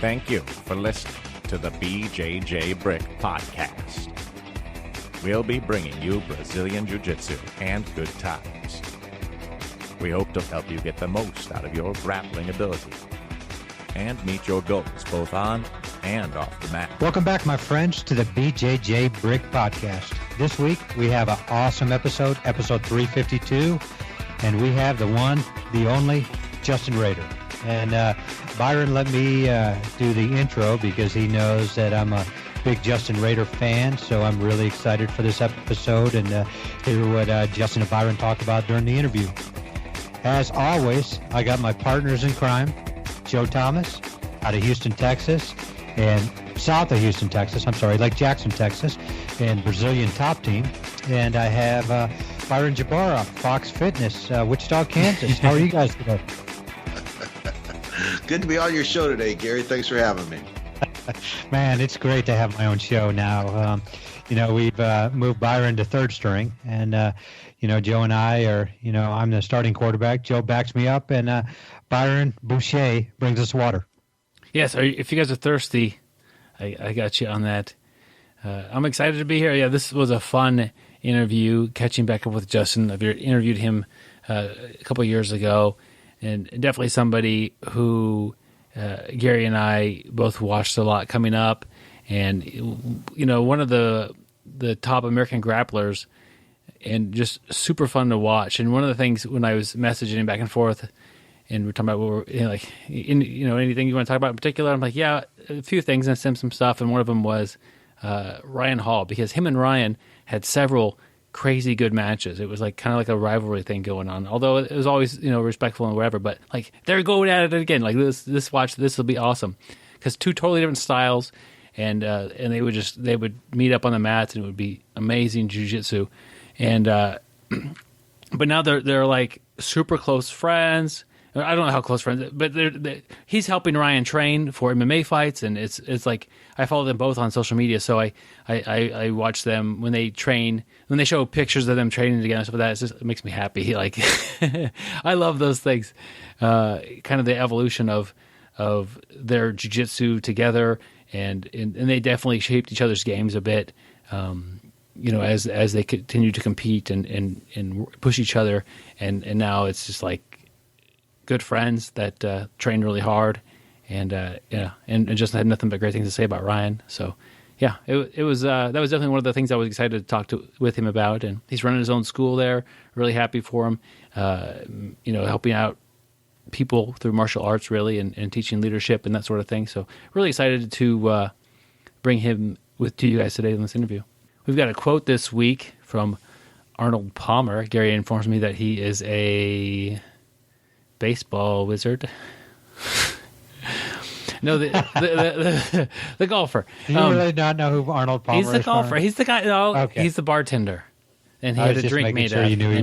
Thank you for listening to the BjjBrick Podcast. We'll be bringing you Brazilian Jiu-Jitsu and good times. We hope to help you get the most out of your grappling ability and meet your goals both on and off the mat. Welcome back, my friends, to the BjjBrick Podcast. This week, we have an awesome episode 352, and we have the one, the only, Justin Rader. And Byron let me do the intro because he knows that I'm a big Justin Rader fan, so I'm really excited for this episode and hear what Justin and Byron talk about during the interview. As always, I got my partners in crime, Joe Thomas, out of Houston, Texas, and south of Houston, Texas, Lake Jackson, Texas, and Brazilian top team. And I have Byron Jabara, Fox Fitness, Wichita, Kansas. How are you guys today? Good to be on your show today, Gary. Thanks for having me. Man, it's great to have my own show now. We've moved Byron to third string, and Joe and I are, I'm the starting quarterback. Joe backs me up, and Byron Boucher brings us water. Yes, if you guys are thirsty, I got you on that. I'm excited to be here. Yeah, this was a fun interview, catching back up with Justin. I've interviewed him a couple of years ago, and definitely somebody who Gary and I both watched a lot coming up. And, one of the top American grapplers, and just super fun to watch. And one of the things when I was messaging him back and forth, and we're talking about anything you want to talk about in particular, I'm like, yeah, a few things, and sent some stuff. And one of them was Ryan Hall, because him and Ryan had several crazy good matches. It was kind of like a rivalry thing going on, although it was always respectful and whatever. But they're going at it again. This will be awesome, because two totally different styles, and they would meet up on the mats, and it would be amazing jiu-jitsu. And but now they're like super close friends. I don't know how close friends, but he's helping Ryan train for MMA fights, and it's like I follow them both on social media, so I watch them when they train, when they show pictures of them training together and stuff like that. It makes me happy. I love those things, kind of the evolution of their jiu-jitsu together, and they definitely shaped each other's games a bit. As they continue to compete and push each other, and now it's just like good friends that train really hard, and Justin had nothing but great things to say about Ryan. So yeah, it was that was definitely one of the things I was excited to talk with him about. And he's running his own school there. Really happy for him. Helping out people through martial arts, really, and teaching leadership and that sort of thing. So really excited to bring him to you guys today in this interview. We've got a quote this week from Arnold Palmer. Gary informs me that he is a baseball wizard. No, the golfer. Do you really not know who Arnold Palmer is? He's the golfer. Farmer? He's the guy. No, okay. He's the bartender, and he had a drink named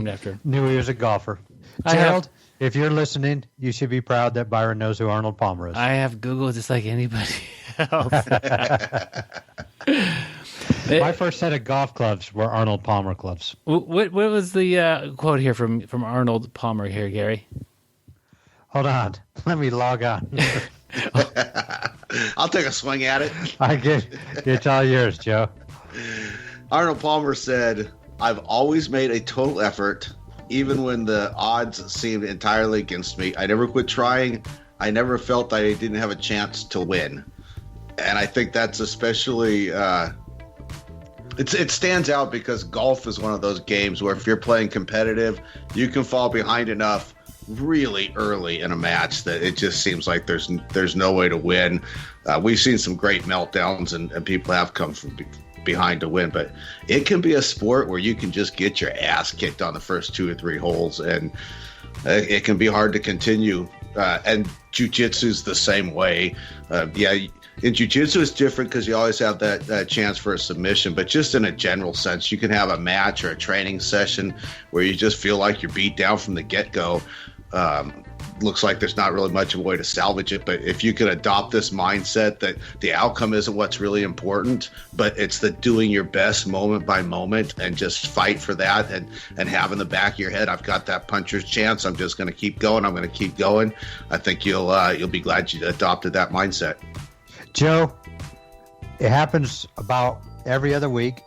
after. Knew he was a golfer. Gerald, if you're listening, you should be proud that Byron knows who Arnold Palmer is. I have Googled just like anybody else. My first set of golf clubs were Arnold Palmer clubs. What was the quote here from Arnold Palmer here, Gary? Hold on. Let me log on. I'll take a swing at it. It's all yours, Joe. Arnold Palmer said, "I've always made a total effort, even when the odds seemed entirely against me. I never quit trying. I never felt I didn't have a chance to win." And I think that's especially... It stands out because golf is one of those games where if you're playing competitive, you can fall behind enough really early in a match that it just seems like there's no way to win. We've seen some great meltdowns, and people have come from behind to win, but it can be a sport where you can just get your ass kicked on the first 2 or 3 holes, and it can be hard to continue. And jiu-jitsu's the same way. In jiu-jitsu, it's different because you always have that chance for a submission. But just in a general sense, you can have a match or a training session where you just feel like you're beat down from the get-go. Looks like there's not really much of a way to salvage it. But if you can adopt this mindset that the outcome isn't what's really important, but it's the doing your best moment by moment and just fight for that and have in the back of your head, I've got that puncher's chance. I'm just going to keep going. I'm going to keep going. I think you'll be glad you adopted that mindset. Joe, it happens about every other week,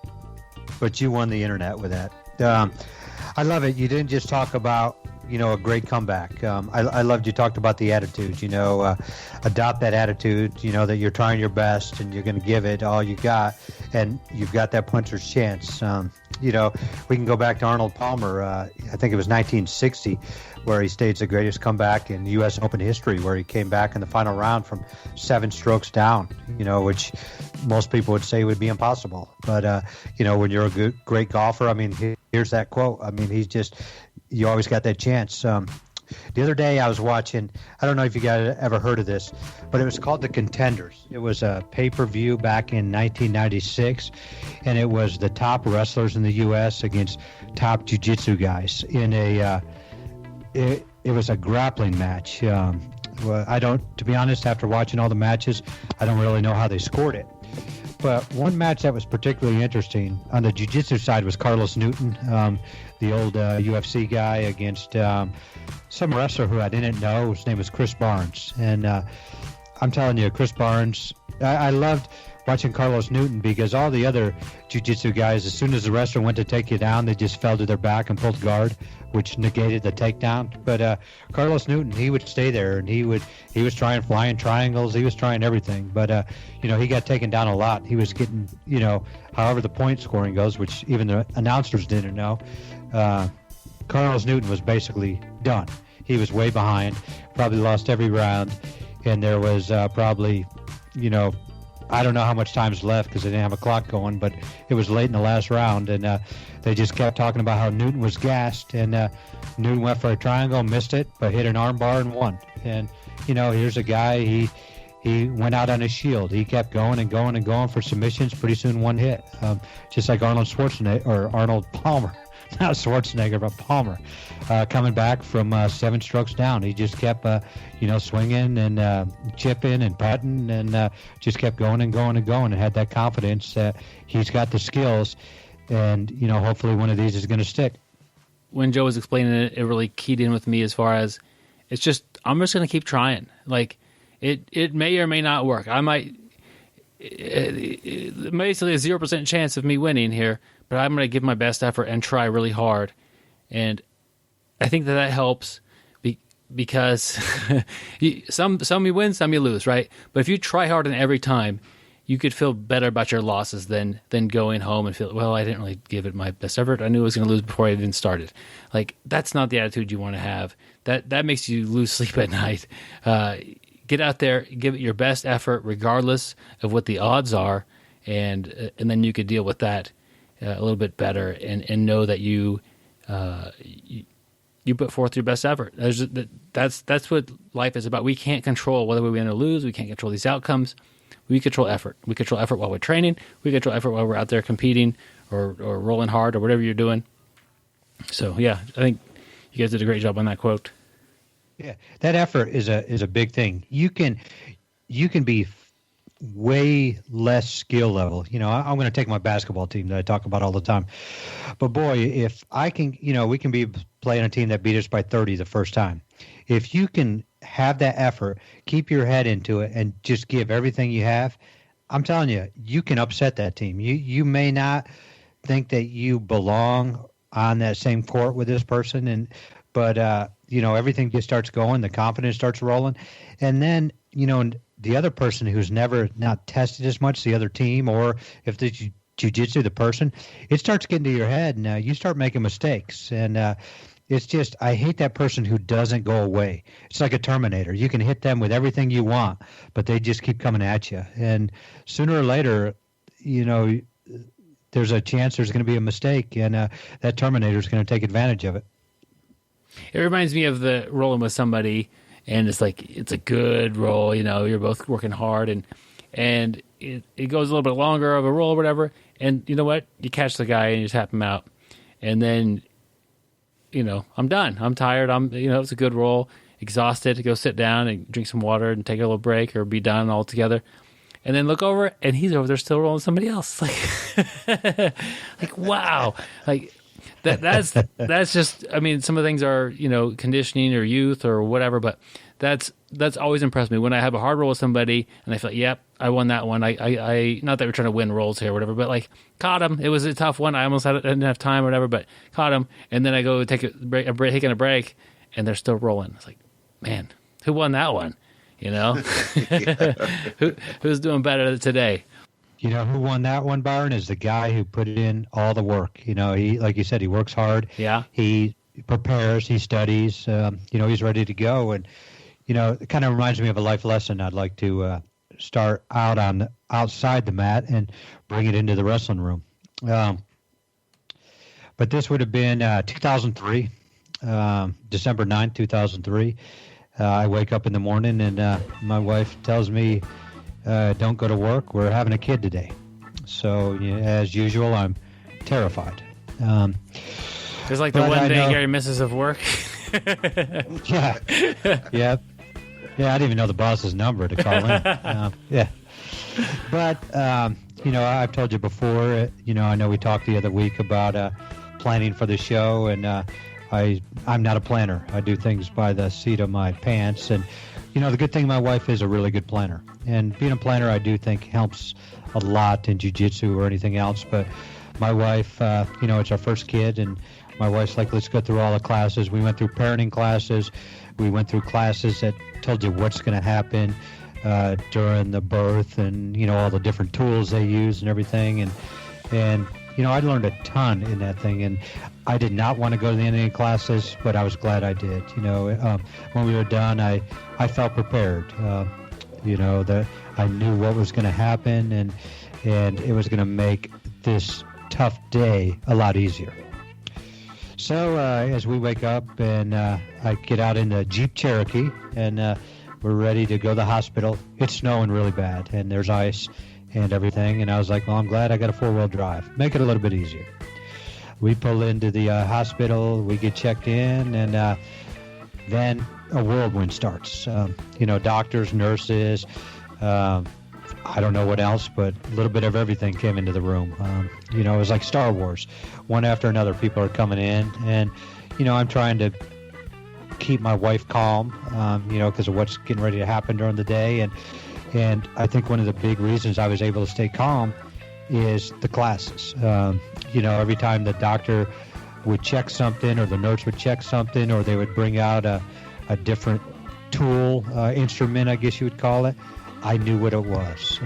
but you won the internet with that. I love it. You didn't just talk about, a great comeback. I loved you talked about the attitude, adopt that attitude, that you're trying your best and you're going to give it all you got, and you've got that puncher's chance. We can go back to Arnold Palmer. I think it was 1960 where he staged the greatest comeback in U.S. Open history, where he came back in the final round from 7 strokes down, which most people would say would be impossible. But, when you're a great golfer, I mean, here's that quote. I mean, you always got that chance. The other day I was watching, I don't know if you guys ever heard of this, but it was called The Contenders. It was a pay-per-view back in 1996, and it was the top wrestlers in the U.S. against top jiu-jitsu guys in it was a grappling match. To be honest, after watching all the matches, I don't really know how they scored it. But one match that was particularly interesting on the jiu-jitsu side was Carlos Newton, the old UFC guy, against some wrestler who I didn't know. His name was Chris Barnes. And I'm telling you, Chris Barnes, I loved watching Carlos Newton because all the other jiu-jitsu guys, as soon as the wrestler went to take you down, they just fell to their back and pulled guard, which negated the takedown. But Carlos Newton, he would stay there, and he was trying flying triangles. He was trying everything. But, he got taken down a lot. He was getting, however the point scoring goes, which even the announcers didn't know. Carlos Newton was basically done. He was way behind, probably lost every round, and there was probably, I don't know how much time's left because they didn't have a clock going, but it was late in the last round, and they just kept talking about how Newton was gassed, and Newton went for a triangle, missed it, but hit an arm bar and won. And, here's a guy, he went out on his shield. He kept going and going and going for submissions, pretty soon one hit, just like Arnold Palmer. Not Schwarzenegger, but Palmer, coming back from 7 strokes down. He just kept, swinging and chipping and putting and just kept going and going and going, and had that confidence that he's got the skills, and, hopefully one of these is going to stick. When Joe was explaining it, it really keyed in with me as far as I'm just going to keep trying. Like, it may or may not work. I might, basically a 0% chance of me winning here, but I'm going to give my best effort and try really hard. And I think that helps because some you win, some you lose, right? But if you try hard and every time, you could feel better about your losses than going home and feel, well, I didn't really give it my best effort. I knew I was going to lose before I even started. Like, that's not the attitude you want to have. That makes you lose sleep at night. Get out there, give it your best effort regardless of what the odds are, and then you could deal with that a little bit better, and know that you put forth your best effort. That's what life is about. We can't control whether we win or lose. We can't control these outcomes. We control effort. We control effort while we're training. We control effort while we're out there competing or rolling hard or whatever you're doing. So yeah, I think you guys did a great job on that quote. Yeah, that effort is a big thing. You can be way less skill level. I'm going to take my basketball team that I talk about all the time. But boy, if I can, we can be playing a team that beat us by 30 the first time. If you can have that effort, keep your head into it, and just give everything you have, I'm telling you, you can upset that team. You may not think that you belong on that same court with this person, but everything just starts going, the confidence starts rolling, and then, the other person who's never not tested as much, the other team, or if the jiu-jitsu, the person, it starts getting to your head, and you start making mistakes. And it's just, I hate that person who doesn't go away. It's like a Terminator. You can hit them with everything you want, but they just keep coming at you. And sooner or later, there's a chance there's going to be a mistake, and that Terminator is going to take advantage of it. It reminds me of the rolling with somebody, and it's like, it's a good roll, you're both working hard, and it goes a little bit longer of a roll or whatever, and you know what? You catch the guy and you just tap him out, and then, I'm done. I'm tired. It's a good roll, exhausted, to go sit down and drink some water and take a little break or be done altogether. And then look over, and he's over there still rolling somebody else. Like wow. Like, that's just, some of the things are, conditioning or youth or whatever, but that's always impressed me when I have a hard roll with somebody and I feel like, yep, I won that one. I not that we're trying to win rolls here or whatever, but like caught him. It was a tough one. I almost didn't have time or whatever, but caught him. And then I go taking a break, and they're still rolling. It's like, man, who won that one? You know, who's doing better today? You know who won that one, Byron, is the guy who put in all the work. You know, he, like you said, he works hard. Yeah. He prepares, he studies, you know, he's ready to go. And, you know, it kind of reminds me of a life lesson I'd like to start out on outside the mat and bring it into the wrestling room. But this would have been 2003, December 9th, 2003. I wake up in the morning and my wife tells me, don't go to work. We're having a kid today. So, you know, as usual, I'm terrified. It's like the one day Gary misses of work. Yeah. Yeah. Yeah, I didn't even know the boss's number to call in. Yeah. But, you know, I've told you before, you know, I know we talked the other week about planning for the show, and I'm not a planner. I do things by the seat of my pants. And, you know, the good thing, my wife is a really good planner. And being a planner, I do think helps a lot in jiu-jitsu or anything else. But my wife, you know, it's our first kid, and my wife's like, let's go through all the classes. We went through parenting classes. We went through classes that told you what's going to happen during the birth, and, you know, all the different tools they use and everything. And you know, I learned a ton in that thing, and I did not want to go to the ending classes, but I was glad I did. You know, when we were done, I felt prepared. You know, that I knew what was going to happen, and it was going to make this tough day a lot easier. So as we wake up and I get out in the Jeep Cherokee, and we're ready to go to the hospital. It's snowing really bad, and there's ice and everything. And I was like, well, I'm glad I got a four-wheel drive. Make it a little bit easier. We pull into the hospital. We get checked in, and then a whirlwind starts. You know, doctors, nurses, I don't know what else, but a little bit of everything came into the room. You know, it was like Star Wars. One after another, people are coming in. And, you know, I'm trying to keep my wife calm, you know, because of what's getting ready to happen during the day. And I think one of the big reasons I was able to stay calm is the classes. You know, every time the doctor would check something, or the nurse would check something, or they would bring out a different tool, instrument, I guess you would call it, I knew what it was.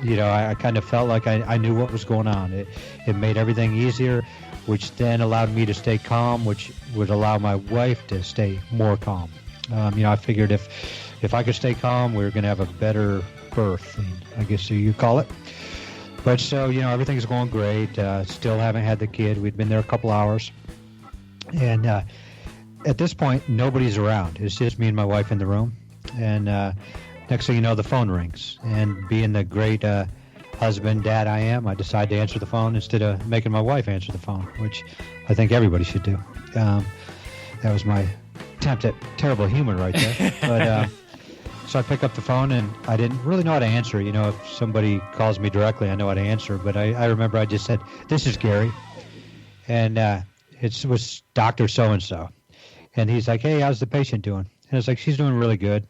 You know, I kind of felt like I knew what was going on. It made everything easier, which then allowed me to stay calm, which would allow my wife to stay more calm. You know, I figured if I could stay calm, we were going to have a better birth, I guess you call it. But so, you know, everything's going great. Still haven't had the kid. We'd been there a couple hours. And at this point, nobody's around. It's just me and my wife in the room. And next thing you know, the phone rings. And being the great husband, dad I am, I decide to answer the phone instead of making my wife answer the phone, which I think everybody should do. That was my attempt at terrible humor right there. But so I pick up the phone, and I didn't really know how to answer. You know, if somebody calls me directly, I know how to answer. But I remember I just said, "This is Gary," and it was Dr. So-and-so. And he's like, "Hey, how's the patient doing?" And it's like, "She's doing really good."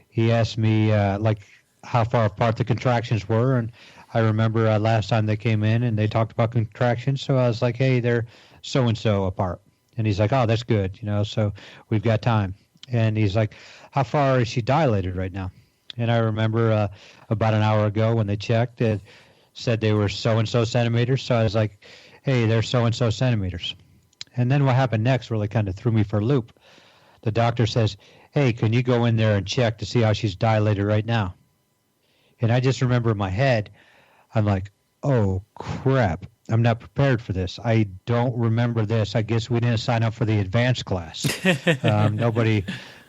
He asked me, like, how far apart the contractions were. And I remember last time they came in and they talked about contractions. So I was like, "Hey, they're so-and-so apart." And he's like, "Oh, that's good. You know, so we've got time." And he's like, "How far is she dilated right now?" And I remember about an hour ago when they checked, it said they were so-and-so centimeters. So I was like, "Hey, they're so-and-so centimeters." And then what happened next really kind of threw me for a loop. The doctor says, "Hey, can you go in there and check to see how she's dilated right now?" And I just remember in my head, I'm like, oh, crap. I'm not prepared for this. I don't remember this. I guess we didn't sign up for the advanced class.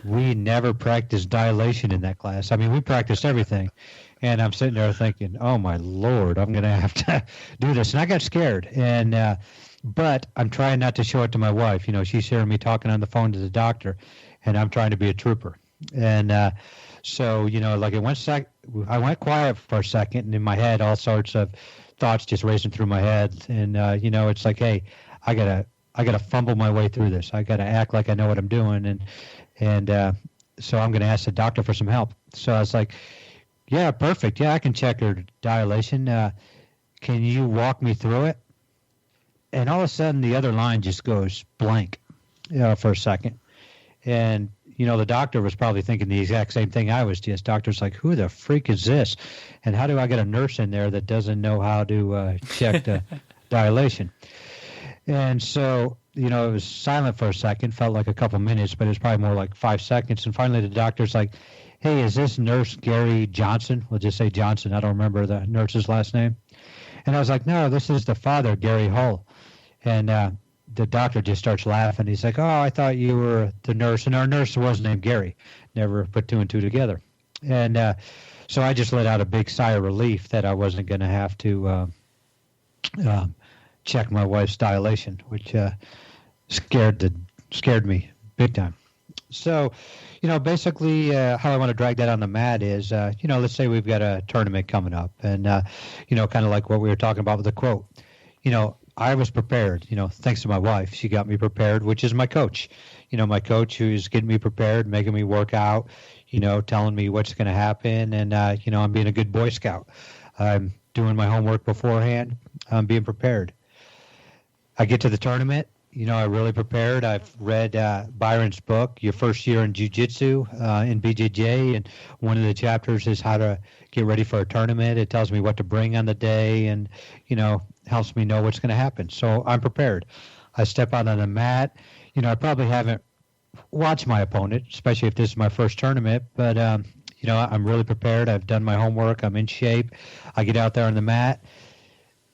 We never practiced dilation in that class. I mean, we practiced everything. And I'm sitting there thinking, oh, my Lord, I'm going to have to do this. And I got scared. And but I'm trying not to show it to my wife. You know, she's hearing me talking on the phone to the doctor, and I'm trying to be a trooper. And so, you know, like I went quiet for a second, and in my head, all sorts of thoughts just racing through my head. And, you know, it's like, hey, I gotta fumble my way through this. I got to act like I know what I'm doing. And so I'm going to ask the doctor for some help. So I was like, yeah, perfect. Yeah, I can check her dilation. Can you walk me through it? And all of a sudden, the other line just goes blank for a second. And, the doctor was probably thinking the exact same thing I was just. Doctor's like, who the freak is this? And how do I get a nurse in there that doesn't know how to check the dilation? And so, it was silent for a second, felt like a couple minutes, but it was probably more like 5 seconds. And finally, the doctor's like, hey, is this Nurse Gary Johnson? We'll just say Johnson. I don't remember the nurse's last name. And I was like, no, this is the father, Gary Hull. And the doctor just starts laughing. He's like, oh, I thought you were the nurse. And our nurse was named Gary. Never put two and two together. And so I just let out a big sigh of relief that I wasn't going to have to check my wife's dilation, which scared me big time. So, basically how I want to drag that on the mat is, let's say we've got a tournament coming up and, kind of like what we were talking about with the quote, I was prepared, thanks to my wife. She got me prepared, which is my coach. My coach who's getting me prepared, making me work out, telling me what's going to happen. And, I'm being a good Boy Scout. I'm doing my homework beforehand. I'm being prepared. I get to the tournament. I really prepared. I've read Byron's book, Your First Year in Jiu-Jitsu in BJJ, and one of the chapters is how to get ready for a tournament. It tells me what to bring on the day and, helps me know what's going to happen. So I'm prepared. I step out on the mat. I probably haven't watched my opponent, especially if this is my first tournament, but, I'm really prepared. I've done my homework. I'm in shape. I get out there on the mat.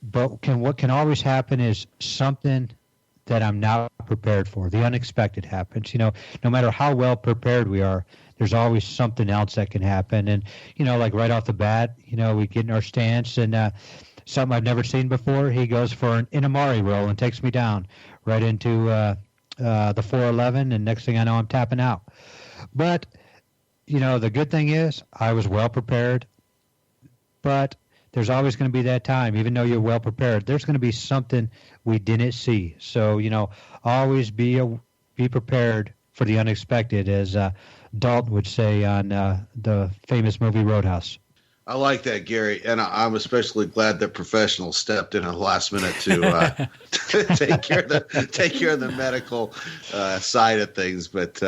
But what can always happen is something that I'm not prepared for. The unexpected happens. No matter how well prepared we are, there's always something else that can happen. And, like right off the bat, we get in our stance and something I've never seen before. He goes for an Inamari roll and takes me down right into the 411. And next thing I know, I'm tapping out. But, the good thing is I was well prepared. But there's always going to be that time, even though you're well prepared, there's going to be something we didn't see. So, always be prepared for the unexpected, as Dalton would say on the famous movie Roadhouse. I like that, Gary, and I'm especially glad that professionals stepped in at the last minute to take care of the medical side of things. But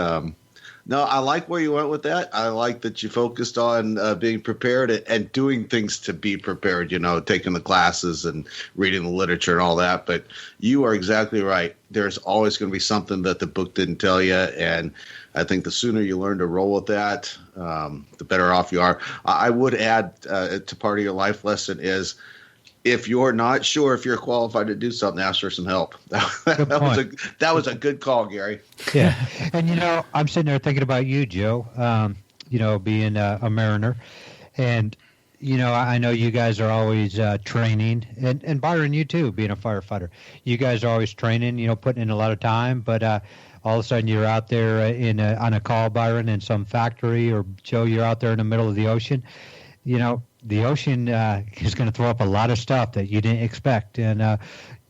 no, I like where you went with that. I like that you focused on being prepared and doing things to be prepared, taking the classes and reading the literature and all that. But you are exactly right. There's always going to be something that the book didn't tell you. And I think the sooner you learn to roll with that, the better off you are. I would add to part of your life lesson is, if you're not sure if you're qualified to do something, ask for some help. That was a good call, Gary. Yeah. And, I'm sitting there thinking about you, Joe, being a mariner. And, I know you guys are always training. And Byron, you too, being a firefighter. You guys are always training, putting in a lot of time. But all of a sudden you're out there on a call, Byron, in some factory. Or, Joe, you're out there in the middle of the ocean. The ocean is going to throw up a lot of stuff that you didn't expect, and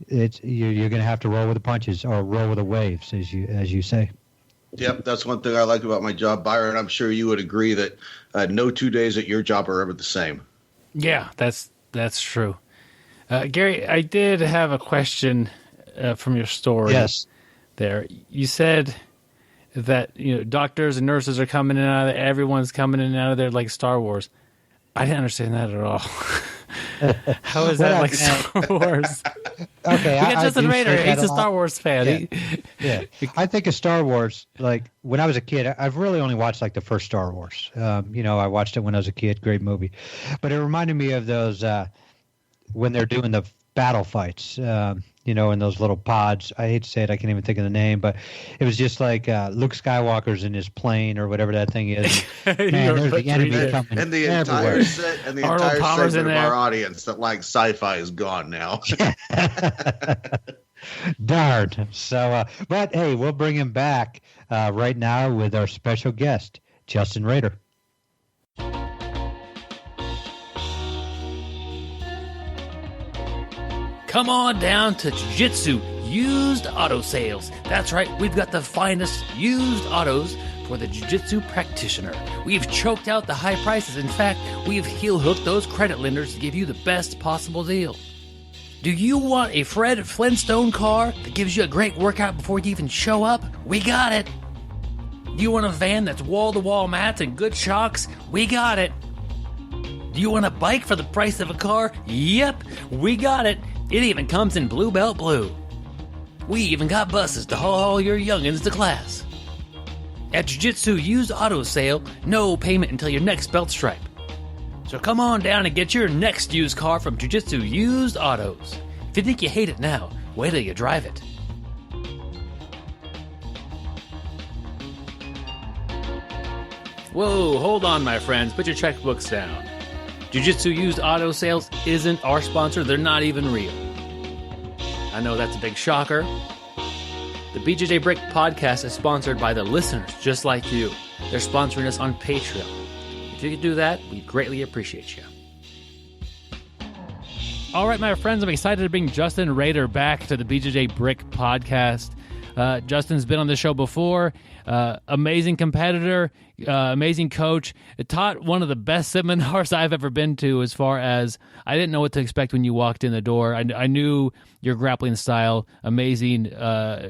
you're going to have to roll with the punches or roll with the waves, as you say. Yep, that's one thing I like about my job, Byron. I'm sure you would agree that no 2 days at your job are ever the same. Yeah, that's true. Gary, I did have a question from your story. Yes. There, you said that doctors and nurses are coming in and out of there. Everyone's coming in and out of there like Star Wars. I didn't understand that at all. How is that like Star Wars? Okay, we got Justin Rader. He's a Star Wars fan. Yeah. I think of Star Wars, like when I was a kid, I've really only watched like the first Star Wars. I watched it when I was a kid. Great movie. But it reminded me of those when they're doing the battle fights, in those little pods. I hate to say it, I can't even think of the name, but it was just like Luke Skywalker's in his plane or whatever that thing is. Man, there's the enemy coming and the entire set and the Arnold entire Palmer's segment of our audience that likes sci-fi is gone now. Darn. So, but hey, we'll bring him back right now with our special guest, Justin Rader. Come on down to Jiu-Jitsu Used Auto Sales. That's right, we've got the finest used autos for the jiu-jitsu practitioner. We've choked out the high prices. In fact, we've heel-hooked those credit lenders to give you the best possible deal. Do you want a Fred Flintstone car that gives you a great workout before you even show up? We got it. Do you want a van that's wall-to-wall mats and good shocks? We got it. Do you want a bike for the price of a car? Yep, we got it. It even comes in Blue Belt Blue. We even got buses to haul your youngins to class. At Jiu-Jitsu Used Auto Sale, no payment until your next belt stripe. So come on down and get your next used car from Jiu-Jitsu Used Autos. If you think you hate it now, wait till you drive it. Whoa, hold on, my friends. Put your checkbooks down. Jiu-Jitsu Used Auto Sales isn't our sponsor. They're not even real. I know that's a big shocker. The BjjBrick Podcast is sponsored by the listeners just like you. They're sponsoring us on Patreon. If you could do that, we'd greatly appreciate you. All right, my friends, I'm excited to bring Justin Rader back to the BjjBrick Podcast. Justin's been on the show before. Amazing competitor, amazing coach. It taught one of the best seminars I've ever been to, as far as I didn't know what to expect when you walked in the door. I knew your grappling style, amazing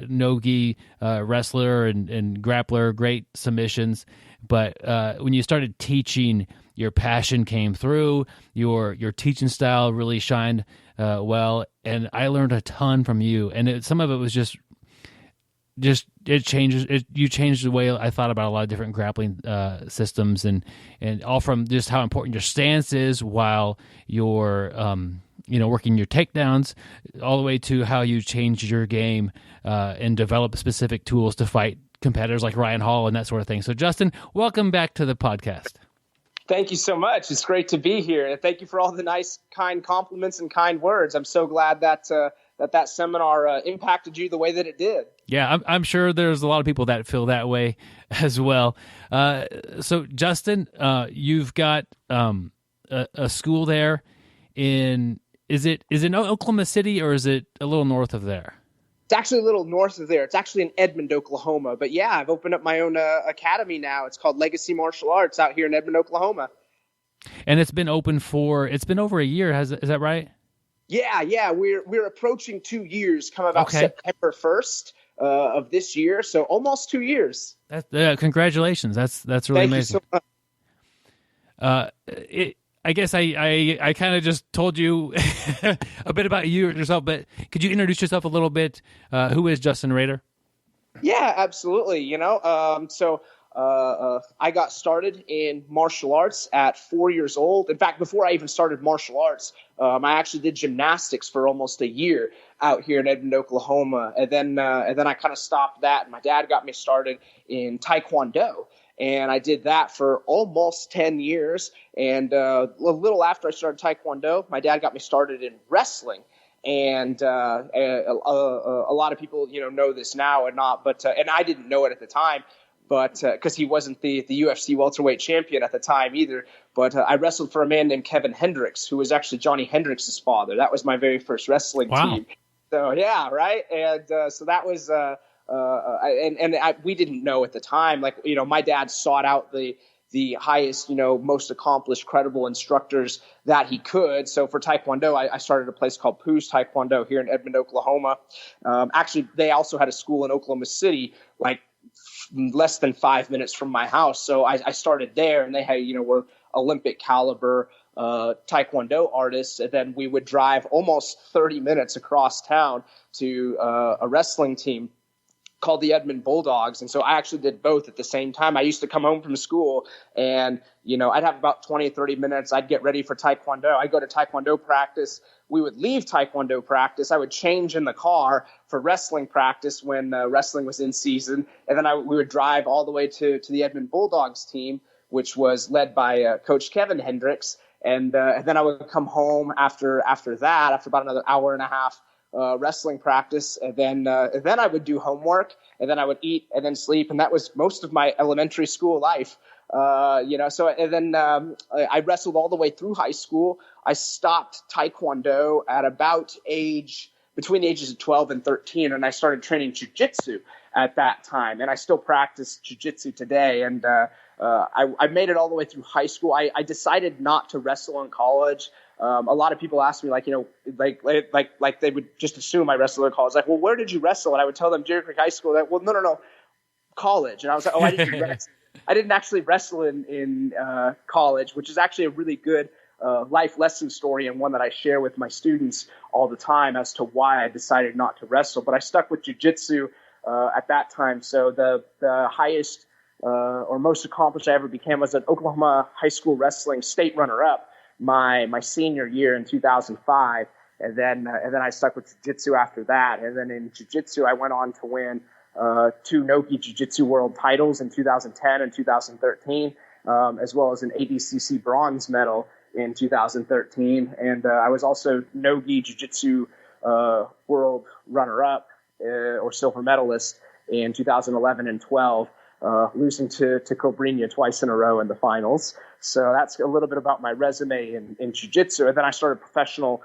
nogi wrestler and grappler, great submissions. But when you started teaching, your passion came through. Your teaching style really shined well, and I learned a ton from you. And some of it was just it changes. You changed the way I thought about a lot of different grappling systems, and all from just how important your stance is while you're working your takedowns, all the way to how you change your game and develop specific tools to fight competitors like Ryan Hall and that sort of thing. So, Justin, welcome back to the podcast. Thank you so much. It's great to be here, and thank you for all the nice, kind compliments and kind words. I'm so glad that that seminar impacted you the way that it did. Yeah, I'm sure there's a lot of people that feel that way as well. So, Justin, you've got a school there in, is it Oklahoma City, or is it a little north of there? It's actually a little north of there. It's actually in Edmond, Oklahoma. But yeah, I've opened up my own academy now. It's called Legacy Martial Arts out here in Edmond, Oklahoma. And it's been open it's been over a year. Is that right? Yeah. We're approaching 2 years, come about September 1st of this year. So almost 2 years. Congratulations. That's really amazing. Thank you so much. I guess I kind of just told you a bit about you and yourself, but could you introduce yourself a little bit? Who is Justin Rader? Yeah, absolutely. I got started in martial arts at 4 years old. In fact, before I even started martial arts, I actually did gymnastics for almost a year out here in Edmond, Oklahoma. And then I kind of stopped that. And my dad got me started in Taekwondo. And I did that for almost 10 years. And a little after I started Taekwondo, my dad got me started in wrestling. And a lot of people, know this now and not, but and I didn't know it at the time, but because he wasn't the UFC welterweight champion at the time either. But I wrestled for a man named Kevin Hendricks, who was actually Johnny Hendricks' father. That was my very first wrestling team. So yeah, right. And so that was. We didn't know at the time, my dad sought out the highest, most accomplished, credible instructors that he could. So for Taekwondo, I started a place called Poo's Taekwondo here in Edmond, Oklahoma. Actually, they also had a school in Oklahoma City, less than 5 minutes from my house. So I started there, and they had, were Olympic caliber Taekwondo artists. And then we would drive almost 30 minutes across town to a wrestling team called the Edmond Bulldogs. And so I actually did both at the same time. I used to come home from school and, I'd have about 20 or 30 minutes. I'd get ready for Taekwondo. I'd go to Taekwondo practice. We would leave Taekwondo practice. I would change in the car for wrestling practice when wrestling was in season. And then we would drive all the way to the Edmond Bulldogs team, which was led by Coach Kevin Hendricks. And then I would come home after that, after about another hour and a half, wrestling practice, and then I would do homework, and then I would eat and then sleep, and that was most of my elementary school life. So and then I wrestled all the way through high school. I stopped Taekwondo at about between the ages of 12 and 13, and I started training jiu-jitsu at that time. And I still practice jiu-jitsu today. And I made it all the way through high school. I decided not to wrestle in college. A lot of people ask me, like, like they would just assume I wrestled in college. Like, well, where did you wrestle? And I would tell them BjjBrick High School. That, well, no, college. And I was like, oh, I didn't wrestle. I didn't actually wrestle in college, which is actually a really good life lesson story, and one that I share with my students all the time as to why I decided not to wrestle. But I stuck with jiu-jitsu at that time. So the highest or most accomplished I ever became was an Oklahoma high school wrestling state runner-up my senior year in 2005. And then I stuck with jiu-jitsu after that. And then in jiu-jitsu, I went on to win 2 nogi jiu-jitsu world titles in 2010 and 2013, as well as an ADCC bronze medal in 2013. And I was also nogi jiu-jitsu world runner-up or silver medalist in 2011 and 12, losing to Cobrinha twice in a row in the finals. So that's a little bit about my resume in jiu-jitsu. And then I started professional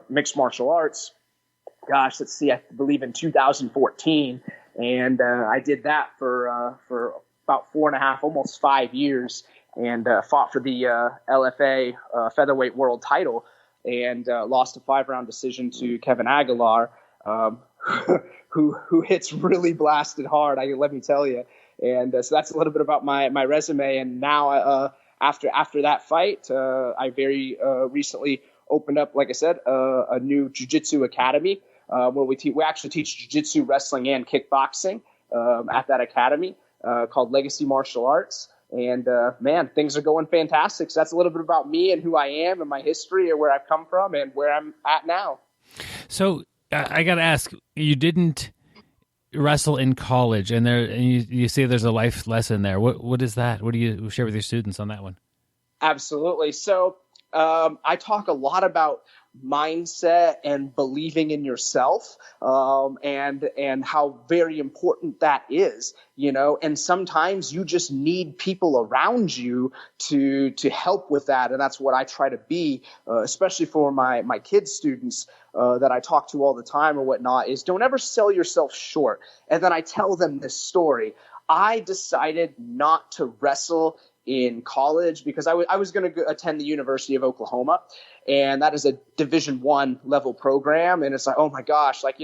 mixed martial arts. Gosh, let's see, I believe in 2014. And I did that for about 4.5, almost 5 years, and fought for the LFA featherweight world title, and lost a 5-round decision to Kevin Aguilar, who hits really blasted hard, let me tell you. And so that's a little bit about my resume. And now after that fight, I very recently opened up, like I said, a new jiu-jitsu academy where we actually teach jiu-jitsu, wrestling, and kickboxing at that academy called Legacy Martial Arts. And man, things are going fantastic. So that's a little bit about me and who I am and my history and where I've come from and where I'm at now. So I got to ask, you didn't wrestle in college, and you say there's a life lesson there. What is that? What do you share with your students on that one? Absolutely. So I talk a lot about mindset and believing in yourself, and how very important that is, and sometimes you just need people around you to help with that. And that's what I try to be, especially for my kids' students that I talk to all the time or whatnot, is don't ever sell yourself short. And then I tell them this story. I decided not to wrestle in college because I was going to attend the University of Oklahoma, and that is a Division I level program. And it's like, oh my gosh, like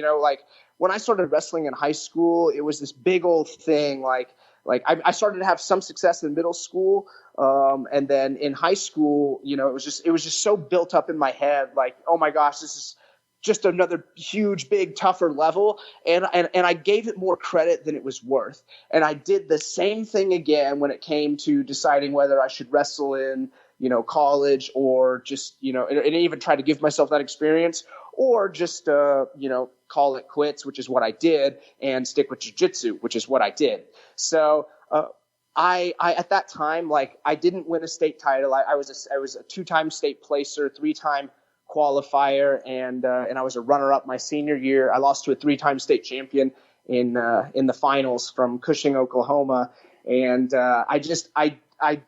when I started wrestling in high school, it was this big old thing. Like I started to have some success in middle school, and then in high school, it was just so built up in my head. Like, oh my gosh, this is just another huge, big, tougher level. And I gave it more credit than it was worth. And I did the same thing again when it came to deciding whether I should wrestle in, college, or just, and even try to give myself that experience, or just, call it quits, which is what I did, and stick with jiu-jitsu, which is what I did. So, I at that time, I didn't win a state title. I was a 2-time state placer, 3-time qualifier, and I was a runner-up my senior year. I lost to a 3-time state champion in the finals from Cushing, Oklahoma, and I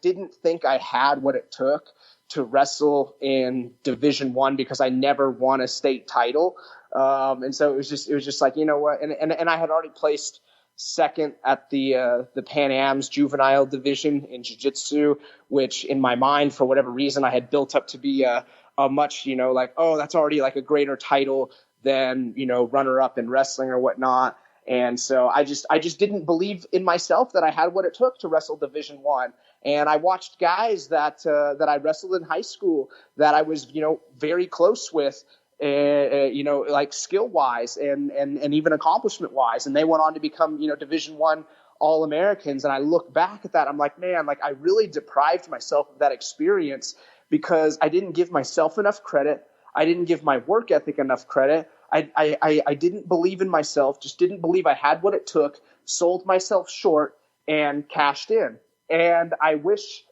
didn't think I had what it took to wrestle in Division I because I never won a state title, and so it was just like, you know what, and I had already placed second at the Pan Am's juvenile division in jiu-jitsu, which in my mind, for whatever reason, I had built up to be a much, that's already like a greater title than, runner up in wrestling or whatnot. And so I just didn't believe in myself that I had what it took to wrestle Division I. And I watched guys that I wrestled in high school that I was, very close with, skill wise and even accomplishment wise. And they went on to become, Division I All-Americans. And I look back at that, I'm like, man, I really deprived myself of that experience because I didn't give myself enough credit. I didn't give my work ethic enough credit. I didn't believe in myself, just didn't believe I had what it took, sold myself short, and cashed in. And I wish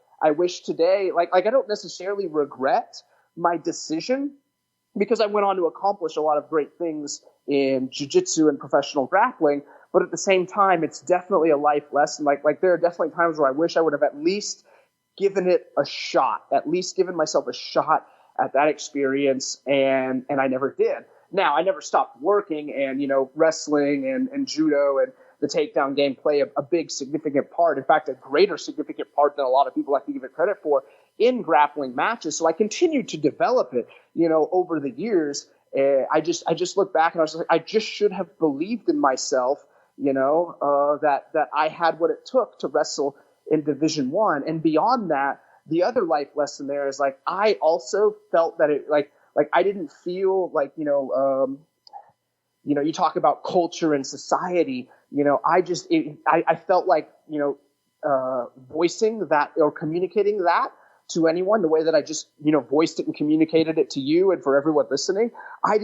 today, I don't necessarily regret my decision because I went on to accomplish a lot of great things in jiu-jitsu and professional grappling. But at the same time, it's definitely a life lesson. There are definitely times where I wish I would have at least given it a shot, at least given myself a shot at that experience, and I never did. Now, I never stopped working and, wrestling and judo the takedown game play a big significant part. In fact, a greater significant part than a lot of people like to give it credit for in grappling matches. So I continued to develop it, over the years. I just look back and I was like, I just should have believed in myself, that I had what it took to wrestle in Division I. And beyond that, the other life lesson there is like, I also felt that it like I didn't feel like, you talk about culture and society, I felt like, voicing that or communicating that to anyone the way that I just, voiced it and communicated it to you and for everyone listening. I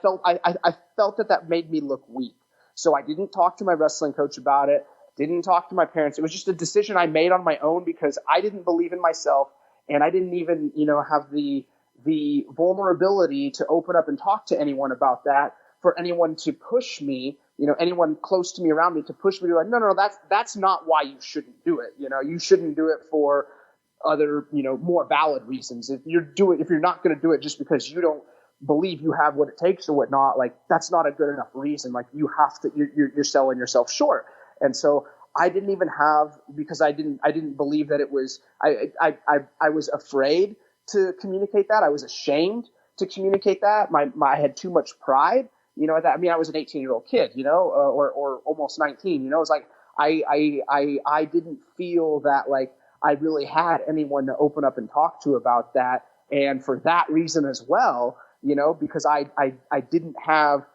felt that made me look weak. So I didn't talk to my wrestling coach about it. Didn't talk to my parents. It was just a decision I made on my own because I didn't believe in myself, and I didn't even, have the vulnerability to open up and talk to anyone about that, for anyone to push me, anyone close to me, around me, to push me to like, no, that's not why you shouldn't do it. You shouldn't do it for other, more valid reasons. If you're not going to do it just because you don't believe you have what it takes or whatnot, like that's not a good enough reason. Like you have to, you're selling yourself short. And so I didn't even have, because I didn't believe that it was, I was afraid to communicate that. I was ashamed to communicate that. I had too much pride, at that. I mean, I was an 18-year-old kid, or almost 19, it's like, I didn't feel that like I really had anyone to open up and talk to about that. And for that reason as well, because I didn't have,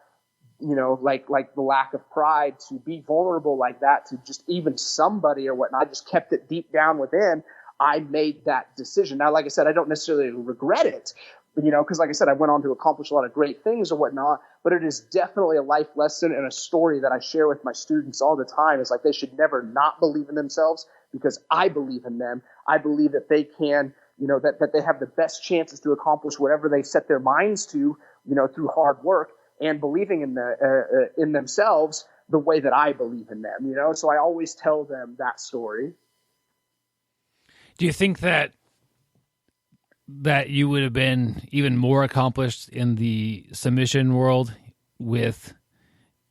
like the lack of pride to be vulnerable like that to just even somebody or whatnot. I just kept it deep down within. I made that decision. Now, like I said, I don't necessarily regret it, because like I said, I went on to accomplish a lot of great things or whatnot, but it is definitely a life lesson and a story that I share with my students all the time. It's like they should never not believe in themselves, because I believe in them. I believe that they can, that they have the best chances to accomplish whatever they set their minds to, through hard work and believing in themselves the way that I believe in them, So I always tell them that story. Do you think that you would have been even more accomplished in the submission world with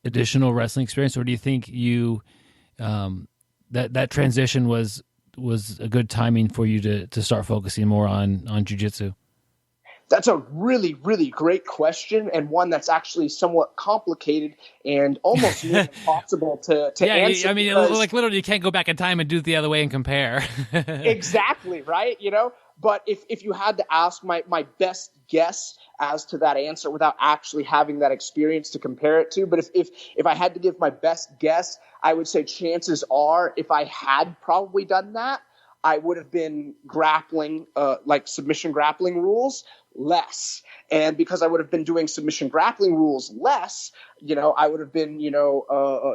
additional wrestling experience, or do you think you that transition was a good timing for you to start focusing more on jiu-jitsu? That's a really, really great question, and one that's actually somewhat complicated and almost impossible to answer. I mean, like literally, you can't go back in time and do it the other way and compare. Exactly, right? But if you had to ask my best guess as to that answer without actually having that experience to compare it to, but if I had to give my best guess, I would say chances are if I had probably done that, I would have been grappling, like submission grappling rules less. And because I would have been doing submission grappling rules less, I would have been,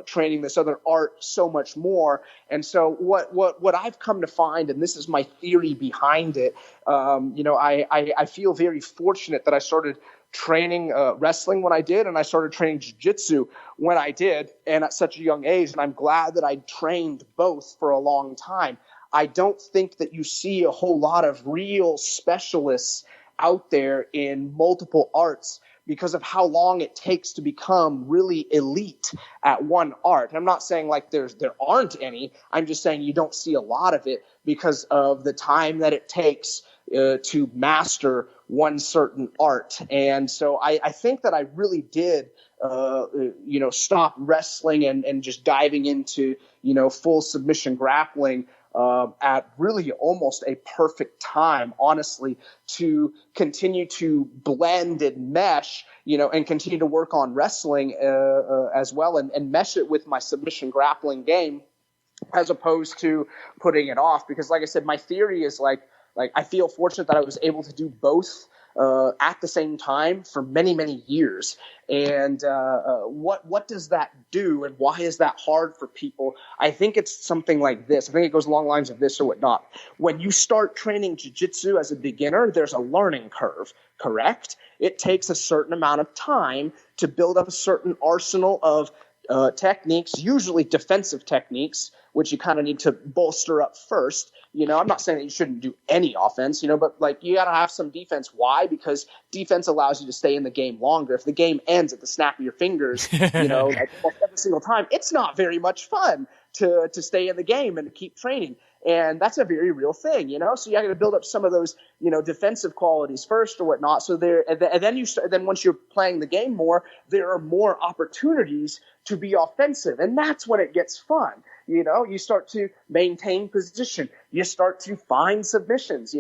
training this other art so much more. And so what I've come to find, and this is my theory behind it, I feel very fortunate that I started training wrestling when I did, and I started training jiu-jitsu when I did, and at such a young age. And I'm glad that I trained both for a long time. I don't think that you see a whole lot of real specialists out there in multiple arts because of how long it takes to become really elite at one art. I'm not saying like there aren't any. I'm just saying you don't see a lot of it because of the time that it takes to master one certain art. And so I think that I really did stop wrestling and just diving into full submission grappling at really almost a perfect time, honestly, to continue to blend and mesh, and continue to work on wrestling as well, and mesh it with my submission grappling game, as opposed to putting it off. Because like I said, my theory is like I feel fortunate that I was able to do both at the same time for many, many years. And what does that do, and why is that hard for people? I think it's something like this. I think it goes along lines of this or whatnot. When you start training jiu-jitsu as a beginner, there's a learning curve, correct? It takes a certain amount of time to build up a certain arsenal of techniques, usually defensive techniques, which you kind of need to bolster up first. I'm not saying that you shouldn't do any offense, but like you got to have some defense. Why? Because defense allows you to stay in the game longer. If the game ends at the snap of your fingers, like every single time, it's not very much fun to stay in the game and to keep training. And that's a very real thing, So you got to build up some of those, defensive qualities first or whatnot. So then once you're playing the game more, there are more opportunities to be offensive, and that's when it gets fun. You start to maintain position, you start to find submissions,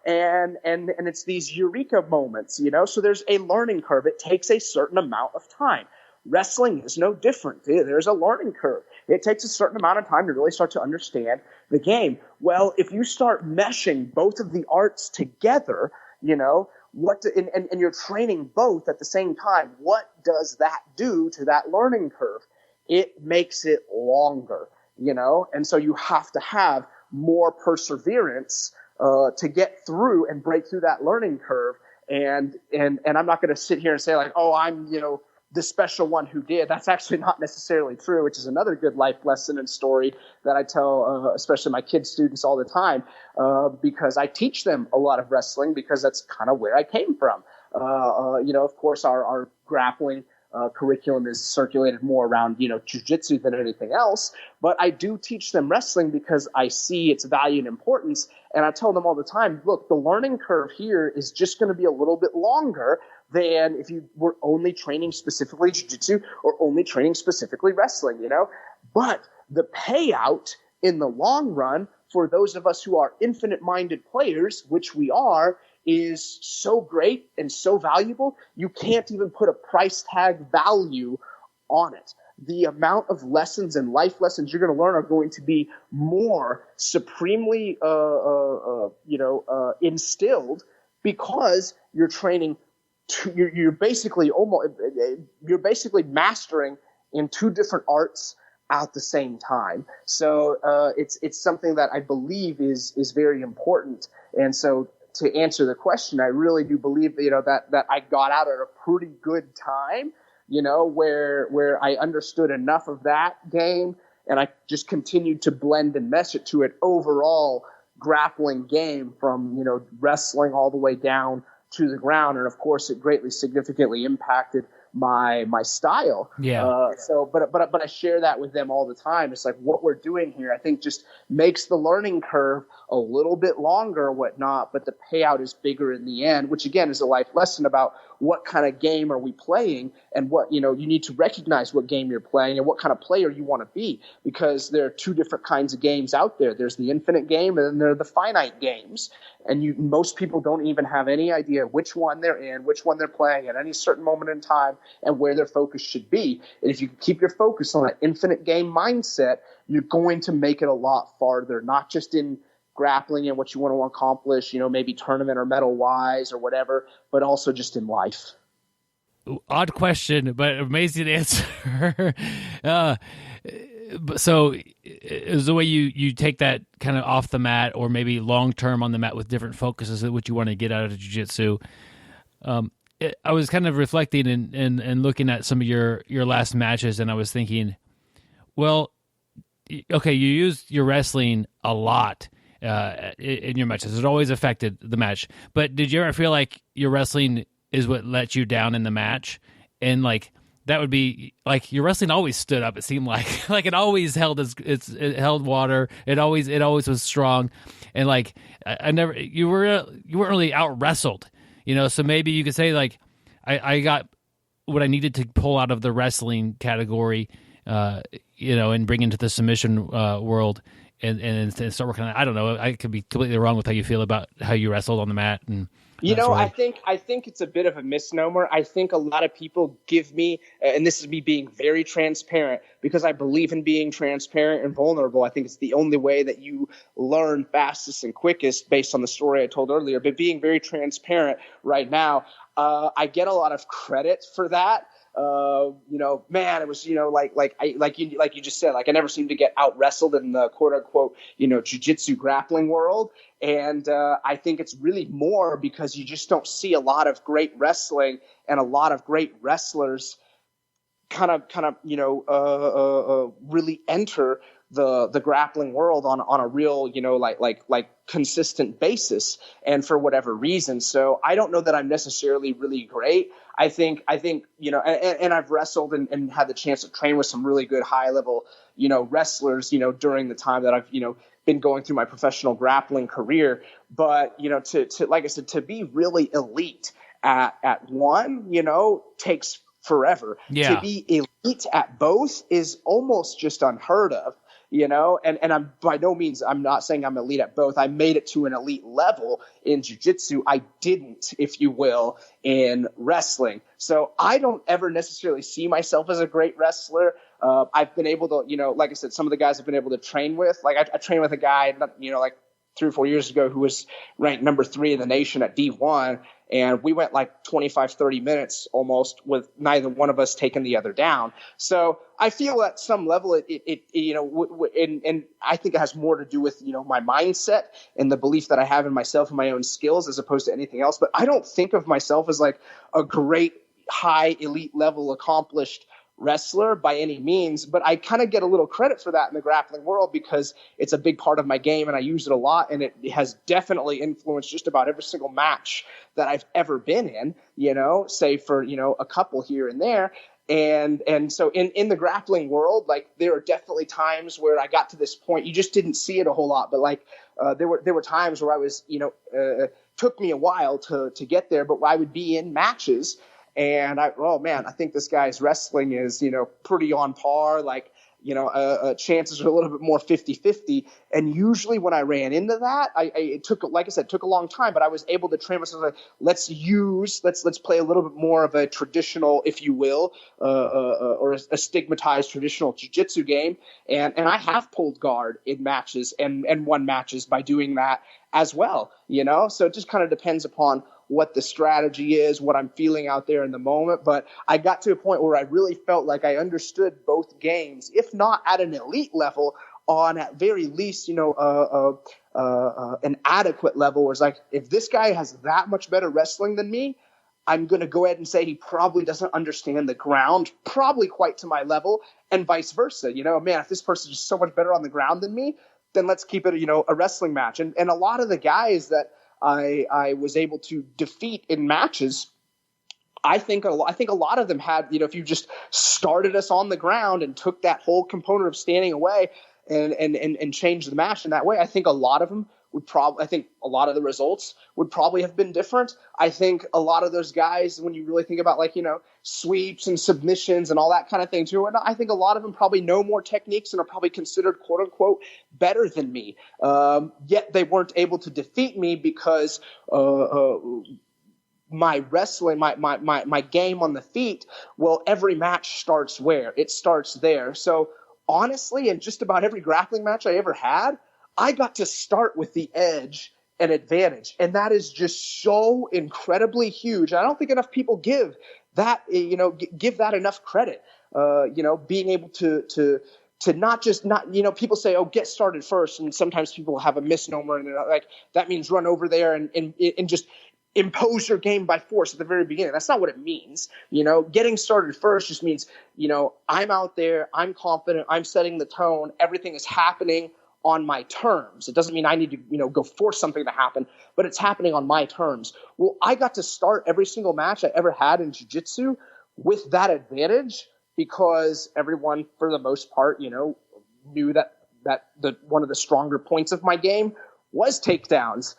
and it's these eureka moments, So there's a learning curve. It takes a certain amount of time. Wrestling is no different. There's a learning curve. It takes a certain amount of time to really start to understand the game. Well, if you start meshing both of the arts together, and you're training both at the same time, what does that do to that learning curve? It makes it longer, and so you have to have more perseverance to get through and break through that learning curve. And I'm not going to sit here and say like, oh, I'm, the special one who did. That's actually not necessarily true, which is another good life lesson and story that I tell, especially my kids, students all the time, because I teach them a lot of wrestling because that's kind of where I came from. Of course, our grappling curriculum is circulated more around, jiu-jitsu than anything else, but I do teach them wrestling because I see its value and importance. And I tell them all the time, look, the learning curve here is just going to be a little bit longer than if you were only training specifically jiu-jitsu or only training specifically wrestling, But the payout in the long run for those of us who are infinite-minded players, which we are, is so great and so valuable, you can't even put a price tag value on it. The amount of lessons and life lessons you're going to learn are going to be more supremely, instilled because you're training. You're basically mastering in two different arts at the same time. So it's something that I believe is very important. And so to answer the question, I really do believe that I got out at a pretty good time, where I understood enough of that game, and I just continued to blend and mesh it to an overall grappling game from wrestling all the way down to the ground. And of course it greatly significantly impacted my style. Yeah. But I share that with them all the time. It's like what we're doing here, I think, just makes the learning curve a little bit longer or whatnot, but the payout is bigger in the end, which again is a life lesson about what kind of game are we playing, and what, you need to recognize what game you're playing and what kind of player you want to be, because there are two different kinds of games out there. There's the infinite game and then there are the finite games. And most people don't even have any idea which one they're in, which one they're playing at any certain moment in time, and where their focus should be. And if you keep your focus on an infinite game mindset, you're going to make it a lot farther, not just in grappling and what you want to accomplish, maybe tournament or medal wise or whatever, but also just in life. Odd question, but amazing answer. So is the way you take that kind of off the mat or maybe long-term on the mat with different focuses of what you want to get out of jiu-jitsu. I was kind of reflecting and looking at some of your last matches, and I was thinking, well, okay, you used your wrestling a lot in your matches. It always affected the match. But did you ever feel like your wrestling is what let you down in the match? And like, that would be like your wrestling always stood up. It seemed like it always held it held water. It always was strong, and like you weren't really out wrestled, So maybe you could say like I got what I needed to pull out of the wrestling category, and bring into the submission world, and start working on it. I don't know. I could be completely wrong with how you feel about how you wrestled on the mat and. I think it's a bit of a misnomer. I think a lot of people give me, and this is me being very transparent, because I believe in being transparent and vulnerable. I think it's the only way that you learn fastest and quickest based on the story I told earlier. But being very transparent right now, I get a lot of credit for that. Man, it was, like you just said, like I never seemed to get out wrestled in the quote unquote, jiu-jitsu grappling world. And I think it's really more because you just don't see a lot of great wrestling and a lot of great wrestlers kind of really enter the grappling world on a real, like consistent basis, and for whatever reason. So I don't know that I'm necessarily really great. I think, and I've wrestled and had the chance to train with some really good high level, wrestlers, during the time that I've, been going through my professional grappling career. But, to like I said, to be really elite at one, takes forever. Yeah. To be elite at both is almost just unheard of. And I'm by no means, I'm not saying I'm elite at both. I made it to an elite level in jiu-jitsu. I didn't, if you will, in wrestling. So I don't ever necessarily see myself as a great wrestler. I've been able to, like I said, some of the guys I've been able to train with, like I trained with a guy, like 3 or 4 years ago who was ranked number 3 in the nation at D1. And we went like 25, 30 minutes almost with neither one of us taking the other down. So I feel at some level and I think it has more to do with, my mindset and the belief that I have in myself and my own skills as opposed to anything else. But I don't think of myself as like a great high elite level accomplished wrestler by any means, but I kind of get a little credit for that in the grappling world because it's a big part of my game and I use it a lot, and it has definitely influenced just about every single match that I've ever been in, say for, a couple here and there. And so in the grappling world, like there are definitely times where I got to this point, you just didn't see it a whole lot, but like there were times where I was, took me a while to get there, but I would be in matches and I think this guy's wrestling is, pretty on par. Like, chances are a little bit more 50-50. And usually when I ran into that, it took a long time, but I was able to train myself. Like, let's play a little bit more of a traditional, if you will, or a stigmatized traditional jiu-jitsu game. And I have pulled guard in matches and won matches by doing that as well, so it just kind of depends upon what the strategy is, what I'm feeling out there in the moment. But I got to a point where I really felt like I understood both games, if not at an elite level, on at very least, an adequate level. Where it's like, if this guy has that much better wrestling than me, I'm going to go ahead and say he probably doesn't understand the ground, probably quite to my level, and vice versa. If this person is so much better on the ground than me, then let's keep it, a wrestling match. And a lot of the guys that I was able to defeat in matches, I think a lot of them had, if you just started us on the ground and took that whole component of standing away and changed the match in that way, I think a lot of them I think a lot of the results would probably have been different. I think a lot of those guys, when you really think about sweeps and submissions and all that kind of thing too, and I think a lot of them probably know more techniques and are probably considered quote unquote better than me. Yet they weren't able to defeat me because my wrestling, my game on the feet, well, every match starts where? It starts there. So honestly, in just about every grappling match I ever had, I got to start with the edge and advantage. And that is just so incredibly huge. I don't think enough people give that, give that enough credit. Being able to not people say, oh, get started first. And sometimes people have a misnomer and they're like, that means run over there and just impose your game by force at the very beginning. That's not what it means. Getting started first just means, I'm out there, I'm confident, I'm setting the tone, everything is happening on my terms. It doesn't mean I need to, go force something to happen, but it's happening on my terms. Well, I got to start every single match I ever had in jiu-jitsu with that advantage because everyone, for the most part, knew that one of the stronger points of my game was takedowns,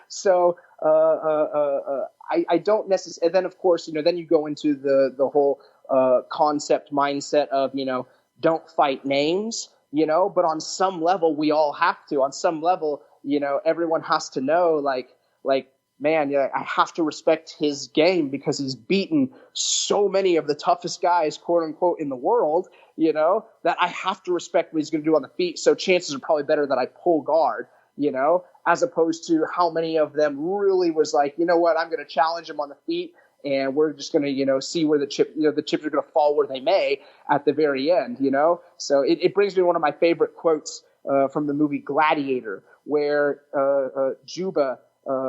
So I don't necessarily. And then, of course, then you go into the whole concept mindset of don't fight names. But on some level, we all have to. On some level, everyone has to know, like, man, I have to respect his game because he's beaten so many of the toughest guys, quote unquote, in the world, that I have to respect what he's going to do on the feet. So chances are probably better that I pull guard, as opposed to how many of them really was like, I'm going to challenge him on the feet. And we're just going to, see where the chips are going to fall where they may at the very end, So it brings me to one of my favorite quotes from the movie Gladiator, where Juba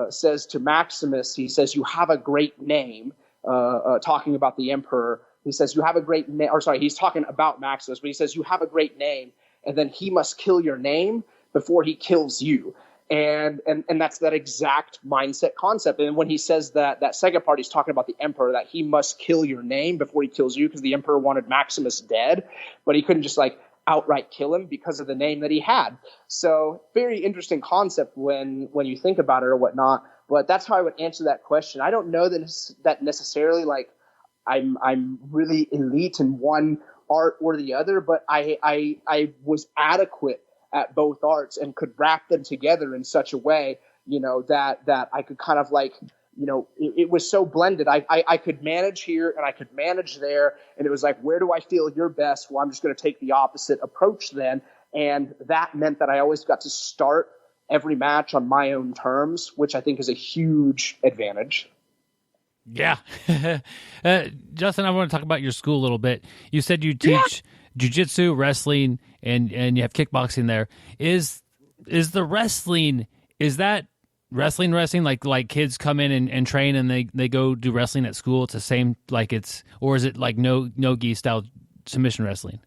says to Maximus, he says, "You have a great name," talking about the emperor. He says, you have a great name, or sorry, he's talking about Maximus, but he says, you have a great name, and then he must kill your name before he kills you. And that's that exact mindset concept. And when he says that second part, he's talking about the emperor, that he must kill your name before he kills you, because the emperor wanted Maximus dead, but he couldn't just like outright kill him because of the name that he had. So very interesting concept when you think about it or whatnot. But that's how I would answer that question. I don't know that necessarily like I'm really elite in one art or the other, but I was adequate at both arts and could wrap them together in such a way, that I could kind of like, it was so blended. I could manage here and I could manage there. And it was like, where do I feel you're best? Well, I'm just going to take the opposite approach then. And that meant that I always got to start every match on my own terms, which I think is a huge advantage. Yeah. Justin, I want to talk about your school a little bit. You said you teach jiu-jitsu, wrestling, and you have kickboxing there. Is the wrestling, is that wrestling like kids come in and train and they go do wrestling at school? It's the same, or is it like nogi style submission wrestling?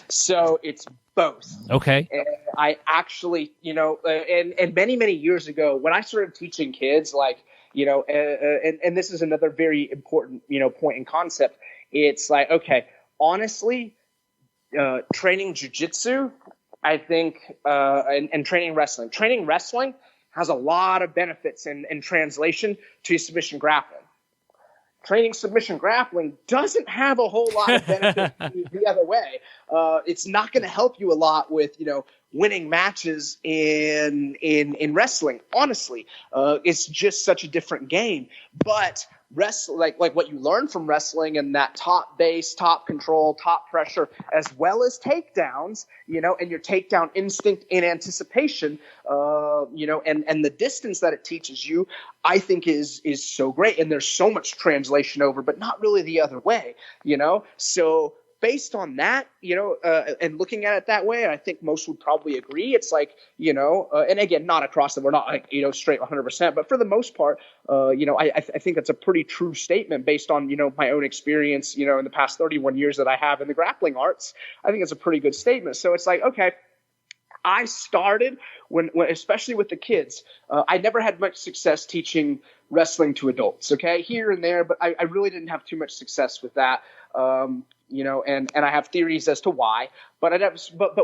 So it's both. Okay. And I actually, and many, many years ago when I started teaching kids, and this is another very important, point and concept. It's like, okay, honestly, training jiu-jitsu, I think, and training wrestling has a lot of benefits in translation to submission grappling. Training submission grappling doesn't have a whole lot of benefit the other way. It's not going to help you a lot with, winning matches in wrestling. Honestly, it's just such a different game. But like what you learn from wrestling and that top base, top control, top pressure, as well as takedowns, and your takedown instinct in anticipation, and the distance that it teaches you, I think is so great. And there's so much translation over, but not really the other way, So based on that, and looking at it that way, and I think most would probably agree, it's like, and again, not across them, we're not like, straight 100%, but for the most part, I think that's a pretty true statement based on, my own experience, in the past 31 years that I have in the grappling arts. I think it's a pretty good statement. So it's like, okay, I started when especially with the kids, I never had much success teaching wrestling to adults, okay, here and there, but I really didn't have too much success with that. And I have theories as to why, but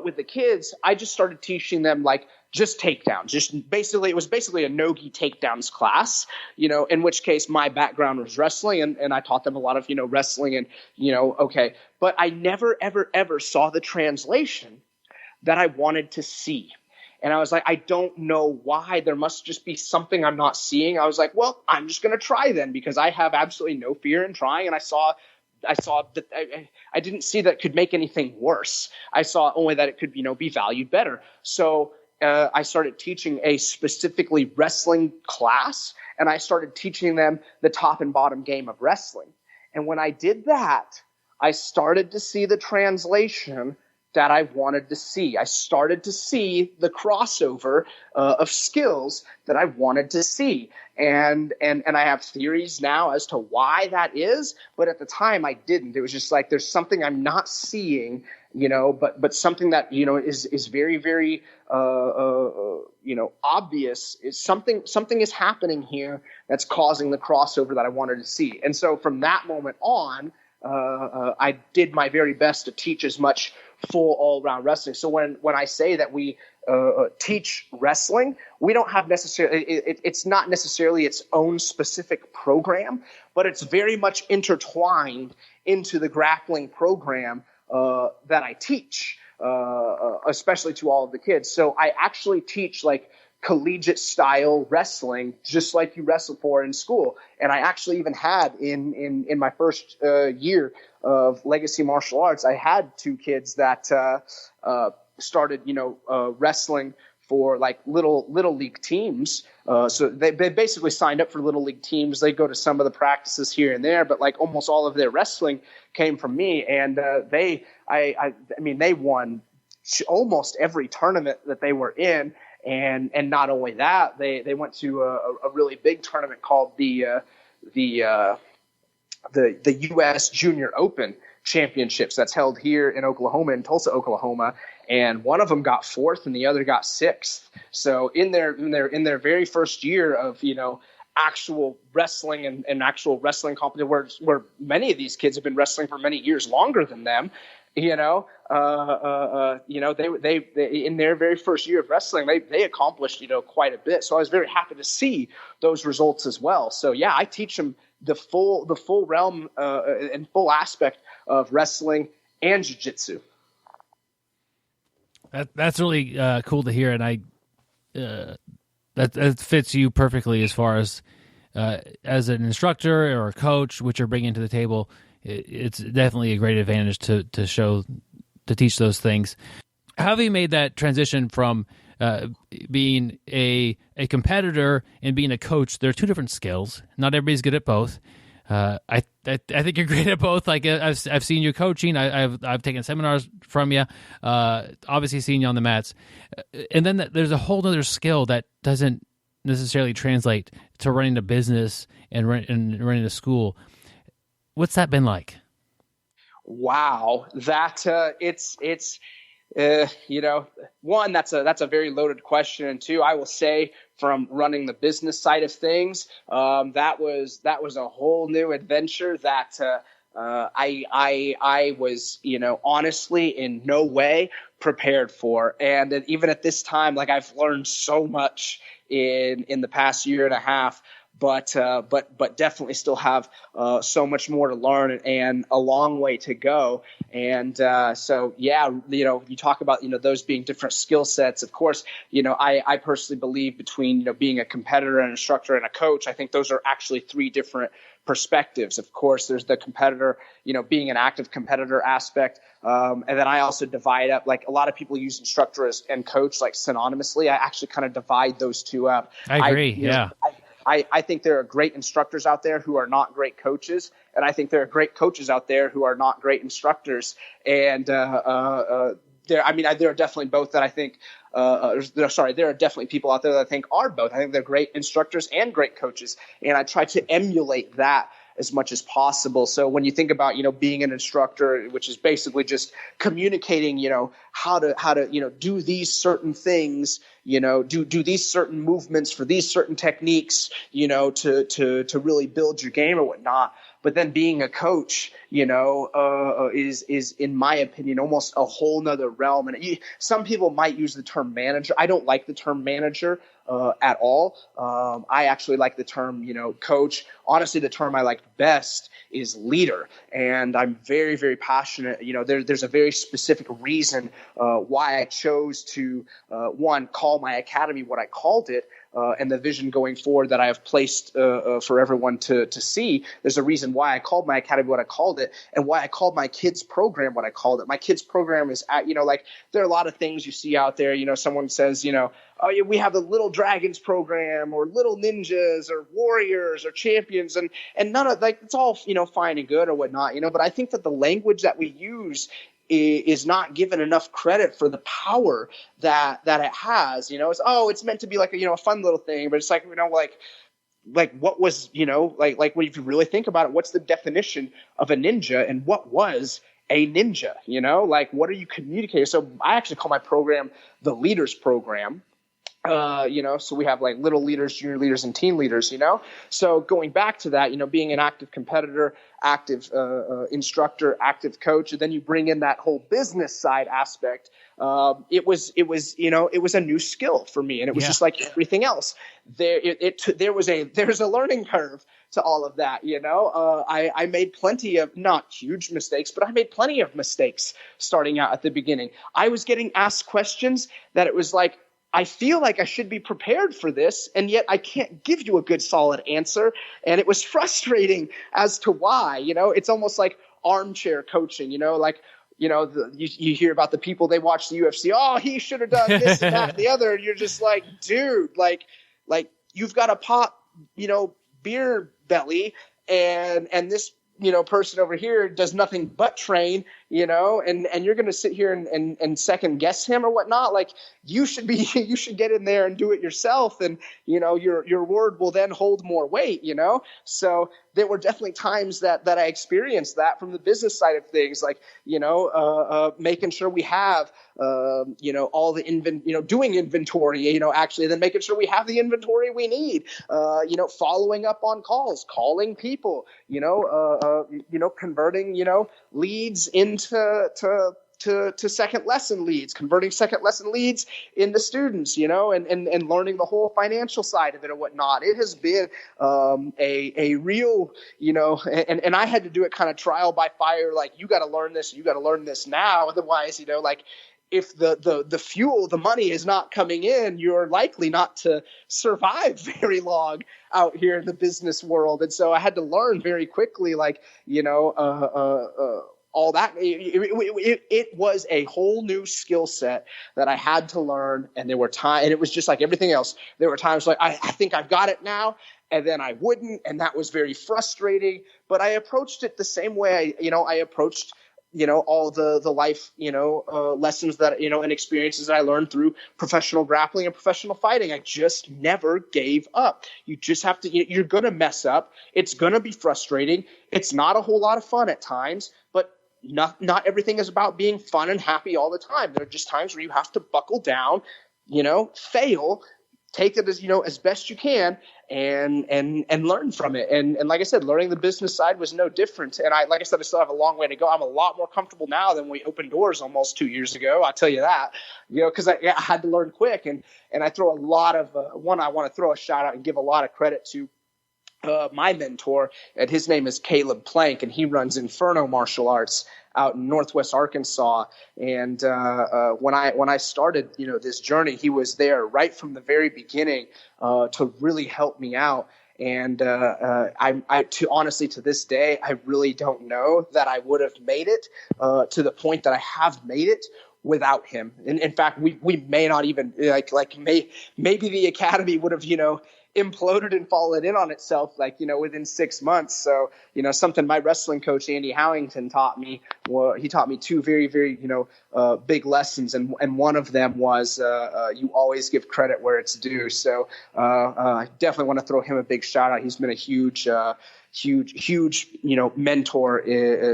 with the kids, I just started teaching them just takedowns. It was basically a nogi takedowns class, in which case my background was wrestling and I taught them a lot of, wrestling and, okay, but I never, ever, ever saw the translation that I wanted to see. And I was like, I don't know why. There must just be something I'm not seeing. I was like, well, I'm just going to try then, because I have absolutely no fear in trying. And I saw that I didn't see that it could make anything worse. I saw only that it could, be valued better. So I started teaching a specifically wrestling class, and I started teaching them the top and bottom game of wrestling. And when I did that, I started to see the translation that I wanted to see. I started to see the crossover of skills that I wanted to see. And I have theories now as to why that is, but at the time I didn't. It was just like, there's something I'm not seeing, but something that, is very, very, obvious. Is something is happening here that's causing the crossover that I wanted to see. And so from that moment on, I did my very best to teach as much full all-around wrestling. So when I say that we teach wrestling, we don't have necessarily it's not necessarily its own specific program, but it's very much intertwined into the grappling program that I teach, especially to all of the kids. So I actually teach collegiate style wrestling, just like you wrestle for in school. And I actually even had in my first year of legacy martial arts, I had two kids that started, wrestling for little league teams. So they basically signed up for little league teams. They go to some of the practices here and there, but almost all of their wrestling came from me. And they won almost every tournament that they were in. And not only that, they went to a really big tournament called the the U.S. Junior Open championships that's held here in Oklahoma, in Tulsa, Oklahoma, and one of them got 4th and the other got 6th. So in their very first year of actual wrestling and actual wrestling competition, where many of these kids have been wrestling for many years longer than them, they in their very first year of wrestling, they accomplished quite a bit. So I was very happy to see those results as well. So yeah, I teach them the full realm and full aspect of wrestling and jiu-jitsu. That's really cool to hear, and that fits you perfectly as far as an instructor or a coach, which you're bringing to the table. It's definitely a great advantage to teach those things. How have you made that transition from being a competitor and being a coach? They're two different skills. Not everybody's good at both. I think you're great at both. Like I've seen you coaching. I've taken seminars from you. Obviously, seen you on the mats. And then there's a whole other skill that doesn't necessarily translate to running a business and running a school. What's that been like? Wow, that one, that's a very loaded question, and two, I will say from running the business side of things, that was a whole new adventure that I was honestly in no way prepared for, and even at this time, like I've learned so much in the past year and a half. But definitely still have so much more to learn and a long way to go. And so, yeah, you talk about, those being different skill sets. Of course, I personally believe between, being a competitor, an instructor, and a coach, I think those are actually 3 different perspectives. Of course, there's the competitor, being an active competitor aspect. And then I also divide up, like a lot of people use instructor and coach like synonymously. I actually kind of divide those two up. I agree. Yeah. I think there are great instructors out there who are not great coaches, and I think there are great coaches out there who are not great instructors. And there are definitely both that I think. There are definitely people out there that I think are both. I think they're great instructors and great coaches, and I try to emulate that as much as possible. So when you think about, being an instructor, which is basically just communicating, how to do these certain things, do these certain movements for these certain techniques, to really build your game or whatnot. But then being a coach, is in my opinion almost a whole nother realm. And some people might use the term manager. I don't like the term manager at all. I actually like the term, coach. Honestly, the term I like best is leader. And I'm very, very passionate. There's a very specific reason why I chose to, call my academy what I called it. And the vision going forward that I have placed for everyone to see. There's a reason why I called my academy what I called it, and why I called my kids program what I called it. My kids program is there are a lot of things you see out there. Someone says, oh yeah, we have the Little Dragons program, or Little Ninjas, or Warriors, or Champions, and none of it's all fine and good or whatnot. But I think that the language that we use is not given enough credit for the power that it has. It's meant to be like a fun little thing, but it's like what was when if you really think about it, what's the definition of a ninja, and what was a ninja? What are you communicating? So I actually call my program the Leaders Program. So we have like little leaders, junior leaders, and teen leaders, So going back to that, being an active competitor, active instructor, active coach, and then you bring in that whole business side aspect. It was a new skill for me, and it was just like everything else. There's a learning curve to all of that. I made plenty of, not huge mistakes, but I made plenty of mistakes starting out at the beginning. I was getting asked questions that it was like, I feel like I should be prepared for this, and yet I can't give you a good solid answer. And it was frustrating as to why. It's almost like armchair coaching, you hear about the people, they watch the UFC. Oh, he should have done this and that and the other. And you're just like, dude, like you've got a pop, beer belly, and this, person over here does nothing but train, and you're going to sit here and second guess him or whatnot. Like, you should get in there and do it yourself. And, your word will then hold more weight, So there were definitely times that I experienced that from the business side of things, like, making sure we have, all the doing inventory, actually, then making sure we have the inventory we need, following up on calls, calling people, converting, leads into to second lesson leads, converting second lesson leads into students, and learning the whole financial side of it and whatnot. It has been a real, and I had to do it kind of trial by fire. Like, you got to learn this, you got to learn this now. Otherwise, like, if the fuel, the money is not coming in, you're likely not to survive very long out here in the business world. And so I had to learn very quickly, like, all that. It was a whole new skill set that I had to learn. And there were times, and it was just like everything else. There were times like, I think I've got it now. And then I wouldn't. And that was very frustrating. But I approached it the same way I approached all the life, lessons that, and experiences that I learned through professional grappling and professional fighting. I just never gave up. You just have to, you're going to mess up. It's going to be frustrating. It's not a whole lot of fun at times, but not everything is about being fun and happy all the time. There are just times where you have to buckle down, fail, take it as best you can, and learn from it. And like I said, learning the business side was no different. And I still have a long way to go. I'm a lot more comfortable now than we opened doors almost 2 years ago. I'll tell you that, because I had to learn quick. And I throw a lot of I want to throw a shout out and give a lot of credit to my mentor, and his name is Caleb Plank, and he runs Inferno Martial Arts out in Northwest Arkansas. And when I started, this journey, he was there right from the very beginning to really help me out. And honestly, to this day, I really don't know that I would have made it to the point that I have made it without him. And in fact, we may not even maybe the academy would have, imploded and fallen in on itself, within 6 months. So, something my wrestling coach, Andy Howington, taught me. Well, he taught me two very, very, big lessons. And one of them was, you always give credit where it's due. So, I definitely want to throw him a big shout out. He's been a huge, mentor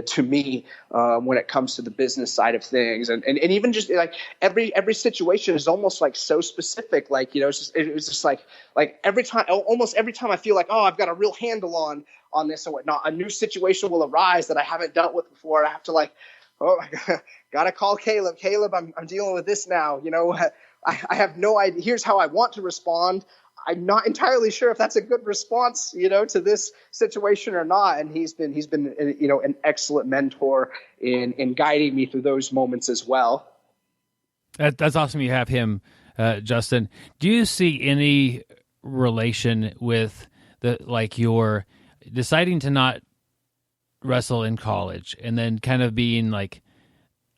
to me when it comes to the business side of things, and even just like every situation is almost like so specific. Like, it was just like almost every time I feel like, oh, I've got a real handle on this or whatnot, a new situation will arise that I haven't dealt with before. I have to gotta call Caleb. Caleb, I'm dealing with this now. I have no idea. Here's how I want to respond. I'm not entirely sure if that's a good response, to this situation or not. And he's been, an excellent mentor in guiding me through those moments as well. That's awesome. You have him, Justin. Do you see any relation with your deciding to not wrestle in college and then kind of being like,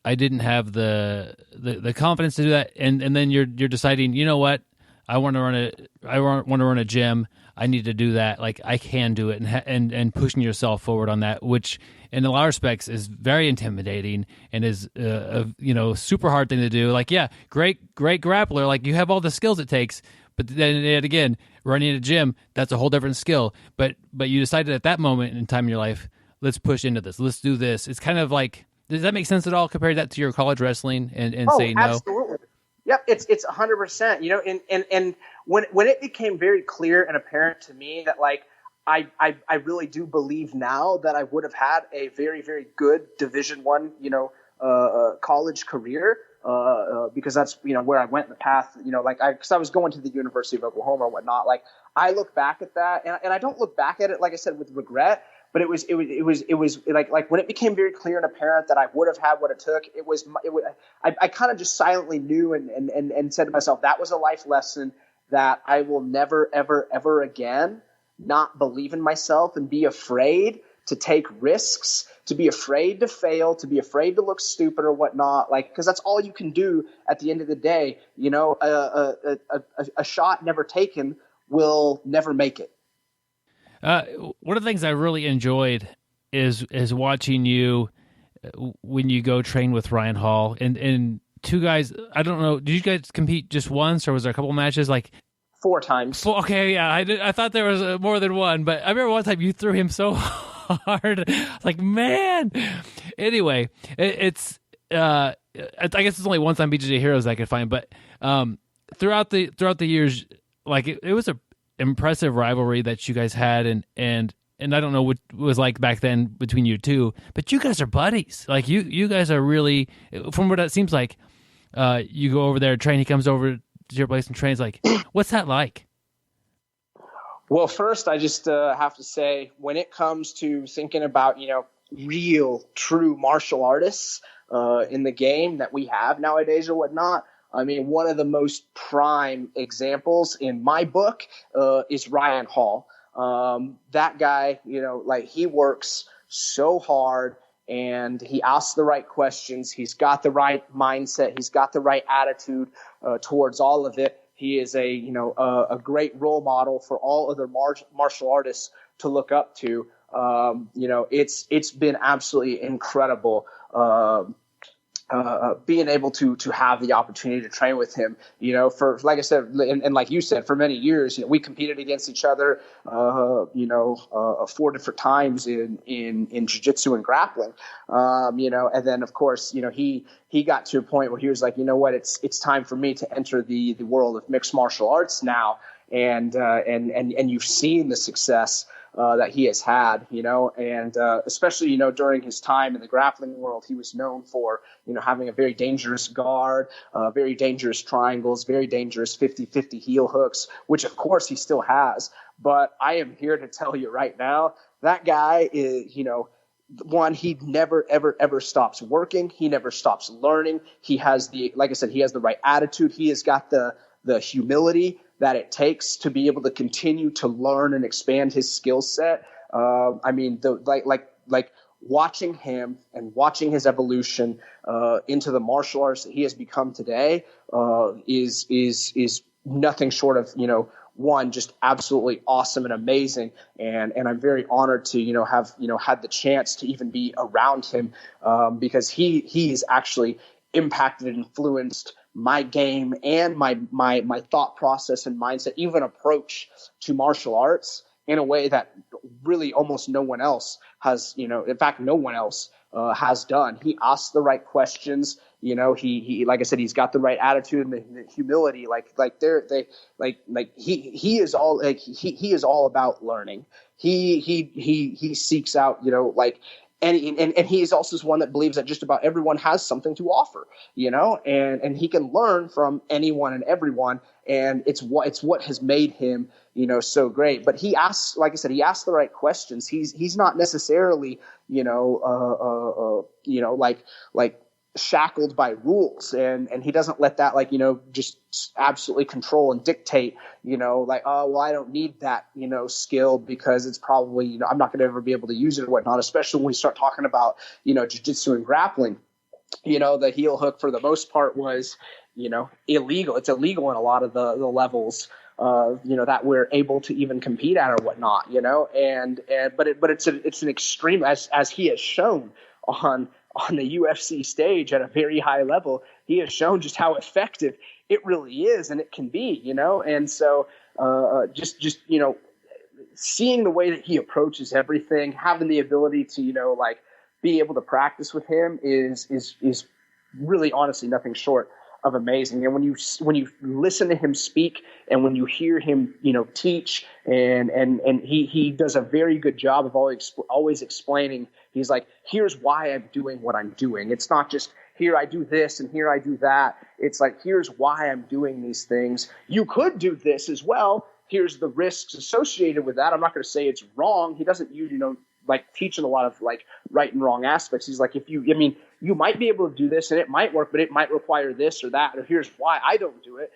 I didn't have the confidence to do that, and then you're deciding, you know what? I want to run a gym. I need to do that. Like, I can do it, and pushing yourself forward on that, which in a lot of respects is very intimidating and is a super hard thing to do. Like, yeah, great grappler. Like, you have all the skills it takes, but then again, running a gym, that's a whole different skill. But you decided at that moment in time in your life, let's push into this. Let's do this. It's kind of like, does that make sense at all? Compare that to your college wrestling and say no. Absolutely. Yep, it's 100%. And when it became very clear and apparent to me that I really do believe now that I would have had a very, very good Division I college career because that's where I went in the path. Because I was going to the University of Oklahoma and whatnot. Like, I look back at that, and I don't look back at it, like I said, with regret. But it was like when it became very clear and apparent that I would have had what it took. I kind of just silently knew and said to myself, that was a life lesson that I will never, ever, ever again not believe in myself and be afraid to take risks, to be afraid to fail, to be afraid to look stupid or whatnot. Because that's all you can do at the end of the day. A shot never taken will never make it. One of the things I really enjoyed is watching you when you go train with Ryan Hall and two guys, I don't know, did you guys compete just once or was there a couple matches? Like 4 times. Okay, yeah, I thought there was more than one, but I remember one time you threw him so hard. I was like, man. Anyway, I guess it's only one time BJJ Heroes I could find, but throughout the years, like it was a impressive rivalry that you guys had, and I don't know what it was like back then between you two, but you guys are buddies. Like you guys are really, from what it seems like, you go over there, train, he comes over to your place and trains. Like, what's that like? Well, first, I just have to say, when it comes to thinking about, real, true martial artists in the game that we have nowadays or whatnot, I mean, one of the most prime examples in my book is Ryan Hall. That guy, he works so hard and he asks the right questions. He's got the right mindset. He's got the right attitude towards all of it. He is a great role model for all other martial artists to look up to. It's been absolutely incredible being able to have the opportunity to train with him, for, like I said, and like you said, for many years, we competed against each other, 4 different times in jiu-jitsu and grappling, and then of course, he got to a point where he was like, you know what, it's time for me to enter the world of mixed martial arts now. And you've seen the success that he has had, and especially, during his time in the grappling world, he was known for, having a very dangerous guard, very dangerous triangles, very dangerous 50-50 heel hooks, which of course he still has. But I am here to tell you right now, that guy is, one, he never, ever, ever stops working. He never stops learning. He has like I said, he has the right attitude. He has got the humility that it takes to be able to continue to learn and expand his skill set. I mean, like watching him and watching his evolution into the martial arts that he has become today is nothing short of, one, just absolutely awesome and amazing. And I'm very honored to, have, had the chance to even be around him because he's actually impacted and influenced my game and my thought process and mindset, even approach to martial arts in a way that really almost no one else has, in fact, no one else has done. He asks the right questions. He like I said, he's got the right attitude and the humility. He is all about learning. He seeks out, and he is also one that believes that just about everyone has something to offer, and he can learn from anyone and everyone. And it's what has made him, so great. But he asks, like I said, he asks the right questions. He's not necessarily, like shackled by rules, and he doesn't let that just absolutely control and dictate, oh, well, I don't need that, skill because it's probably, I'm not going to ever be able to use it or whatnot, especially when we start talking about, jiu-jitsu and grappling. The heel hook for the most part was, illegal. It's illegal in a lot of the levels, that we're able to even compete at or whatnot, but it's an extreme, as he has shown on the UFC stage at a very high level. He has shown just how effective it really is and it can be, and so just seeing the way that he approaches everything, having the ability to, be able to practice with him is really honestly nothing short of amazing. And when you listen to him speak and when you hear him, teach and he does a very good job of always explaining. He's like, here's why I'm doing what I'm doing. It's not just here I do this and here I do that. It's like, here's why I'm doing these things. You could do this as well. Here's the risks associated with that. I'm not going to say it's wrong. He doesn't use, teaching a lot of right and wrong aspects. He's like, you might be able to do this and it might work, but it might require this or that, or here's why I don't do it,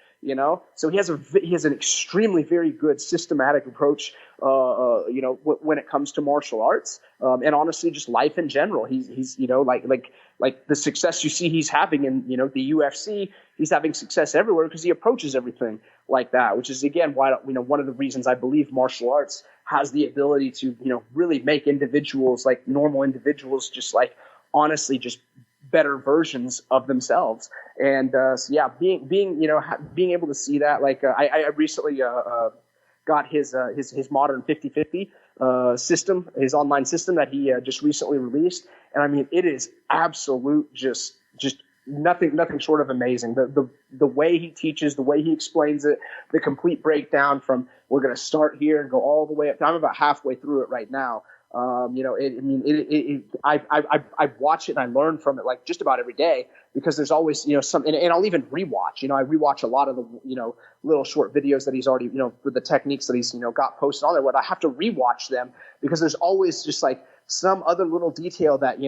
So he has an extremely very good systematic approach, when it comes to martial arts, and honestly, just life in general. He's like the success you see he's having in, the UFC, he's having success everywhere because he approaches everything like that, which is again, why, one of the reasons I believe martial arts has the ability to, really make individuals, like normal individuals, just like honestly just better versions of themselves. And so yeah, being able to see that, like I recently got his modern 50/50 system, his online system that he just recently released, and I mean it is absolute just nothing short of amazing. The way he teaches, the way he explains it, the complete breakdown from we're going to start here and go all the way up. I'm about halfway through it right now. I watch it and I learn from it like just about every day, because there's always, something, and I'll even rewatch, I rewatch a lot of the, little short videos that he's already, for the techniques that he's, got posted on there, but I have to rewatch them because there's always just like some other little detail that,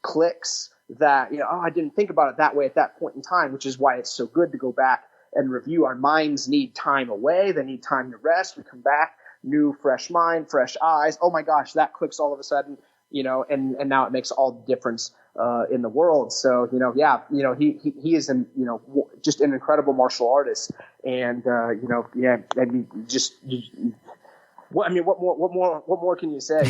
clicks that, I didn't think about it that way at that point in time, which is why it's so good to go back and review. Our minds need time away. They need time to rest. We come back, new, fresh mind, fresh eyes. Oh my gosh, that clicks all of a sudden, and now it makes all the difference in the world. So, he is just an incredible martial artist. And, what more can you say?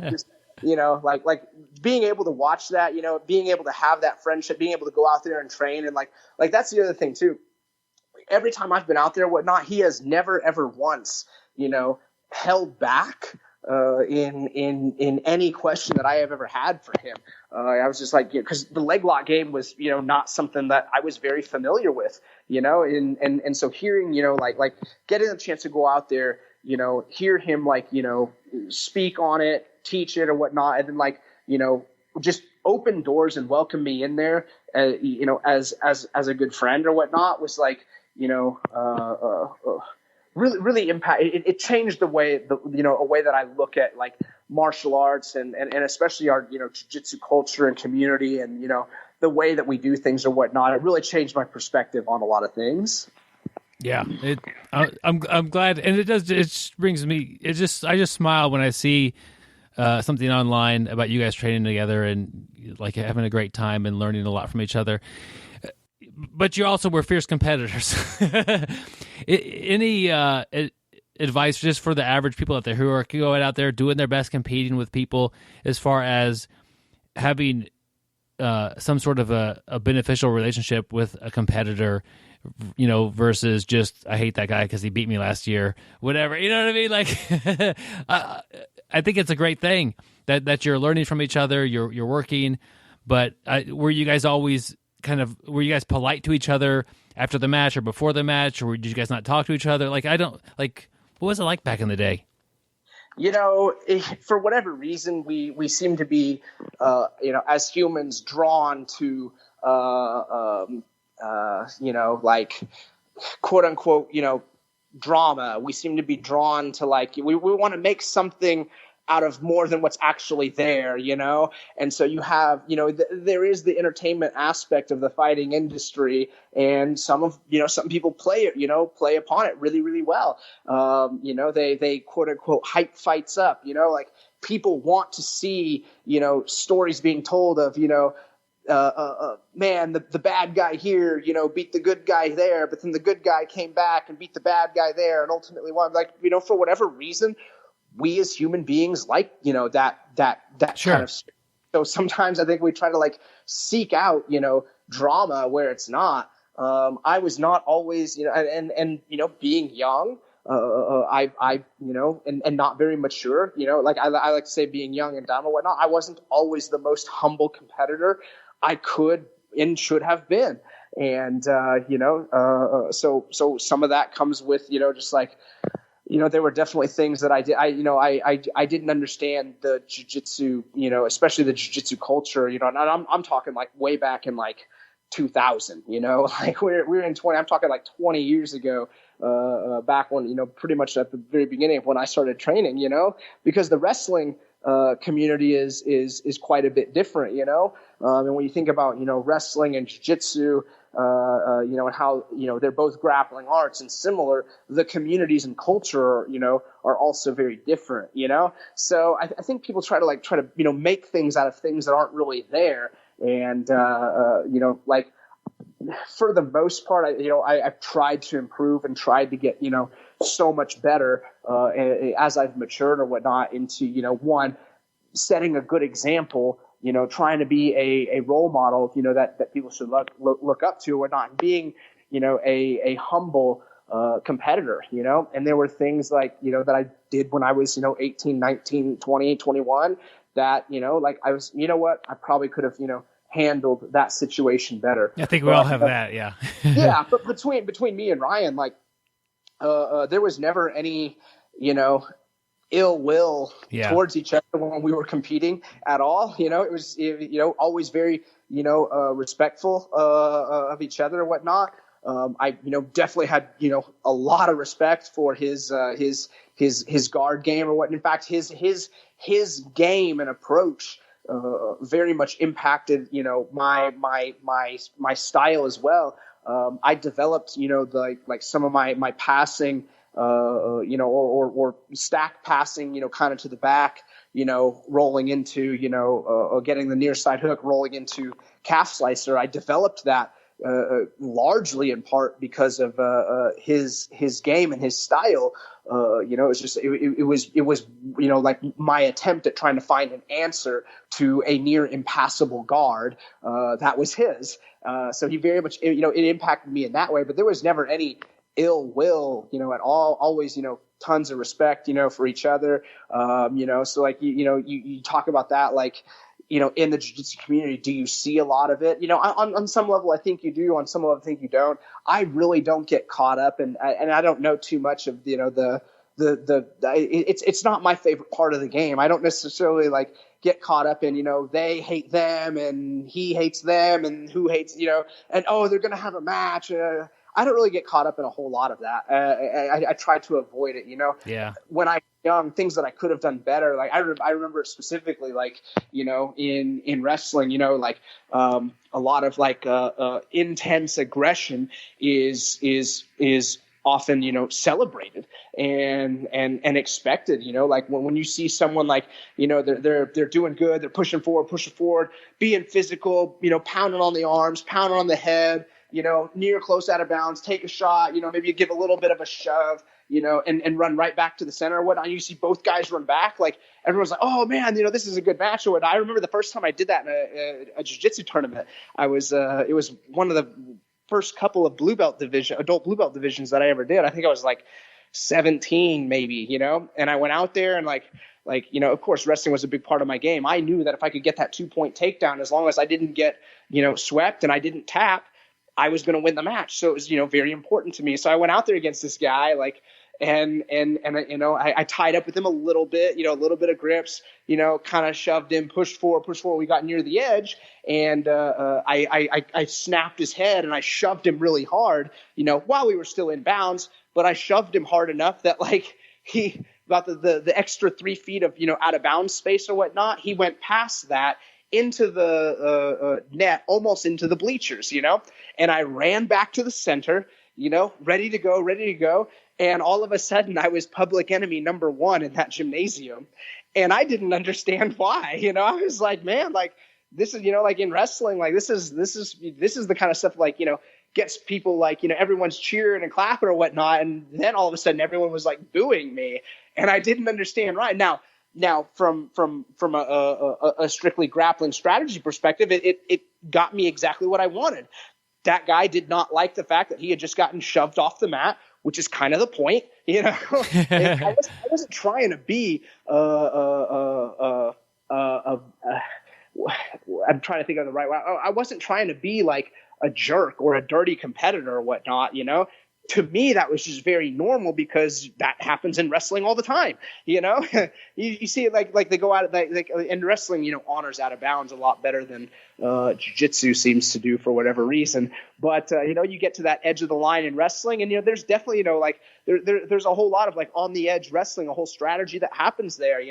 Just, like being able to watch that, being able to have that friendship, being able to go out there and train. And like that's the other thing too. Every time I've been out there, whatnot, he has never, ever once, held back in any question that I have ever had for him. I was just like, because the leg lock game was, not something that I was very familiar with, and so hearing, like getting the chance to go out there, hear him speak on it, teach it or whatnot, and then just open doors and welcome me in there, as a good friend or whatnot, was really impact. It changed the way a way that I look at like martial arts and especially our jiu-jitsu culture and community and the way that we do things or whatnot. It really changed my perspective on a lot of things. Yeah, I'm glad, and it does. It brings me. I just smile when I see something online about you guys training together and like having a great time and learning a lot from each other. But you also were fierce competitors. Any advice just for the average people out there who are going out there doing their best, competing with people, as far as having some sort of a beneficial relationship with a competitor, versus just, I hate that guy because he beat me last year, whatever, you know what I mean? Like, I think it's a great thing that you're learning from each other, you're working, but were you guys always were you guys polite to each other after the match or before the match, or did you guys not talk to each other? What was it like back in the day? For whatever reason, we seem to be, as humans, drawn to, quote unquote, drama. We seem to be drawn to we want to make something out of more than what's actually there, And so you have, there is the entertainment aspect of the fighting industry, and some people play it, play upon it really, really well. They quote unquote hype fights up, people want to see, stories being told of, man, the bad guy here, beat the good guy there, but then the good guy came back and beat the bad guy there and ultimately won. For whatever reason, we as human beings that Sure. kind of. So sometimes I think we try to seek out, drama where it's not. I was not always, and being young, and not very mature, I like to say being young and dumb and whatnot. I wasn't always the most humble competitor I could and should have been. And, so some of that comes with, there were definitely things that I did. I didn't understand the jiu-jitsu, especially the jiu-jitsu culture, and I'm talking way back in 2000, we're in 20, I'm talking 20 years ago, back when, pretty much at the very beginning of when I started training, because the wrestling community is quite a bit different, and when you think about, wrestling and jiu-jitsu, and how, they're both grappling arts and similar, the communities and culture, are also very different, So I think people try to make things out of things that aren't really there. And, for the most part, I've tried to improve and tried to get, so much better, as I've matured or whatnot into, one, setting a good example trying to be a role model, that people should look up to, or not being, a humble competitor, and there were things like, that I did when I was, 18, 19, 20, 21 that, like I was, I probably could have, handled that situation better. I think we all have that. Yeah. Yeah. But between me and Ryan, like, there was never any, ill will towards each other when we were competing at all. It was, always very, respectful, of each other and whatnot. I, definitely had, a lot of respect for his guard game or what. In fact, his game and approach, very much impacted, my style as well. I developed, like some of my passing, or stack passing, kind of to the back, rolling into, getting the near side hook, rolling into calf slicer. I developed that largely in part because of his game and his style. It was like my attempt at trying to find an answer to a near impassable guard. That was his. So he very much, it impacted me in that way. But there was never any ill will, at all. Always, tons of respect, for each other. So like you talk about that, like, in the jiu-jitsu community, do you see a lot of it? On some level, I think you do. On some level, I think you don't. I really don't get caught up, and I don't know too much of, it's not my favorite part of the game. I don't necessarily like get caught up in, they hate them and he hates them and who hates, and they're going to have a match. I don't really get caught up in a whole lot of that. I try to avoid it, Yeah. When I young, things that I could have done better. Like I remember specifically, like, in wrestling, like, a lot of like, intense aggression is often, celebrated and expected, like when you see someone like, they're doing good, they're pushing forward, being physical, pounding on the arms, pounding on the head, near, close, out of bounds, take a shot, maybe you give a little bit of a shove, and run right back to the center or whatnot. You see both guys run back. Like everyone's like, oh man, this is a good match. Or I remember the first time I did that in a jiu-jitsu tournament. I was, it was one of the first couple of adult blue belt divisions that I ever did. I think I was like 17 maybe, and I went out there and like, of course wrestling was a big part of my game. I knew that if I could get that 2-point takedown, as long as I didn't get, swept and I didn't tap, I was going to win the match. So it was, very important to me. So I went out there against this guy, like, and I tied up with him a little bit, a little bit of grips, kind of shoved him, pushed forward. We got near the edge, and I snapped his head and I shoved him really hard, while we were still in bounds, but I shoved him hard enough that like he about the extra 3 feet of, out of bounds space or whatnot, he went past that into the net, almost into the bleachers, and I ran back to the center, ready to go. And all of a sudden I was public enemy number 1 in that gymnasium. And I didn't understand why, I was like, man, like this is, like in wrestling, like this is the kind of stuff like, gets people like, everyone's cheering and clapping or whatnot. And then all of a sudden everyone was like booing me, and I didn't understand. Right now from a strictly grappling strategy perspective, it got me exactly what I wanted. That guy did not like the fact that he had just gotten shoved off the mat, which is kind of the point, I wasn't trying to be, I'm trying to think of the right way. I wasn't trying to be like a jerk or a dirty competitor or whatnot, To me, that was just very normal because that happens in wrestling all the time. You see it like they go out like in wrestling, honors out of bounds a lot better than jiu-jitsu seems to do for whatever reason. But you get to that edge of the line in wrestling, and there's definitely like there's a whole lot of like on the edge wrestling, a whole strategy that happens there.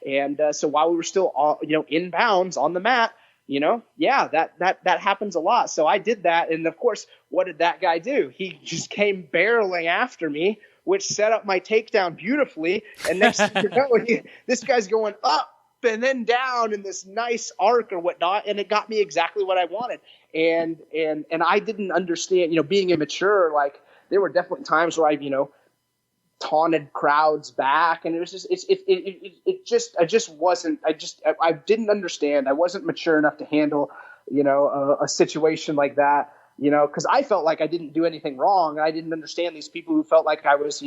And so while we were still in bounds on the mat, that happens a lot. So I did that. And of course, what did that guy do? He just came barreling after me, which set up my takedown beautifully. And next thing you know, this guy's going up and then down in this nice arc or whatnot. And it got me exactly what I wanted. And I didn't understand, being immature, like there were definitely times where I, taunted crowds back, and it was just I didn't understand. I wasn't mature enough to handle a situation like that, because I felt like I didn't do anything wrong, and I didn't understand these people who felt like I was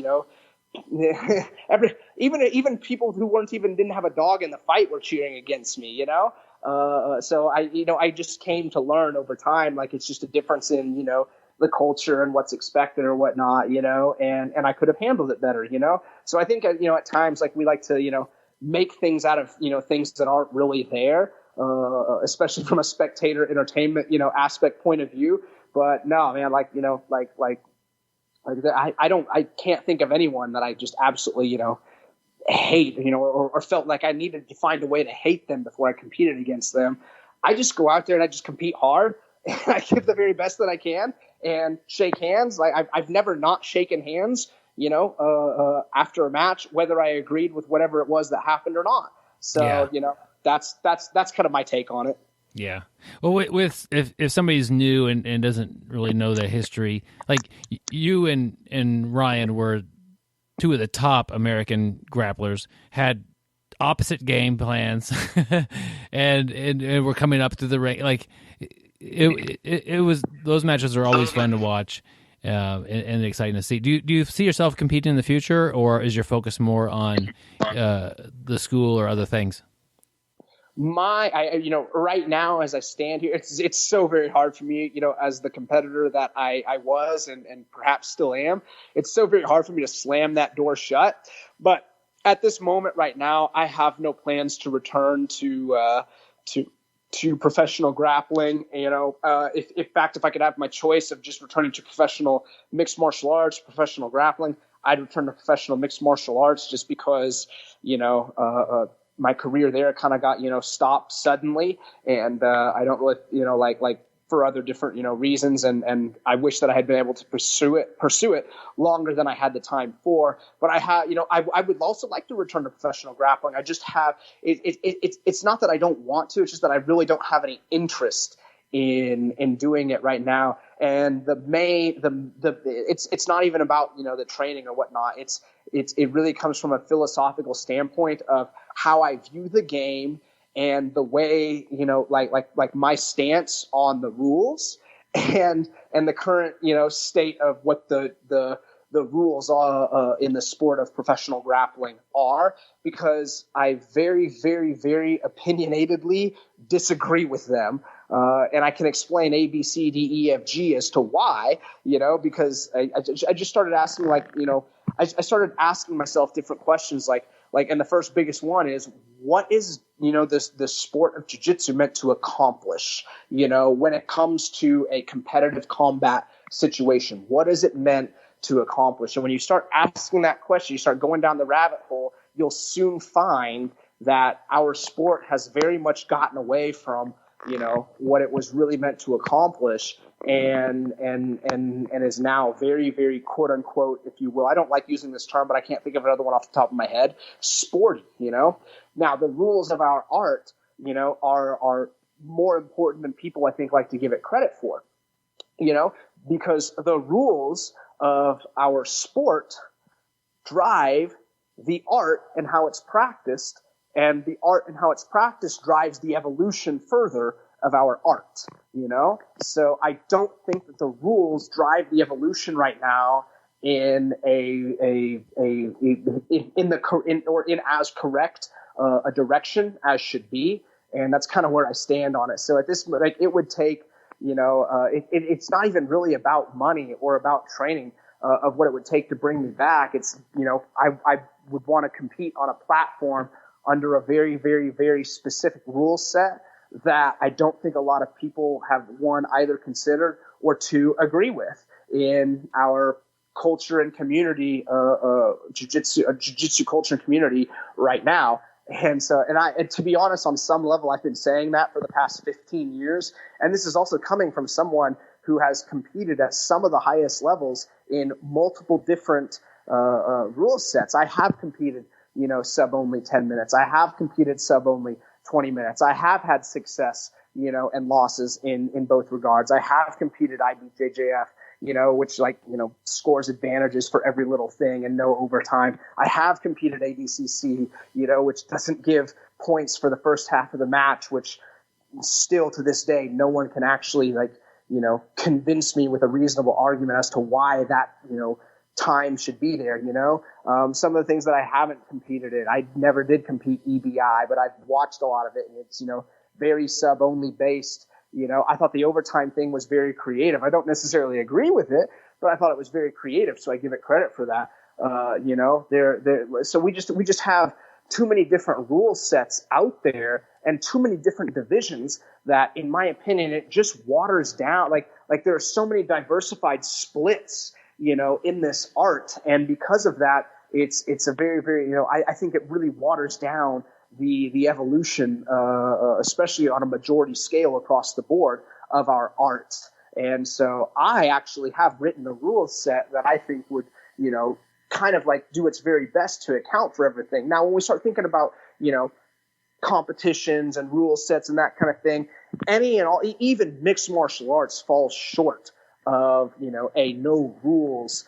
even people who didn't have a dog in the fight were cheering against me, so I just came to learn over time, like it's just a difference in the culture and what's expected or whatnot, and I could have handled it better, So I think, at times, like, we like to, make things out of, things that aren't really there, especially from a spectator entertainment, aspect point of view. But no, man, I can't think of anyone that I just absolutely, hate, or felt like I needed to find a way to hate them before I competed against them. I just go out there and I just compete hard, and I give the very best that I can and shake hands. Like I've never not shaken hands, after a match, whether I agreed with whatever it was that happened or not. So, that's kind of my take on it. Yeah. Well, if somebody's new and doesn't really know the history, like you and Ryan were two of the top American grapplers, had opposite game plans, and we're coming up to the ring. Like it was, those matches are always fun to watch, and exciting to see. Do you see yourself competing in the future, or is your focus more on the school or other things? Right now, as I stand here, it's so very hard for me, as the competitor that I was and perhaps still am. It's so very hard for me to slam that door shut. But at this moment right now, I have no plans to return to professional grappling. If I could have my choice of just returning to professional mixed martial arts, professional grappling, I'd return to professional mixed martial arts, just because, my career there kind of got, stopped suddenly. And I don't really, like for other different, reasons. And I wish that I had been able to pursue it longer than I had the time for. But I would also like to return to professional grappling. I just have, it's not that I don't want to, it's just that I really don't have any interest in doing it right now. And it's not even about, the training or whatnot. It really comes from a philosophical standpoint of how I view the game and the way, like my stance on the rules and the current, state of what the rules are in the sport of professional grappling are, because I very, very, very opinionatedly disagree with them. And I can explain A, B, C, D, E, F, G as to why, because I just started asking, I started asking myself different questions, and the first biggest one is, what is, the sport of jiu-jitsu meant to accomplish, when it comes to a competitive combat situation? What is it meant to accomplish? And when you start asking that question, you start going down the rabbit hole, you'll soon find that our sport has very much gotten away from, what it was really meant to accomplish, and is now very, very, quote unquote, if you will, I don't like using this term, but I can't think of another one off the top of my head, sporty, Now the rules of our art, are more important than people, I think, like to give it credit for, because the rules of our sport drive the art and how it's practiced, and the art and how it's practiced drives the evolution further of our art, So I don't think that the rules drive the evolution right now in as correct a direction as should be, and that's kind of where I stand on it. So at this, it would take, it's not even really about money or about training of what it would take to bring me back. It's, I would want to compete on a platform under a very, very, very specific rule set that I don't think a lot of people have, one, either considered, or two, agree with in our culture and community, jiu-jitsu culture and community right now. And so, and to be honest, on some level, I've been saying that for the past 15 years. And this is also coming from someone who has competed at some of the highest levels in multiple different rule sets. I have competed, sub only 10 minutes. I have competed sub only 20 minutes. I have had success, and losses in both regards. I have competed IBJJF, which scores advantages for every little thing and no overtime. I have competed ADCC, which doesn't give points for the first half of the match, which still to this day, no one can actually convince me with a reasonable argument as to why that, time should be there. Some of the things that I haven't competed in, I never did compete EBI, but I've watched a lot of it, and it's, very sub only based. I thought the overtime thing was very creative. I don't necessarily agree with it, but I thought it was very creative. So I give it credit for that. So we just have too many different rule sets out there and too many different divisions that, in my opinion, it just waters down. Like there are so many diversified splits, in this art. And because of that, it's a very, very, I think it really waters down the evolution, especially on a majority scale across the board of our arts. And so I actually have written a rule set that I think would, kind of do its very best to account for everything. Now, when we start thinking about, competitions and rule sets and that kind of thing, any and all, even mixed martial arts falls short of, a no rules,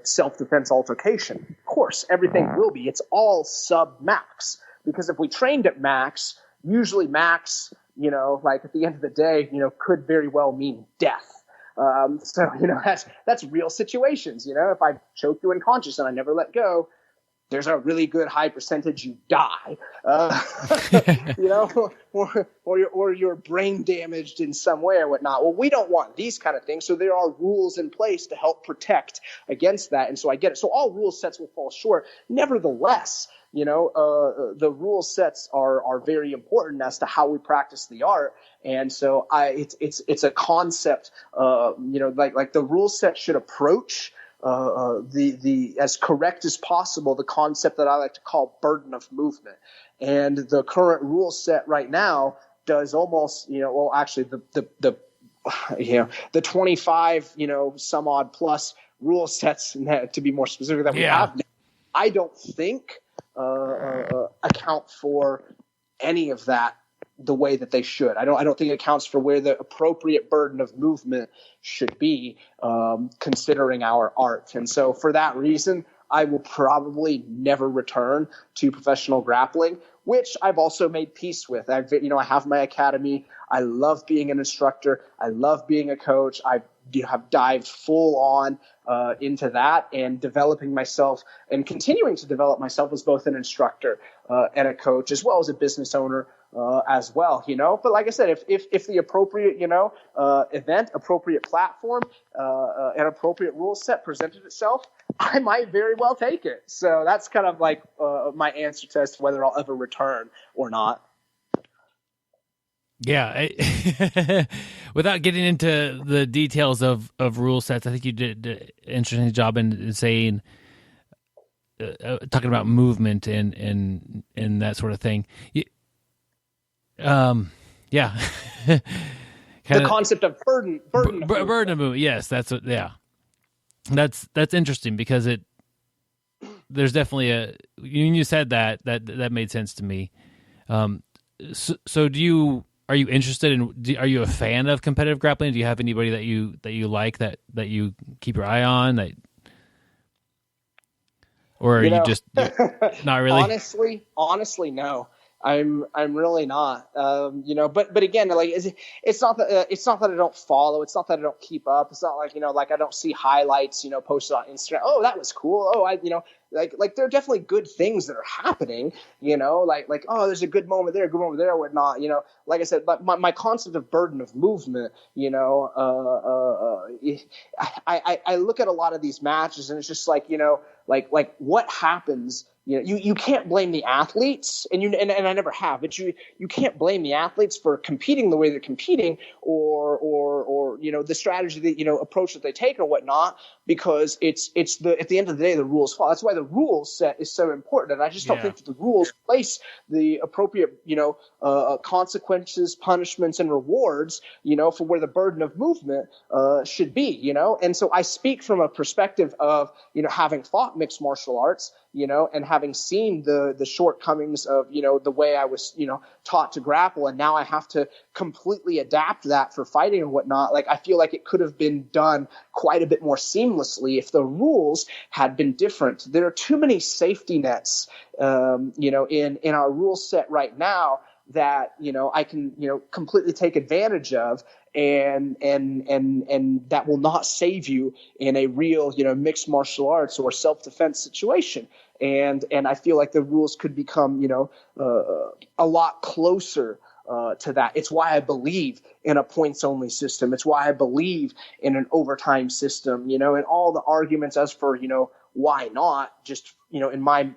self-defense altercation. Of course, everything will be. It's all sub-max. Because if we trained at max, usually max, at the end of the day, could very well mean death. That's real situations. If I choke you unconscious and I never let go, there's a really good high percentage you die, or you're brain damaged in some way or whatnot. Well, we don't want these kind of things. So there are rules in place to help protect against that. And so I get it. So all rule sets will fall short. Nevertheless, the rule sets are very important as to how we practice the art. And so it's a concept, like the rule set should approach the as correct as possible, the concept that I like to call burden of movement. And the current rule set right now does almost, actually the 25, some odd plus rule sets, to be more specific, that we have now, I don't think account for any of that the way that they should. I don't think it accounts for where the appropriate burden of movement should be, considering our art. And so for that reason, I will probably never return to professional grappling, which I've also made peace with. I have my academy. I love being an instructor. I love being a coach. I have dived full on into that and developing myself and continuing to develop myself as both an instructor and a coach, as well as a business owner as well, But like I said, if the appropriate, event, appropriate platform, an appropriate rule set presented itself, I might very well take it. So that's kind of like my answer to as to whether I'll ever return or not. Yeah. Without getting into the details of rule sets, I think you did an interesting job in saying, talking about movement and that sort of thing. The concept of burden of movement. Yes, that's interesting because there's definitely when you said that made sense to me. So are you interested in? Are you a fan of competitive grappling? Do you have anybody that you like that you keep your eye on? Or are you just not really? Honestly, no. I'm really not. But again, it's not that I don't follow. It's not that I don't keep up. It's not like I don't see highlights, posted on Instagram. Oh, that was cool. Oh, there are definitely good things that are happening, oh, there's a good moment there, whatnot, like I said, but my concept of burden of movement, I look at a lot of these matches and it's just like what happens. You can't blame the athletes, and I never have, but you can't blame the athletes for competing the way they're competing, or the strategy that approach that they take or whatnot, because it's at the end of the day the rules fall. That's why the the rules set is so important. And I just don't think that the rules place the appropriate, consequences, punishments, and rewards, for where the burden of movement should be, And so I speak from a perspective of, having fought mixed martial arts, and having seen the shortcomings of, the way I was, taught to grapple. And now I have to completely adapt that for fighting and whatnot. Like, I feel like it could have been done quite a bit more seamlessly if the rules had been different. There are too many safety nets, in our rule set right now that, I can, completely take advantage of, and that will not save you in a real, mixed martial arts or self-defense situation. And I feel like the rules could become, a lot closer to that. It's why I believe in a points only system. It's why I believe in an overtime system, and all the arguments as for, why not, just, in my,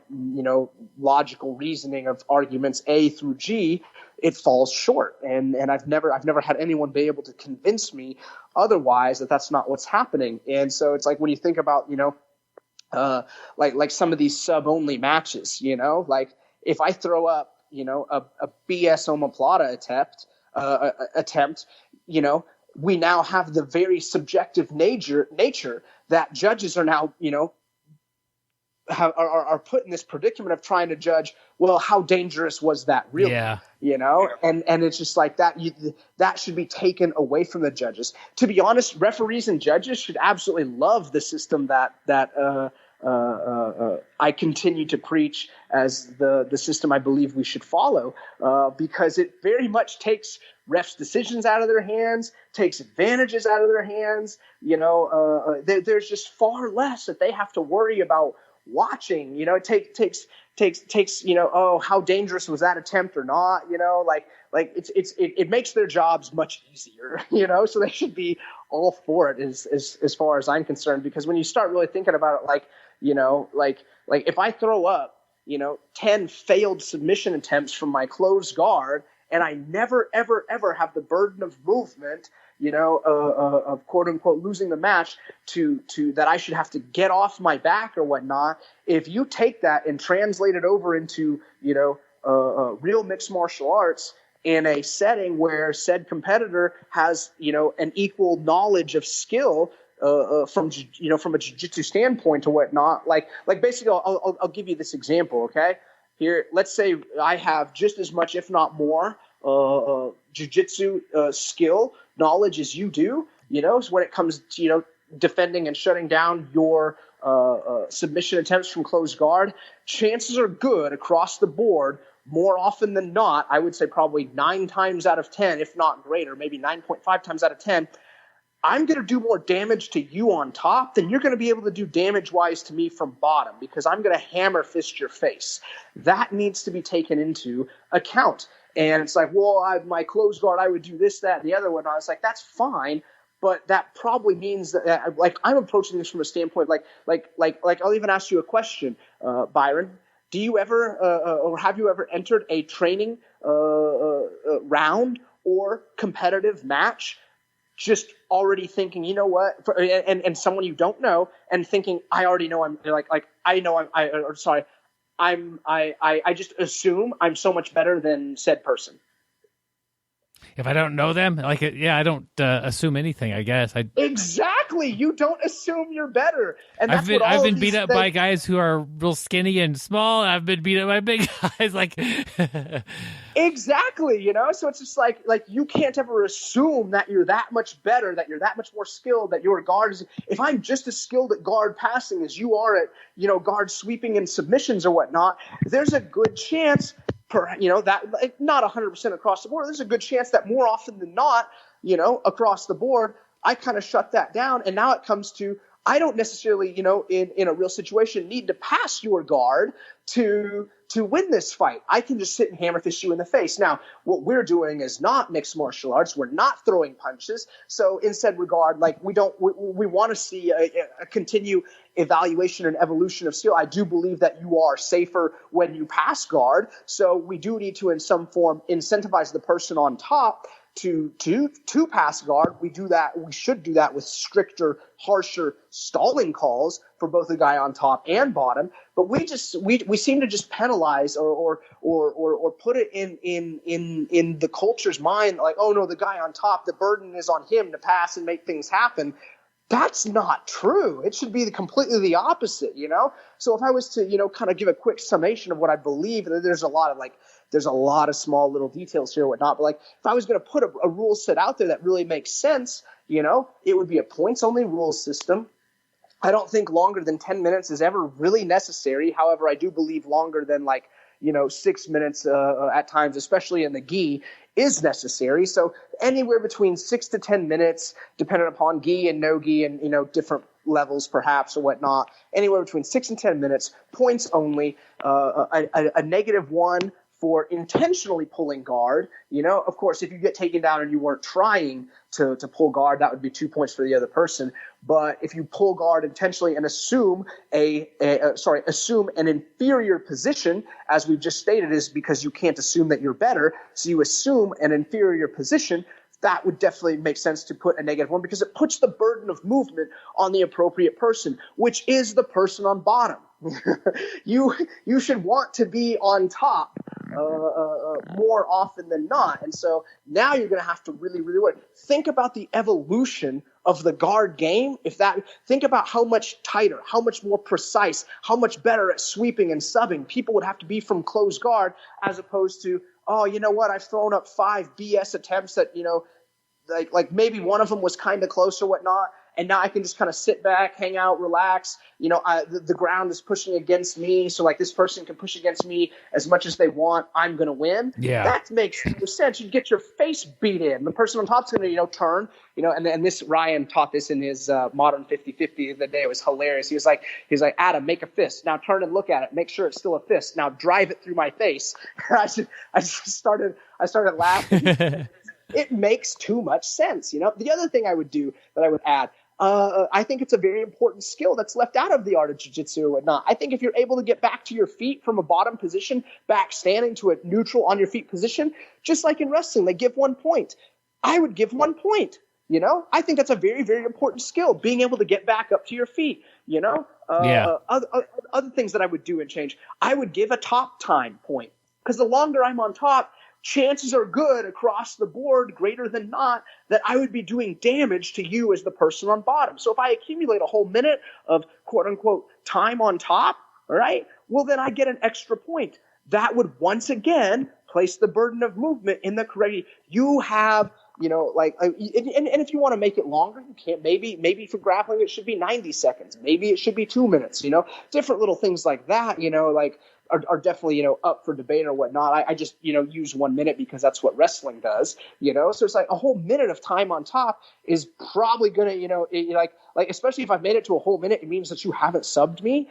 logical reasoning of arguments A through G, it falls short. And I've never had anyone be able to convince me otherwise that that's not what's happening. And so it's like, when you think about, like some of these sub only matches, like if I throw up, a BS omoplata attempt, we now have the very subjective nature that judges are now, are put in this predicament of trying to judge, well, how dangerous was that really? Yeah. And it's just like that. That should be taken away from the judges. To be honest, referees and judges should absolutely love the system that I continue to preach as the system I believe we should follow, because it very much takes refs' decisions out of their hands, takes advantages out of their hands. There's just far less that they have to worry about watching. It takes how dangerous was that attempt or not? It makes their jobs much easier. So they should be all for it as far as I'm concerned, because when you start really thinking about it, like if I throw up, 10 failed submission attempts from my closed guard, and I never, ever, ever have the burden of movement, of quote unquote losing the match to that I should have to get off my back or whatnot. If you take that and translate it over into, real mixed martial arts in a setting where said competitor has, an equal knowledge of skill, from a jiu-jitsu standpoint or whatnot, like basically I'll give you this example. Okay. Here, let's say I have just as much, if not more, jiu-jitsu skill knowledge as you do, so when it comes to, defending and shutting down your submission attempts from closed guard, chances are good across the board, more often than not, I would say probably 9 times out of 10, if not greater, maybe 9.5 times out of 10, I'm going to do more damage to you on top than you're going to be able to do damage-wise to me from bottom, because I'm going to hammer fist your face. That needs to be taken into account. And it's like, well, my closed guard, I would do this, that, and the other one. I was like, that's fine, but that probably means that, like, I'm approaching this from a standpoint, like I'll even ask you a question, Byron. Do you ever, or have you ever entered a training round or competitive match just already thinking, you know what, and someone you don't know, and thinking, I already know I just assume I'm so much better than said person. If I don't know them, I don't assume anything, I guess. Exactly. You don't assume you're better. And I've been beat up by guys who are real skinny and small. I've been beat up by big guys. Exactly. So it's just like you can't ever assume that you're that much better, that you're that much more skilled, that your guard is. If I'm just as skilled at guard passing as you are at, guard sweeping and submissions or whatnot, there's a good chance. That not 100% across the board. There's a good chance that more often than not, across the board, I kind of shut that down. And now it comes to, I don't necessarily, in a real situation, need to pass your guard to win this fight. I can just sit and hammer fist you in the face. Now, what we're doing is not mixed martial arts. We're not throwing punches. So in said regard, we want to see a continue evaluation and evolution of skill. I do believe that you are safer when you pass guard. So we do need to, in some form, incentivize the person on top to pass guard, we should do that with stricter, harsher stalling calls for both the guy on top and bottom. But we seem to just penalize or put it in the culture's mind, like, oh no, the guy on top, the burden is on him to pass and make things happen. That's not true. It should be completely the opposite, you know? So if I was to, kind of give a quick summation of what I believe, and there's a lot of small little details here and whatnot, but like if I was going to put a rule set out there that really makes sense, it would be a points only rule system. I don't think longer than 10 minutes is ever really necessary. However, I do believe longer than 6 minutes at times, especially in the gi, is necessary. So anywhere between 6 to 10 minutes, depending upon gi and no-gi and, different levels perhaps or whatnot, anywhere between 6 and 10 minutes, points only, a -1 for intentionally pulling guard. Of course, if you get taken down and you weren't trying to pull guard, that would be 2 points for the other person. But if you pull guard intentionally and assume assume an inferior position, as we've just stated, is because you can't assume that you're better. So you assume an inferior position. That would definitely make sense to put a -1 because it puts the burden of movement on the appropriate person, which is the person on bottom. You should want to be on top more often than not. And so now you're going to have to really, really work. Think about the evolution of the guard game. Think about how much tighter, how much more precise, how much better at sweeping and subbing people would have to be from closed guard, as opposed to, oh, you know what, I've thrown up 5 BS attempts that, like maybe one of them was kind of close or whatnot, and now I can just kind of sit back, hang out, relax. The ground is pushing against me, so like this person can push against me as much as they want. I'm going to win. Yeah, that makes no sense. You get your face beat in. The person on top's going to, turn. And this Ryan taught this in his modern 50-50 the other day. It was hilarious. He was like, Adam, make a fist. Now turn and look at it. Make sure it's still a fist. Now drive it through my face. I just started laughing. It makes too much sense. The other thing I would do that I would add, I think it's a very important skill that's left out of the art of jiu-jitsu or whatnot. I think if you're able to get back to your feet from a bottom position, back standing to a neutral on your feet position, just like in wrestling, they give 1 point. I would give 1 point. I think that's a very, very important skill, being able to get back up to your feet. Other things that I would do and change, I would give a top time point, because the longer I'm on top, chances are good across the board, greater than not, that I would be doing damage to you as the person on bottom. So if I accumulate a whole minute of quote unquote time on top, all right, well, then I get an extra point. That would once again place the burden of movement in the correct. You have, and if you want to make it longer, you can't. Maybe for grappling it should be 90 seconds. Maybe it should be 2 minutes. Different little things like that. Are definitely, up for debate or whatnot. I just, use 1 minute because that's what wrestling does, so it's like a whole minute of time on top is probably going to, especially if I've made it to a whole minute, it means that you haven't subbed me,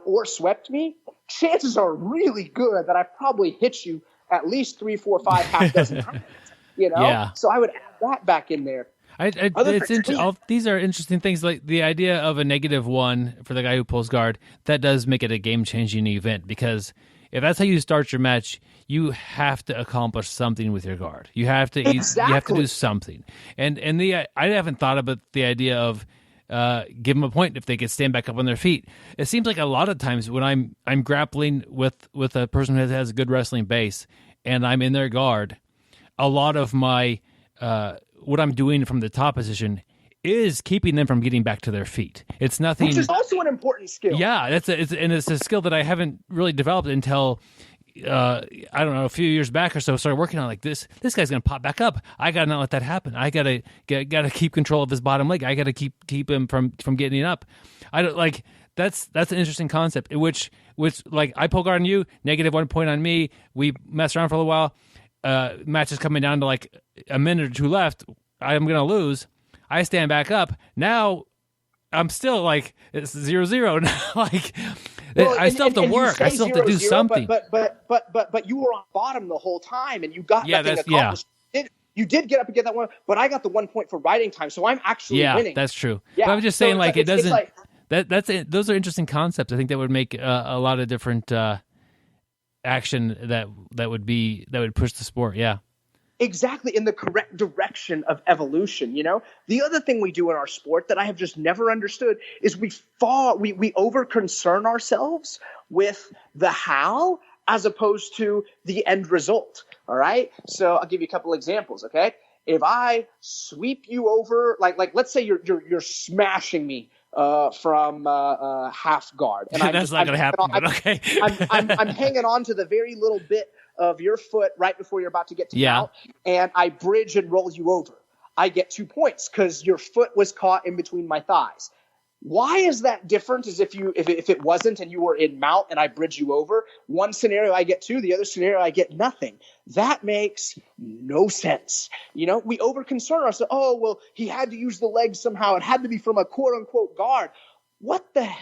or swept me. Chances are really good that I've probably hit you at least 3, 4, 5, half dozen times, Yeah. So I would add that back in there. These are interesting things, like the idea of a -1 for the guy who pulls guard. That does make it a game-changing event, because if that's how you start your match, you have to accomplish something with your guard. You have to you have to do something. And I haven't thought about the idea of give them a point if they could stand back up on their feet. It seems like a lot of times when I'm grappling with a person who has a good wrestling base and I'm in their guard, a lot of my what I'm doing from the top position is keeping them from getting back to their feet. It's nothing. Which is also an important skill. Yeah, it's a skill that I haven't really developed until I don't know, a few years back or so. Started working on like this. This guy's gonna pop back up. I gotta not let that happen. I gotta keep control of his bottom leg. I gotta keep him from getting up. I don't like. That's an interesting concept. Which like I pull guard on you, -1 point on me. We mess around for a little while. Match is coming down to like a minute or two left. I'm going to lose. I stand back up. Now I'm still like, it's 0-0. Like, I still have to work. I still have to do something. But you were on bottom the whole time and you got that thing accomplished. Yeah. You did get up and get that one, but I got the 1 point for riding time. So I'm actually winning. Yeah, that's true. Yeah. But I'm just saying, like, it doesn't, like, those are interesting concepts. I think that would make a lot of different, action that would push the sport. Yeah. exactly in the correct direction of evolution. The other thing we do in our sport that I have just never understood is we over concern ourselves with the how as opposed to the end result. All right. So I'll give you a couple examples. Okay. If I sweep you over, like let's say you're smashing me from half guard, and that's not going to happen. Okay. I'm hanging on to the very little bit of your foot right before you're about to get to mount, and I bridge and roll you over. I get 2 points because your foot was caught in between my thighs. Why is that different as if it wasn't and you were in mount and I bridge you over? One scenario I get 2, the other scenario I get nothing. That makes no sense. We over concern ourselves. Oh, well, he had to use the legs somehow. It had to be from a quote unquote guard.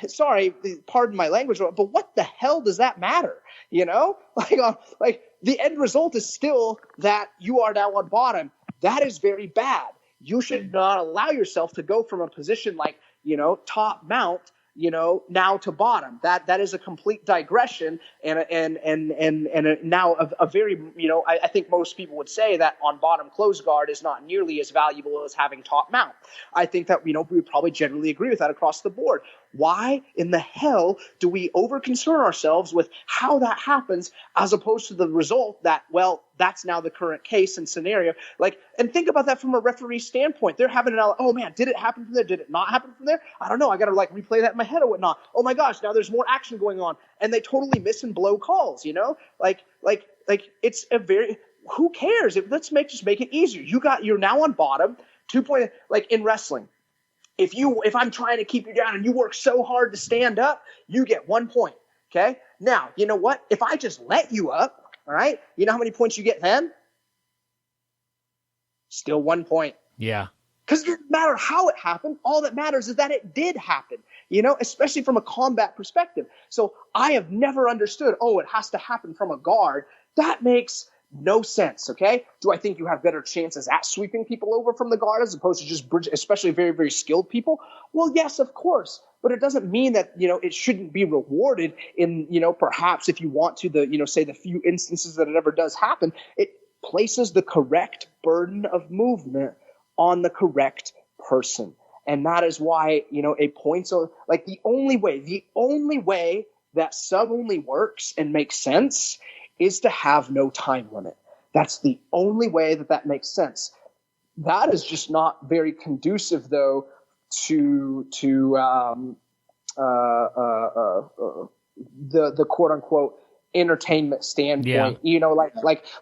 Sorry, pardon my language, but what the hell does that matter? Like the end result is still that you are now on bottom. That is very bad. You should not allow yourself to go from a position like, top mount, now to bottom. That is a complete digression and now a very, I think most people would say that on bottom close guard is not nearly as valuable as having top mount. I think that, we would probably generally agree with that across the board. Why in the hell do we over concern ourselves with how that happens as opposed to the result that, well, that's now the current case and scenario. And think about that from a referee standpoint. They're having oh man, did it happen from there? Did it not happen from there? I don't know. I got to replay that in my head or whatnot. Oh my gosh, now there's more action going on. And they totally miss and blow calls, it's a very, who cares? Let's just make it easier. You're now on bottom, 2 point, in wrestling. If I'm trying to keep you down and you work so hard to stand up, you get 1 point. Okay. Now, you know what? If I just let you up, all right, you know how many points you get then? Still 1 point. Yeah. Because it doesn't matter how it happened. All that matters is that it did happen, especially from a combat perspective. So I have never understood, it has to happen from a guard. That makes no sense, okay? Do I think you have better chances at sweeping people over from the guard as opposed to just bridge, especially very, very skilled people? Well, yes, of course. But it doesn't mean that, it shouldn't be rewarded in, perhaps if you want to, say the few instances that it ever does happen, it places the correct burden of movement on the correct person. And that is why, a points are the only way that sub only works and makes sense is to have no time limit. That's the only way that makes sense. That is just not very conducive, though, to the quote unquote entertainment standpoint. Yeah.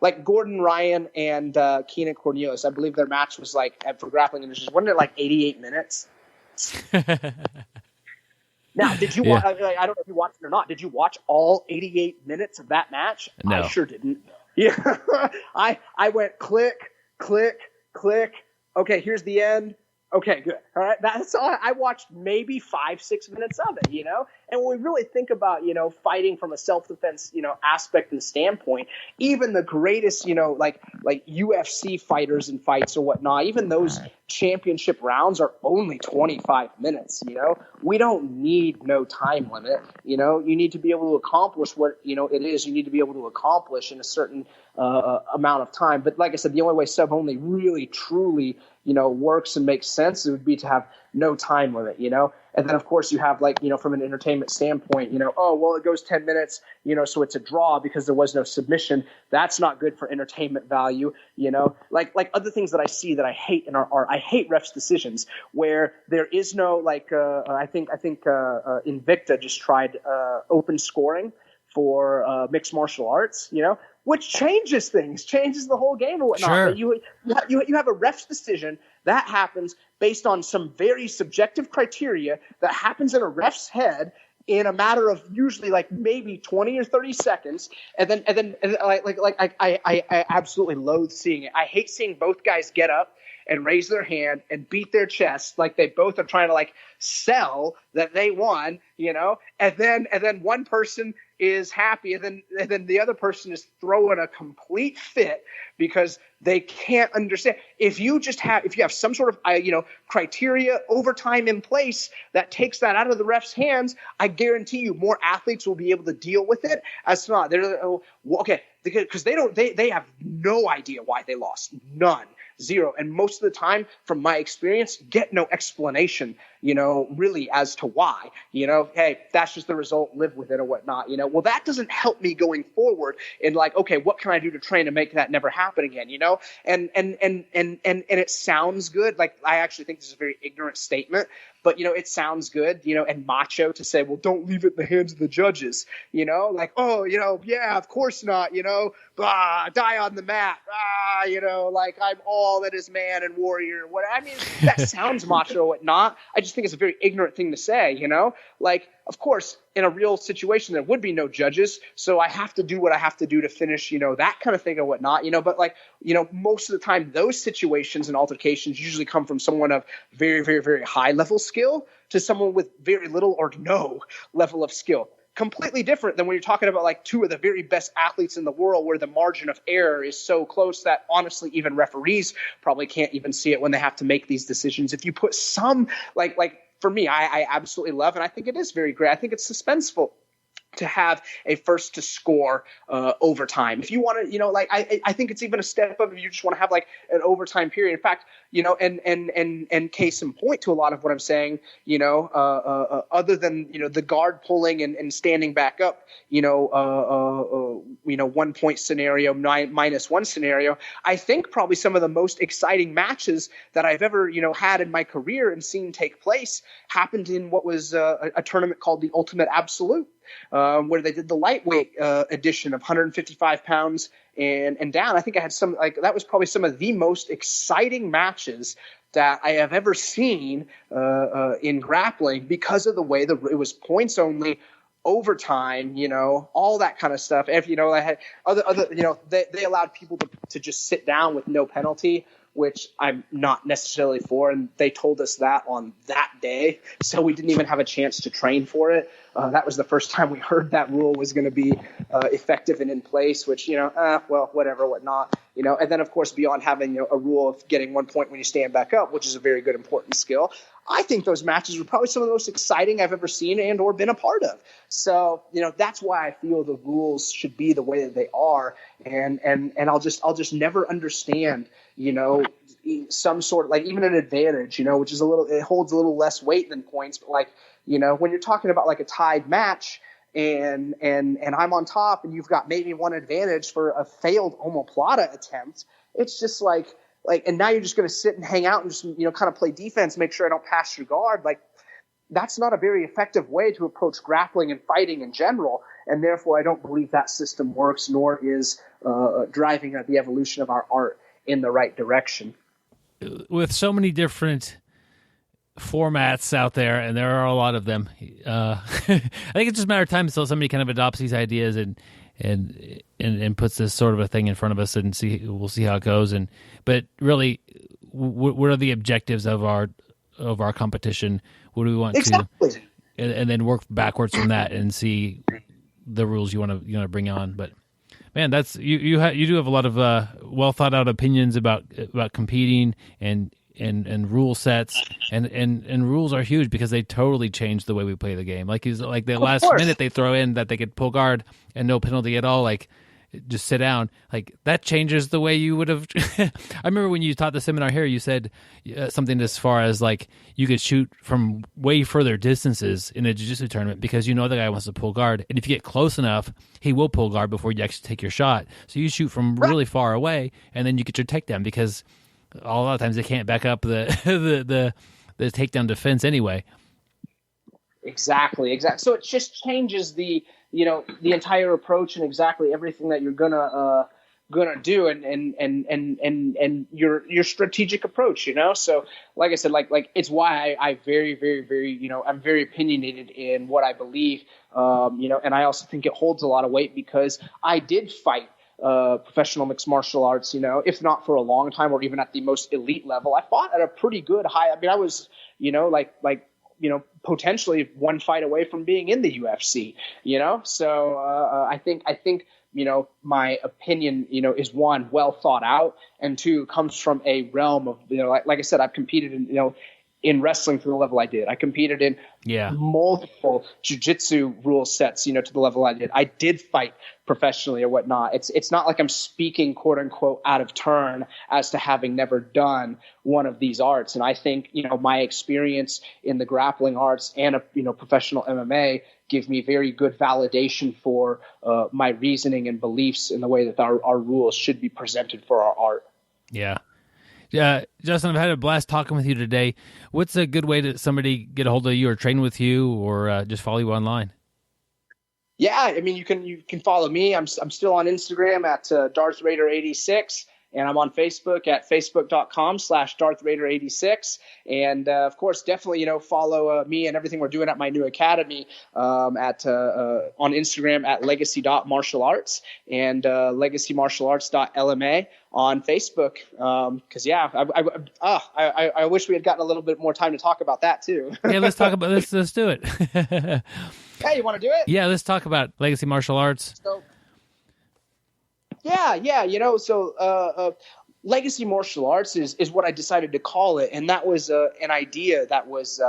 Like Gordon Ryan and Keenan Cornelius. I believe their match was for grappling industries, wasn't it 88 minutes? Now, did you watch? I don't know if you watched it or not. Did you watch all 88 minutes of that match? No. I sure didn't. Yeah, I went click, click, click. Okay, here's the end. Okay, good. All right, that's all. I watched maybe 5-6 minutes of it, And when we really think about, fighting from a self-defense, aspect and standpoint, even the greatest, like UFC fighters and fights or whatnot, even those championship rounds are only 25 minutes, We don't need no time limit, You need to be able to accomplish what, it is you need to be able to accomplish in a certain amount of time. But like I said, the only way sub only really, truly, works and makes sense, it would be to have no time limit, And then, of course, you have from an entertainment standpoint, it goes 10 minutes, so it's a draw because there was no submission. That's not good for entertainment value, Like other things that I see that I hate in I hate refs' decisions where there is no I think Invicta just tried open scoring for mixed martial arts, which changes things, changes the whole game or whatnot. Sure. You have a ref's decision that happens based on some very subjective criteria that happens in a ref's head in a matter of usually maybe 20 or 30 seconds. And then I absolutely loathe seeing it. I hate seeing both guys get up and raise their hand and beat their chest like they both are trying to like sell that they won, and then one person is happy and then the other person is throwing a complete fit because they can't understand. If you have some sort of criteria overtime in place that takes that out of the ref's hands, I guarantee you more athletes will be able to deal with it. As not, okay, because they have no idea why they lost, none. Zero. And most of the time, from my experience, get no explanation, really as to why, hey, that's just the result, live with it or whatnot, well, that doesn't help me going forward in like, okay, what can I do to train to make that never happen again, and it sounds good. Like, I actually think this is a very ignorant statement, but, it sounds good, and macho to say, well, don't leave it in the hands of the judges, like, oh, yeah, of course not, die on the mat, like I'm all that is man and warrior. What I mean, that sounds macho or whatnot. I just think it's a very ignorant thing to say, like, of course, in a real situation, there would be no judges. So I have to do what I have to do to finish, that kind of thing or whatnot, but like, most of the time, those situations and altercations usually come from someone of very, very, very high level skill to someone with very little or no level of skill. Completely different than when you're talking about like two of the very best athletes in the world where the margin of error is so close that honestly even referees probably can't even see it when they have to make these decisions. If you put some like for me, I absolutely love, and I think it is very great. I think it's suspenseful to have a first to score overtime. If you want to, I think it's even a step up if you just want to have like an overtime period. In fact, and case in point to a lot of what I'm saying, other than, the guard pulling and standing back up, 1 point scenario, -1 scenario, I think probably some of the most exciting matches that I've ever, had in my career and seen take place happened in what was a tournament called the Ultimate Absolute. Where they did the lightweight edition of 155 pounds and down. I think I had that was probably some of the most exciting matches that I have ever seen in grappling because of the way it was points only, overtime, all that kind of stuff. If I had they allowed people to just sit down with no penalty, which I'm not necessarily for, and they told us that on that day, so we didn't even have a chance to train for it. That was the first time we heard that rule was going to be effective and in place, which, well, whatever, whatnot, and then, of course, beyond having a rule of getting 1 point when you stand back up, which is a very good, important skill, I think those matches were probably some of the most exciting I've ever seen and or been a part of. So, that's why I feel the rules should be the way that they are, and I'll just never understand, some sort of like even an advantage, which is it holds a little less weight than points, but like, when you're talking about like a tied match and I'm on top and you've got maybe one advantage for a failed omoplata attempt, it's just like, and now you're just going to sit and hang out and just, kind of play defense, make sure I don't pass your guard. Like, that's not a very effective way to approach grappling and fighting in general. And therefore, I don't believe that system works, nor is driving the evolution of our art in the right direction. With so many different formats out there, and there are a lot of them, I think it's just a matter of time until somebody kind of adopts these ideas and puts this sort of a thing in front of us, and we'll see how it goes. But really, what are the objectives of our competition? What do we want to, and then work backwards from that and see the rules you want to bring on. But man, that's you do have a lot of well thought out opinions about competing and rule sets and rules are huge because they totally change the way we play the game. Like the last minute they throw in that they could pull guard and no penalty at all. Like, just sit down. Like, that changes the way you would have. I remember when you taught the seminar here, you said something as far as like you could shoot from way further distances in a jiu-jitsu tournament because the guy wants to pull guard, and if you get close enough, he will pull guard before you actually take your shot. So you shoot from really far away, and then you get your takedown because a lot of times they can't back up the takedown defense anyway. Exactly. So it just changes the entire approach and exactly everything that you're gonna do and your strategic approach, So like I said, like it's why I very, very, very, I'm very opinionated in what I believe, and I also think it holds a lot of weight because I did fight professional mixed martial arts, if not for a long time or even at the most elite level, I fought at a pretty good high. I mean, I was, potentially one fight away from being in the UFC, So I think, my opinion, is one, well thought out, and two, comes from a realm of, like I said, I've competed in wrestling to the level I did. I competed in multiple jiu-jitsu rule sets, to the level I did. I did fight professionally or whatnot. It's not like I'm speaking, quote unquote, out of turn as to having never done one of these arts. And I think, my experience in the grappling arts and, professional MMA give me very good validation for my reasoning and beliefs in the way that our rules should be presented for our art. Yeah. Justin, I've had a blast talking with you today. What's a good way to somebody get a hold of you or train with you or just follow you online? Yeah, I mean, you can follow me. I'm still on Instagram at Darth Rader 86. And I'm on Facebook at facebook.com/DarthRader86. And, of course, definitely, follow me and everything we're doing at my new academy on Instagram at legacy.martialarts and legacymartialarts.lma on Facebook. Because, I wish we had gotten a little bit more time to talk about that, too. Yeah, let's talk about this. Let's do it. Hey, you want to do it? Yeah, let's talk about Legacy Martial Arts. Legacy martial arts is what I decided to call it. And that was an idea that was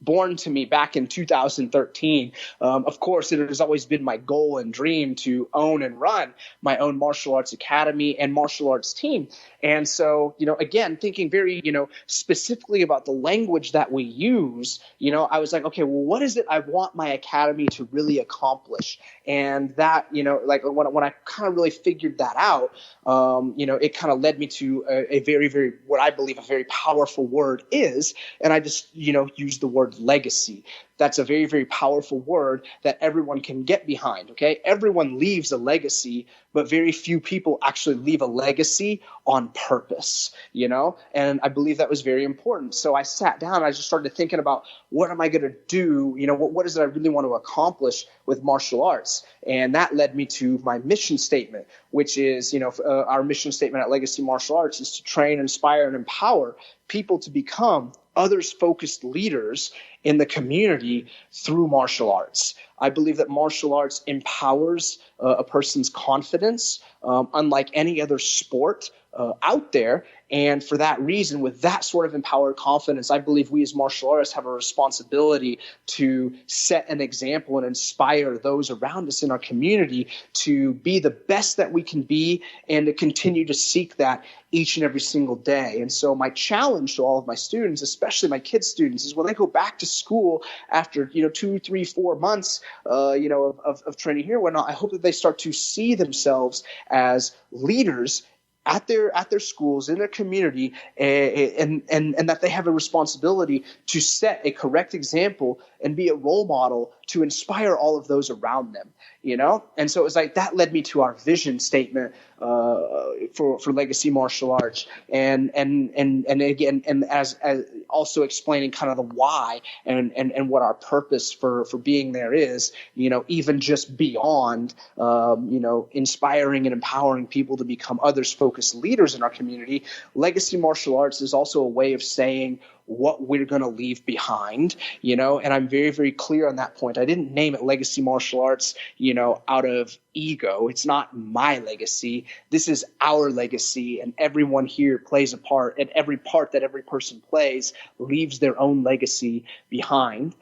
born to me back in 2013. Of course, it has always been my goal and dream to own and run my own martial arts academy and martial arts team. And so, again, thinking very, specifically about the language that we use, I was like, okay, well, what is it I want my academy to really accomplish? And that, when I kind of really figured that out, it kind of led me to a very, very, what I believe a very powerful word is, and I just, used the word legacy. That's a very, very powerful word that everyone can get behind, okay? Everyone leaves a legacy, but very few people actually leave a legacy on purpose, And I believe that was very important. So I sat down and I just started thinking about what am I going to do? What is it I really want to accomplish with martial arts? And that led me to my mission statement, which is, our mission statement at Legacy Martial Arts is to train, inspire, and empower people to become others-focused leaders in the community through martial arts. I believe that martial arts empowers a person's confidence, unlike any other sport out there. And for that reason, with that sort of empowered confidence, I believe we as martial artists have a responsibility to set an example and inspire those around us in our community to be the best that we can be and to continue to seek that each and every single day. And so my challenge to all of my students, especially my kids' students, is when they go back to school after 2, 3, 4 months of training here and whatnot, I hope that they start to see themselves as leaders at their schools, in their community, and that they have a responsibility to set a correct example and be a role model to inspire all of those around them, And so it was like that led me to our vision statement for Legacy Martial Arts, and again, and as also explaining kind of the why and what our purpose for being there is, even just beyond, inspiring and empowering people to become others-focused leaders in our community. Legacy Martial Arts is also a way of saying what we're going to leave behind, and I'm very, very clear on that point. I didn't name it Legacy Martial Arts, out of ego. It's not my legacy. This is our legacy, and everyone here plays a part, and every part that every person plays leaves their own legacy behind,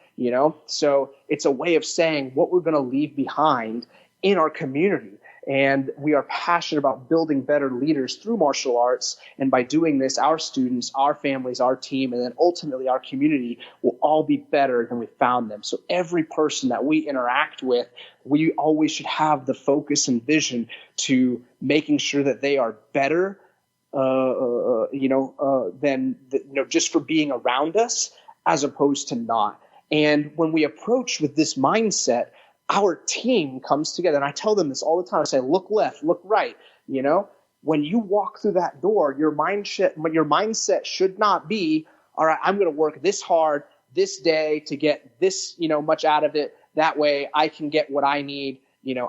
So it's a way of saying what we're going to leave behind in our community. And we are passionate about building better leaders through martial arts. And by doing this, our students, our families, our team, and then ultimately our community will all be better than we found them. So every person that we interact with, we always should have the focus and vision to making sure that they are better, than just for being around us, as opposed to not. And when we approach with this mindset, our team comes together, and I tell them this all the time. I say, look left, look right. When you walk through that door, your mindset should not be, all right, I'm going to work this hard this day to get this, much out of it. That way I can get what I need,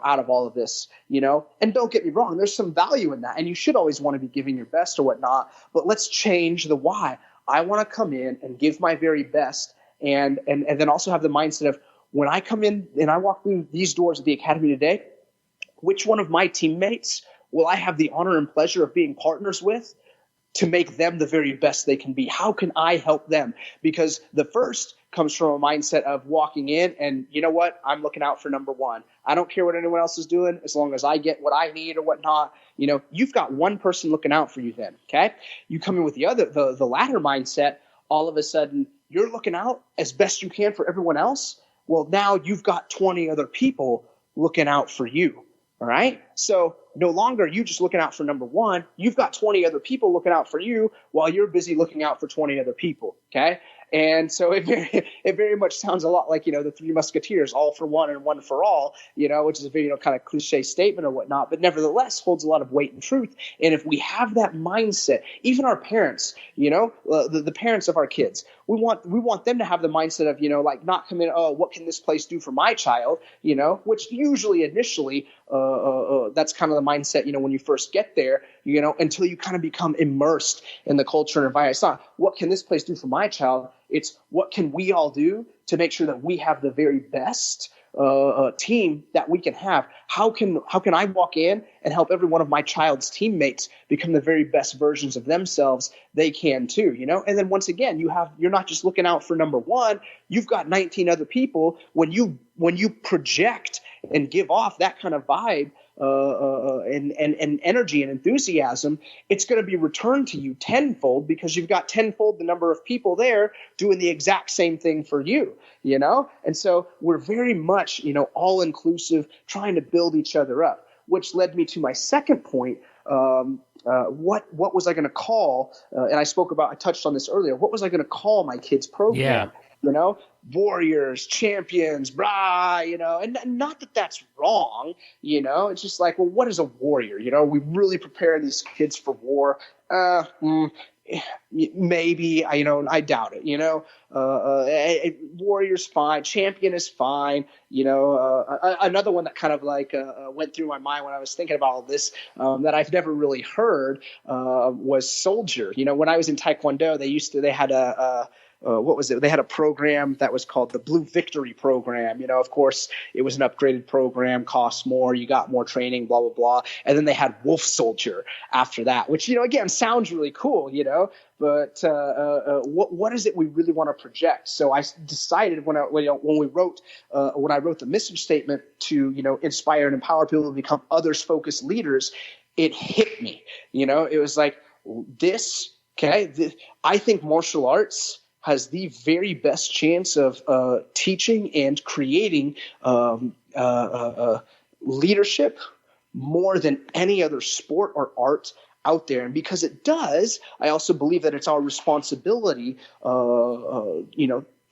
out of all of this, and don't get me wrong, there's some value in that. And you should always want to be giving your best or whatnot, but let's change the why. I want to come in and give my very best. And then also have the mindset of when I come in and I walk through these doors of the academy today, which one of my teammates will I have the honor and pleasure of being partners with to make them the very best they can be? How can I help them? Because the first comes from a mindset of walking in and you know what? I'm looking out for number one. I don't care what anyone else is doing as long as I get what I need or whatnot. You've got one person looking out for you then, okay? You come in with the latter mindset, all of a sudden you're looking out as best you can for everyone else. Well, now you've got 20 other people looking out for you, all right? So no longer you just looking out for number one. You've got 20 other people looking out for you while you're busy looking out for 20 other people, okay? And so it very much sounds a lot like, the Three Musketeers, all for one and one for all, which is a very, kind of cliche statement or whatnot, but nevertheless holds a lot of weight and truth. And if we have that mindset, even our parents, the parents of our kids, we want them to have the mindset of, not come in, oh, what can this place do for my child? Which usually initially, that's kind of the mindset, when you first get there, until you kind of become immersed in the culture and environment. It's not what can this place do for my child? It's what can we all do to make sure that we have the very best team that we can have. How can I walk in and help every one of my child's teammates become the very best versions of themselves they can too, And then once again, you're not just looking out for number one, you've got 19 other people. When you project and give off that kind of vibe, and energy and enthusiasm, it's going to be returned to you tenfold because you've got tenfold the number of people there doing the exact same thing for you, And so we're very much, all inclusive, trying to build each other up, which led me to my second point. What was I going to call? And I touched on this earlier. What was I going to call my kids' program? Yeah. Warriors, champions, and not that that's wrong, it's just like, well, what is a warrior? We really prepare these kids for war. Maybe, I doubt it, warrior's fine. Champion is fine. Another one that kind of went through my mind when I was thinking about all this, that I've never really heard, was soldier. When I was in Taekwondo, they had what was it? They had a program that was called the Blue Victory program. Of course, it was an upgraded program, cost more, you got more training, blah, blah, blah. And then they had Wolf Soldier after that, which, again, sounds really cool, but what is it we really want to project? So I decided when I wrote the mission statement to, inspire and empower people to become others-focused leaders, it hit me. It was like I think martial arts has the very best chance of teaching and creating leadership more than any other sport or art out there. And because it does, I also believe that it's our responsibility,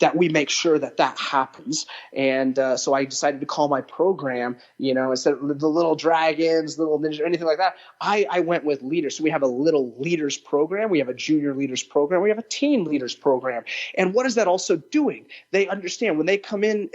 that we make sure that happens. And so I decided to call my program, instead of the little dragons, little ninja, or anything like that, I went with leaders. So we have a little leaders program. We have a junior leaders program. We have a teen leaders program. And what is that also doing? They understand when they come in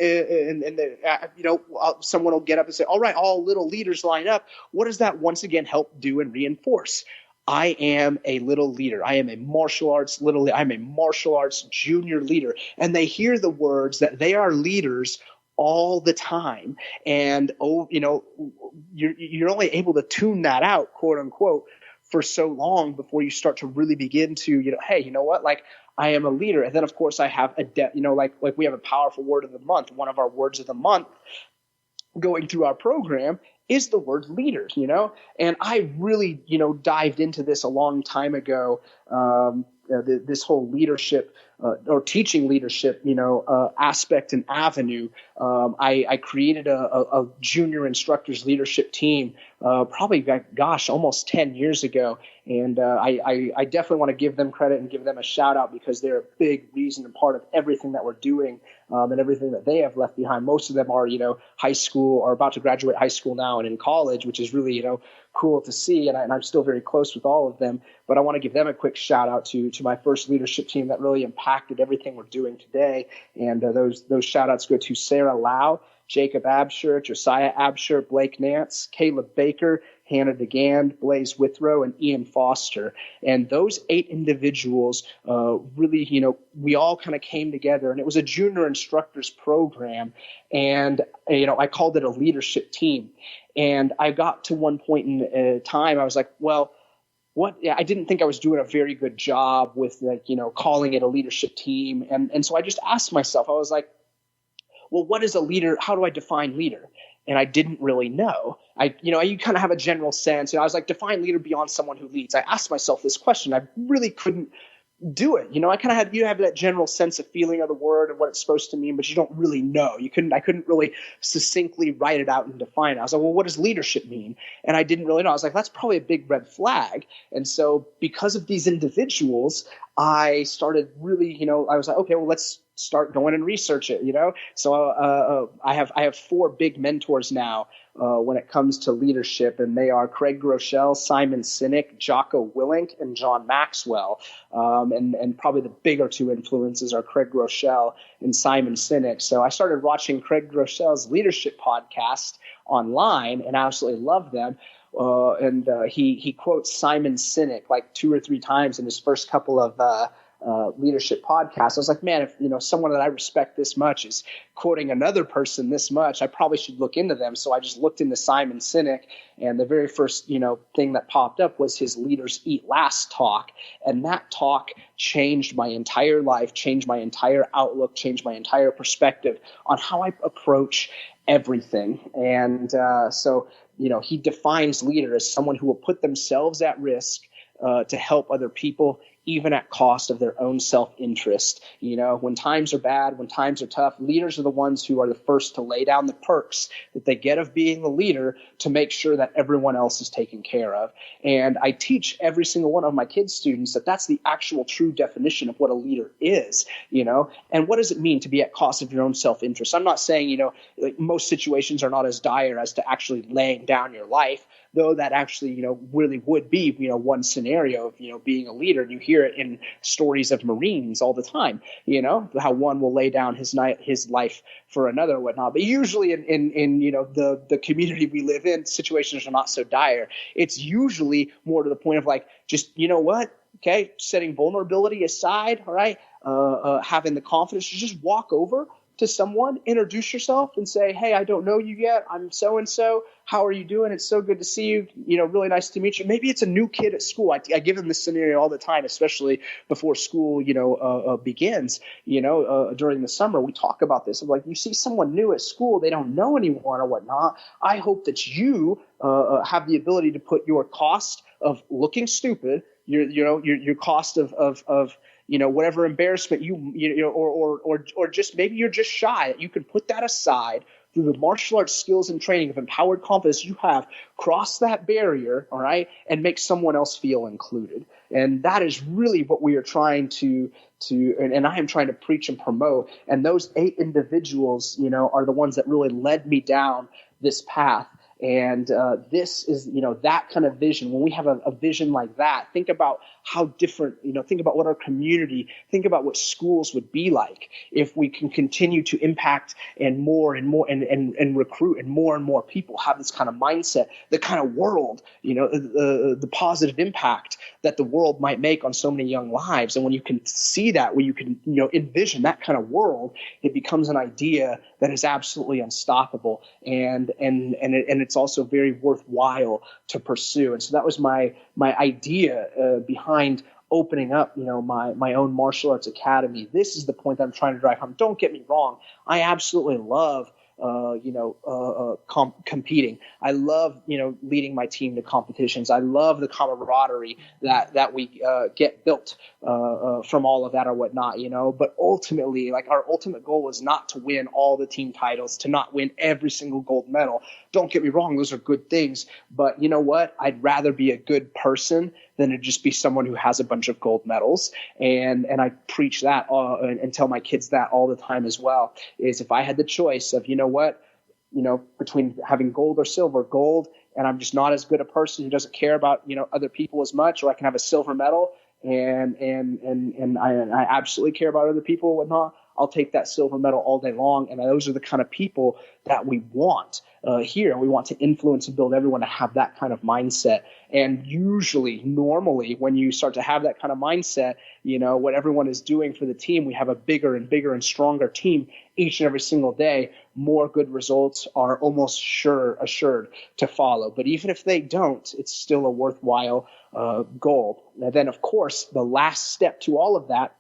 someone will get up and say, all right, all little leaders line up. What does that once again help do and reinforce? I am a little leader. I am a martial arts I'm a martial arts junior leader. And they hear the words that they are leaders all the time. And, you're only able to tune that out, quote unquote, for so long before you start to really begin to, hey, you know what? Like, I am a leader. And then, of course, I have like we have a powerful word of the month. One of our words of the month going through our program is the word leaders, and I really, dived into this a long time ago, this whole leadership or teaching leadership, aspect and avenue. I created a junior instructors leadership team, probably, almost 10 years ago. And I definitely want to give them credit and give them a shout out because they're a big reason and part of everything that we're doing, and everything that they have left behind. Most of them are, high school or about to graduate high school now and in college, which is really, cool to see. And I'm still very close with all of them, but I want to give them a quick shout out to my first leadership team that really empowered impacted everything we're doing today. And those shout outs go to Sarah Lau, Jacob Absher, Josiah Absher, Blake Nance, Caleb Baker, Hannah DeGand, Blaze Withrow, and Ian Foster. And those 8 individuals really, we all kind of came together, and it was a junior instructors program. And, I called it a leadership team. And I got to one point in time, I was like, well, I didn't think I was doing a very good job with calling it a leadership team. And so I just asked myself, I was like, well, what is a leader? How do I define leader? And I didn't really know. You kind of have a general sense. I was like, define leader beyond someone who leads. I asked myself this question. I really couldn't do it. I kind of had, you have that general sense of feeling of the word and what it's supposed to mean, but you don't really know. I couldn't really succinctly write it out and define it. I was like, well, what does leadership mean? And I didn't really know. I was like, that's probably a big red flag. And so because of these individuals, I started really, I was like, okay, well, let's start going and research it, So I have 4 big mentors now when it comes to leadership, and they are Craig Groeschel, Simon Sinek, Jocko Willink, and John Maxwell. And probably the bigger 2 influences are Craig Groeschel and Simon Sinek. So I started watching Craig Groeschel's leadership podcast online and I absolutely love them. He quotes Simon Sinek like 2 or 3 times in his first couple of leadership podcasts. I was like, man, if someone that I respect this much is quoting another person this much, I probably should look into them. So I just looked into Simon Sinek, and the very first thing that popped up was his Leaders Eat Last talk, and that talk changed my entire life, changed my entire outlook, changed my entire perspective on how I approach everything. And so he defines leader as someone who will put themselves at risk to help other people, even at cost of their own self-interest. When times are bad, when times are tough, leaders are the ones who are the first to lay down the perks that they get of being the leader to make sure that everyone else is taken care of. And I teach every single one of my kids' students that that's the actual true definition of what a leader is, and what does it mean to be at cost of your own self-interest? I'm not saying, most situations are not as dire as to actually laying down your life, though that actually, really would be, one scenario of, being a leader. You hear it in stories of Marines all the time, how one will lay down his life for another or whatnot. But usually in the community we live in, situations are not so dire. It's usually more to the point of like, just, okay, setting vulnerability aside, all right, having the confidence to just walk over to someone, introduce yourself and say, hey, I don't know you yet. I'm so-and-so. How are you doing? It's so good to see you. Really nice to meet you. Maybe it's a new kid at school. I give them this scenario all the time, especially before school, begins, during the summer. We talk about this. I'm like, you see someone new at school, they don't know anyone or whatnot. I hope that you have the ability to put your cost of looking stupid, your cost of whatever embarrassment or just maybe you're just shy. You can put that aside through the martial arts skills and training of empowered confidence you have, cross that barrier, all right, and make someone else feel included. And that is really what we are trying to and I am trying to preach and promote. And those 8 individuals, are the ones that really led me down this path. And this is, that kind of vision. When we have a vision like that, think about how different, think about what our community, think about what schools would be like if we can continue to impact and more and more and recruit and more people have this kind of mindset, the kind of world, the positive impact that the world might make on so many young lives. And when you can see that, when you can, envision that kind of world, it becomes an idea that is absolutely unstoppable. And it's also very worthwhile to pursue. And so that was my idea behind opening up, my own martial arts academy. This is the point that I'm trying to drive home. Don't get me wrong. I absolutely love competing. I love, leading my team to competitions. I love the camaraderie that we get built from all of that or whatnot, but ultimately, like, our ultimate goal is not to win all the team titles, to not win every single gold medal. Don't get me wrong. Those are good things, but you know what? I'd rather be a good person than to just be someone who has a bunch of gold medals. And I preach that and tell my kids that all the time as well, is if I had the choice of, between having gold or silver, gold, and I'm just not as good a person who doesn't care about, other people as much, or I can have a silver medal and I absolutely care about other people and whatnot, I'll take that silver medal all day long. And those are the kind of people that we want here. We want to influence and build everyone to have that kind of mindset. And usually, normally, when you start to have that kind of mindset, what everyone is doing for the team, we have a bigger and bigger and stronger team each and every single day. More good results are almost assured to follow. But even if they don't, it's still a worthwhile goal. And then, of course, the last step to all of that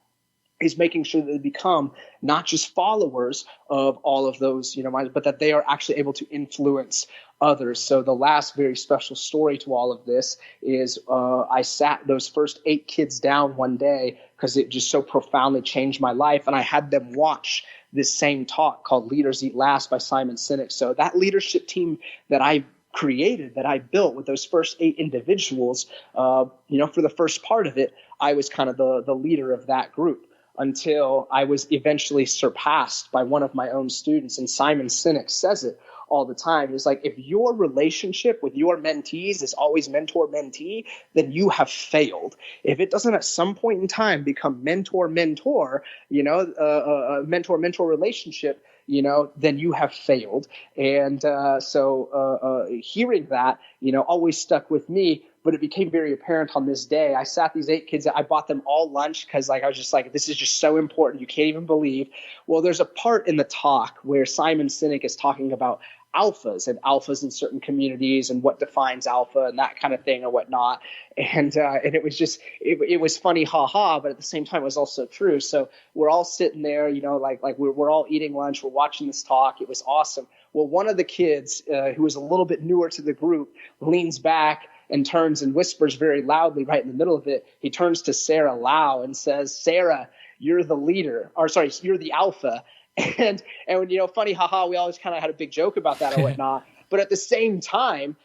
is making sure that they become not just followers of all of those, but that they are actually able to influence others. So the last very special story to all of this is I sat those first 8 kids down one day because it just so profoundly changed my life. And I had them watch this same talk called Leaders Eat Last by Simon Sinek. So that leadership team that I created, that I built with those first 8 individuals, for the first part of it, I was kind of the leader of that group, until I was eventually surpassed by one of my own students. And Simon Sinek says it all the time. It's like, if your relationship with your mentees is always mentor-mentee, then you have failed. If it doesn't at some point in time become mentor-mentor, a mentor-mentor relationship, then you have failed. And so hearing that, always stuck with me. But it became very apparent on this day. I sat these 8 kids. I bought them all lunch because I was just like, this is just so important. You can't even believe. Well, there's a part in the talk where Simon Sinek is talking about alphas and alphas in certain communities and what defines alpha and that kind of thing and whatnot. And it was just, it was funny, but at the same time, it was also true. So we're all sitting there, like we're all eating lunch. We're watching this talk. It was awesome. Well, one of the kids who was a little bit newer to the group leans back and turns and whispers very loudly right in the middle of it. He turns to Sarah Lau and says, "Sarah, you're the leader," you're the alpha. And funny, we always kind of had a big joke about that or whatnot. But at the same time,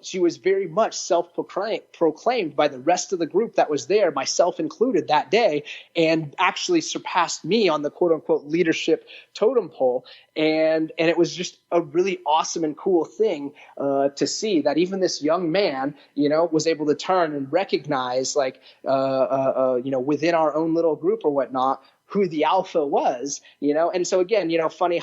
she was very much self-proclaimed by the rest of the group that was there, myself included, that day, and actually surpassed me on the quote-unquote leadership totem pole. And it was just a really awesome and cool thing to see that even this young man, was able to turn and recognize, within our own little group or whatnot, who the alpha was, And so again, funny,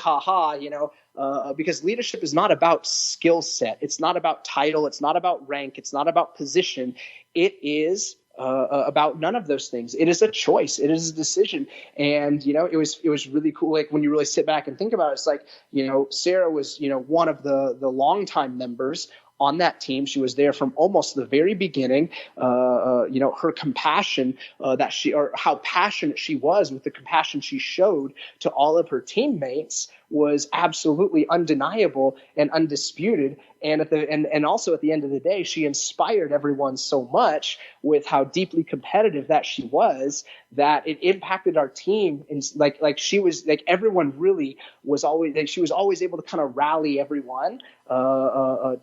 because leadership is not about skill set. It's not about title. It's not about rank. It's not about position. It is about none of those things. It is a choice. It is a decision. And, it was really cool. Like when you really sit back and think about it, it's like, Sarah was, one of the longtime members on that team. She was there from almost the very beginning. Her compassion or how passionate she was with the compassion she showed to all of her teammates was absolutely undeniable and undisputed. And also at the end of the day, she inspired everyone so much with how deeply competitive that she was, that it impacted our team. And she was like, everyone really was always like, she was always able to kind of rally everyone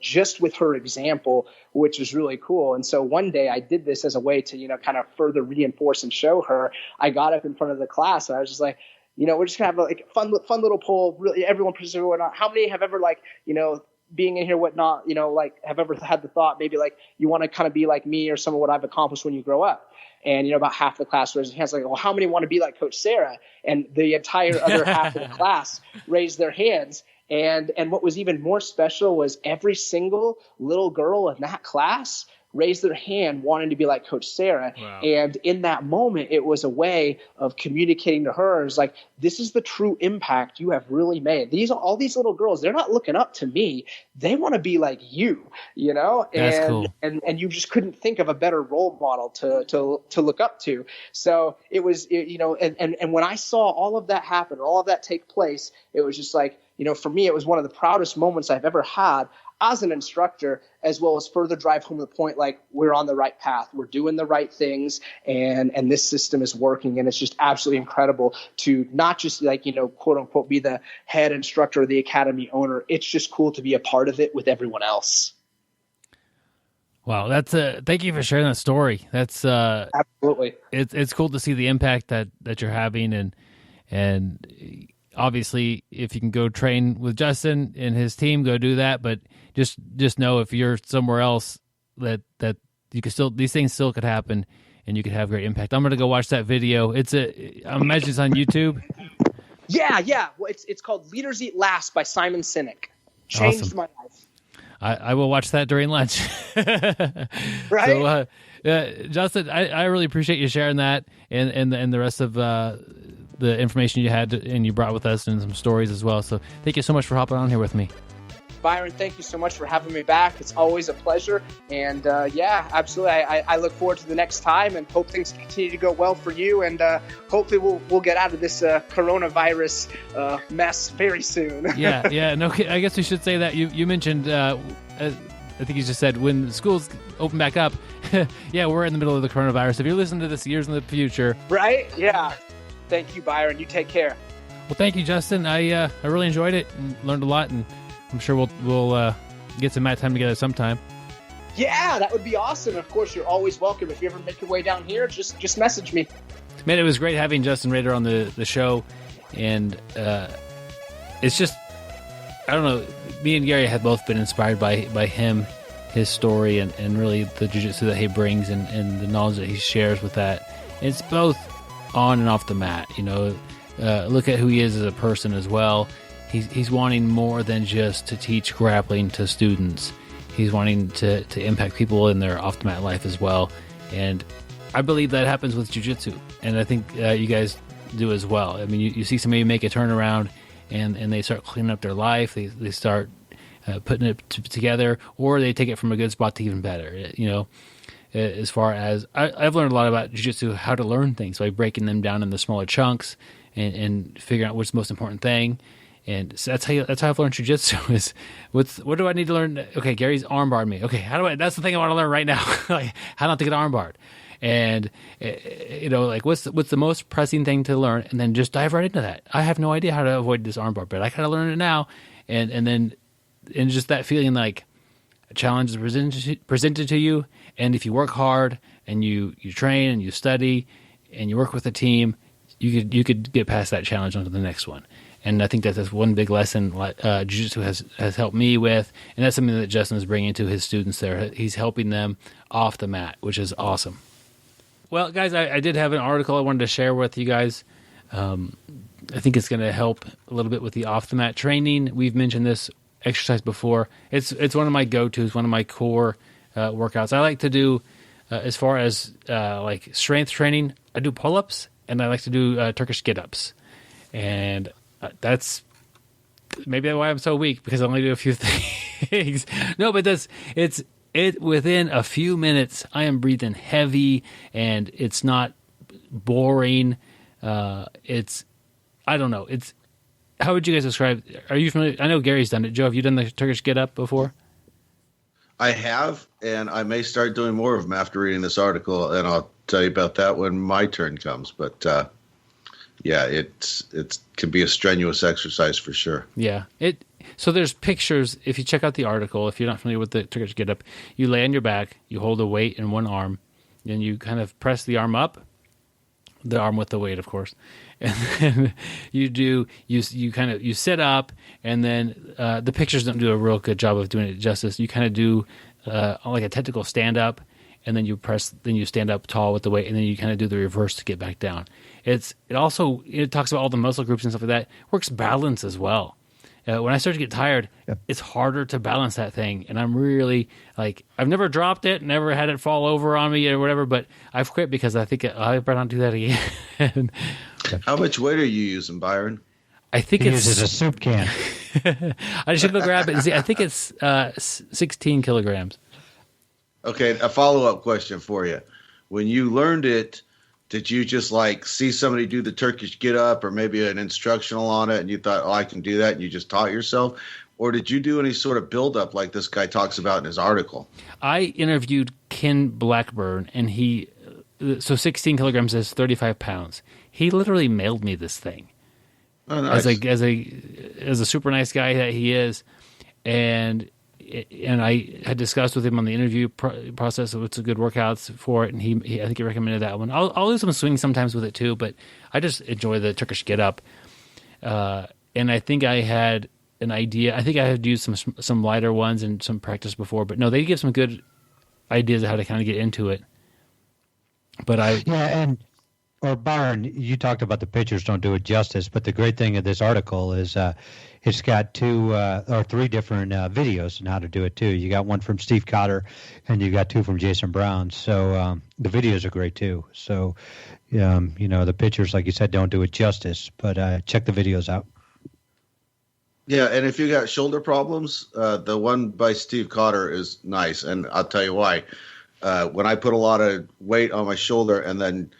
just with her example, which was really cool. And so one day I did this as a way to, kind of further reinforce and show her. I got up in front of the class and I was just like, we're just gonna have a fun little poll. Really, everyone participate. Whatnot. How many have ever being in here, whatnot, have ever had the thought maybe you want to kind of be like me or some of what I've accomplished when you grow up? And about half the class raised their hands, well, how many want to be like Coach Sarah? And the entire other half of the class raised their hands. And what was even more special was every single little girl in that class raised their hand wanting to be like Coach Sarah. Wow. And in that moment, it was a way of communicating to her. It's like, this is the true impact you have really made. All these little girls, they're not looking up to me. They want to be like you, That's cool. And you just couldn't think of a better role model to look up to. So it was, and when I saw all of that happen, all of that take place, it was just like, for me, it was one of the proudest moments I've ever had as an instructor, as well as further drive home the point, we're on the right path, we're doing the right things, and this system is working. And it's just absolutely incredible to not just quote unquote, be the head instructor or the academy owner. It's just cool to be a part of it with everyone else. Wow. That's thank you for sharing that story. That's absolutely, it's cool to see the impact that you're having. And obviously, if you can go train with Justin and his team, go do that. But just know if you're somewhere else that you can still, these things still could happen and you could have great impact. I'm going to go watch that video. I imagine it's on YouTube. Yeah. Well, it's called Leaders Eat Last by Simon Sinek. Changed Awesome. my life. I will watch that during lunch. Right? So, Justin, I really appreciate you sharing that and the rest of the information you had and you brought with us and some stories as well. So thank you so much for hopping on here with me. Byron, thank you so much for having me back. It's always a pleasure. And yeah, absolutely. I look forward to the next time and hope things continue to go well for you. And hopefully we'll get out of this coronavirus mess very soon. Yeah. No, I guess we should say that you mentioned, I think you just said when schools open back up, yeah, we're in the middle of the coronavirus. If you're listening to this years in the future. Right? Yeah. Thank you, Byron. You take care. Well, thank you, Justin. I really enjoyed it and learned a lot, and I'm sure we'll get some mat time together sometime. Yeah, that would be awesome. Of course, you're always welcome. If you ever make your way down here, just message me. Man, it was great having Justin Rader on the show, and it's just, I don't know, me and Gary have both been inspired by him, his story, and really the jiu-jitsu that he brings and the knowledge that he shares with that. It's both on and off the mat, look at who he is as a person as well. He's wanting more than just to teach grappling to students. He's wanting to impact people in their off-the-mat life as well. And I believe that happens with jiu-jitsu. And I think you guys do as well. I mean, you see somebody make a turnaround and they start cleaning up their life. They start putting it together, or they take it from a good spot to even better. As far as I've learned a lot about jiu-jitsu, how to learn things by breaking them down into smaller chunks and figuring out what's the most important thing. And so that's how I've learned jiu-jitsu is what do I need to learn? Okay, Gary's armbarred me. Okay, that's the thing I want to learn right now. Like how not to get armbarred. And like what's the most pressing thing to learn, and then just dive right into that. I have no idea how to avoid this armbar, but I gotta learn it now. And then just that feeling like a challenge is presented to you, and if you work hard and you train and you study and you work with a team, you could get past that challenge onto the next one. And I think that's one big lesson jiu-jitsu has helped me with, and that's something that Justin is bringing to his students there. He's helping them off the mat, which is awesome. Well, guys, I did have an article I wanted to share with you guys. I think it's going to help a little bit with the off-the-mat training. We've mentioned this exercise before. It's one of my go-tos, one of my core workouts. I like to do, as far as like strength training, I do pull-ups, and I like to do Turkish get-ups. And that's maybe why I'm so weak, because I only do a few things. No, but it's within a few minutes, I am breathing heavy, and it's not boring. I don't know. How would you guys describe? Are you familiar? I know Gary's done it. Joe, have you done the Turkish get up before? I have, and I may start doing more of them after reading this article, and I'll tell you about that when my turn comes. But yeah, it can be a strenuous exercise for sure. Yeah. So there's pictures. If you check out the article, if you're not familiar with the Turkish get up, you lay on your back, you hold a weight in one arm, and you kind of press the arm up, the arm with the weight, of course. And then you sit up, and then the pictures don't do a real good job of doing it justice. You kind of do like a technical stand up, and then you stand up tall with the weight, and then you kind of do the reverse to get back down. It talks about all the muscle groups and stuff like that. Works balance as well. When I start to get tired, It's harder to balance that thing, and I'm really I've never dropped it, never had it fall over on me or whatever, but I've quit because I think I better not do that again. How much weight are you using, Byron? I think he uses a soup can. I should go grab it and see. I think it's 16 kilograms. Okay, a follow-up question for you. When you learned it, did you just see somebody do the Turkish get up or maybe an instructional on it and you thought, I can do that, and you just taught yourself? Or did you do any sort of build-up like this guy talks about in his article? I interviewed Ken Blackburn, and so 16 kilograms is 35 pounds. He literally mailed me this thing. Oh, nice. As a super nice guy that he is, and I had discussed with him on the interview process what's a good workouts for it, and he I think he recommended that one. I'll do some swings sometimes with it too, but I just enjoy the Turkish get up. And I think I had an idea. I think I had used some lighter ones and some practice before, but no, they give some good ideas of how to kind of get into it. But Or Byron, you talked about the pictures don't do it justice, but the great thing of this article is it's got 2 or 3 different videos on how to do it too. You got one from Steve Cotter, and you got 2 from Jason Brown. So the videos are great too. So the pictures, like you said, don't do it justice, but check the videos out. Yeah, and if you got shoulder problems, the one by Steve Cotter is nice, and I'll tell you why. When I put a lot of weight on my shoulder and then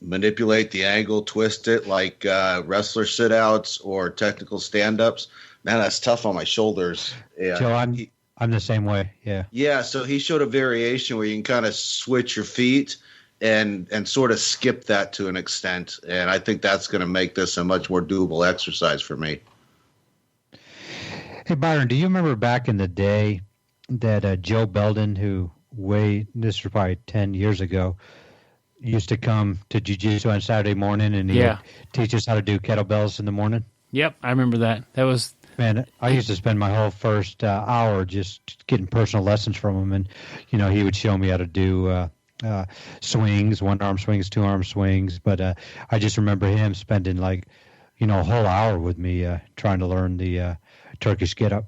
manipulate the angle, twist it like wrestler sit-outs or technical stand-ups, man, that's tough on my shoulders. Yeah. Joe, I'm the same way. Yeah. Yeah. So he showed a variation where you can kind of switch your feet and sort of skip that to an extent, and I think that's going to make this a much more doable exercise for me. Hey Byron, do you remember back in the day that Joe Belden, this was probably 10 years ago, used to come to jiu-jitsu on Saturday morning, and he would teach us how to do kettlebells in the morning? Yep, I remember that. That was... Man, I used to spend my whole first hour just getting personal lessons from him, and, he would show me how to do swings, 1-arm swings, 2-arm swings, but I just remember him spending a whole hour with me trying to learn the Turkish get-up.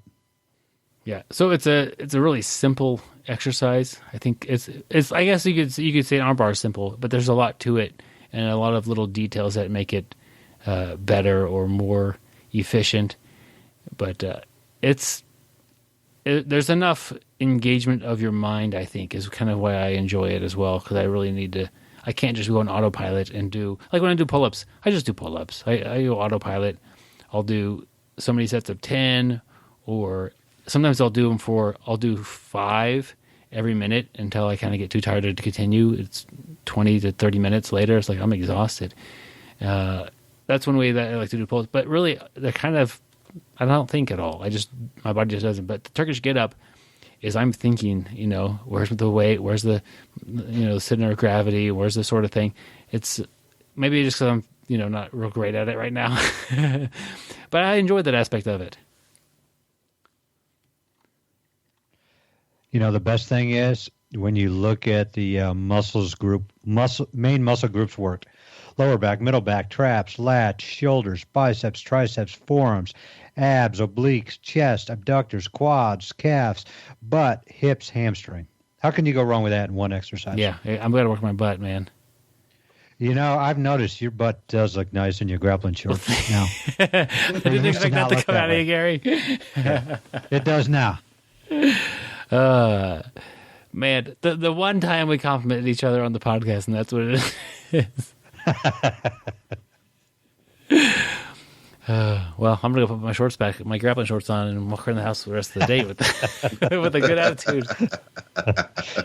Yeah, so it's a really simple exercise. I think it's I guess you could say an arm bar is simple, but there's a lot to it and a lot of little details that make it better or more efficient. But there's enough engagement of your mind, I think, is kind of why I enjoy it as well, because I really need to. I can't just go on autopilot and do, like when I do pull-ups, I just do pull-ups. I go autopilot. I'll do so many sets of 10, or sometimes I'll do 5 every minute until I kind of get too tired to continue. It's 20 to 30 minutes later. It's like I'm exhausted. That's one way that I like to do pull-ups. But really, they're kind of, I don't think at all. My body just doesn't. But the Turkish get-up is I'm thinking, where's the weight? Where's the, center of gravity? Where's the sort of thing? It's maybe just because I'm, not real great at it right now. But I enjoy that aspect of it. The best thing is when you look at the main muscle groups worked: lower back, middle back, traps, lats, shoulders, biceps, triceps, forearms, abs, obliques, chest, abductors, quads, calves, butt, hips, hamstring. How can you go wrong with that in one exercise? Yeah, I'm going to work my butt, man. I've noticed your butt does look nice in your grappling shorts now. I didn't expect that to come out of you, Gary. Yeah, it does now. Man, the one time we complimented each other on the podcast, and that's what it is. Well, I'm gonna go put my shorts back, my grappling shorts on, and walk around the house for the rest of the day with with a good attitude.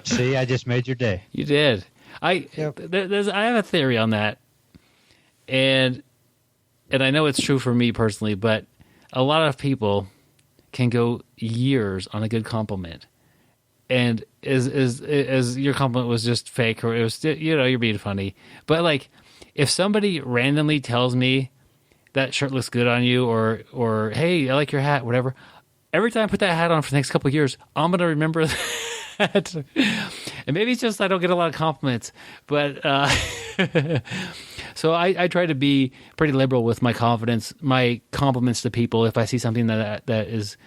See, I just made your day. You did. I have a theory on that, and I know it's true for me personally, but a lot of people can go years on a good compliment, and as your compliment was just fake, or it was, you're being funny. But like, if somebody randomly tells me that shirt looks good on you, or hey, I like your hat, whatever, every time I put that hat on for the next couple of years, I'm gonna remember that. And maybe it's just I don't get a lot of compliments, but so I try to be pretty liberal with my compliments to people. If I see something that is,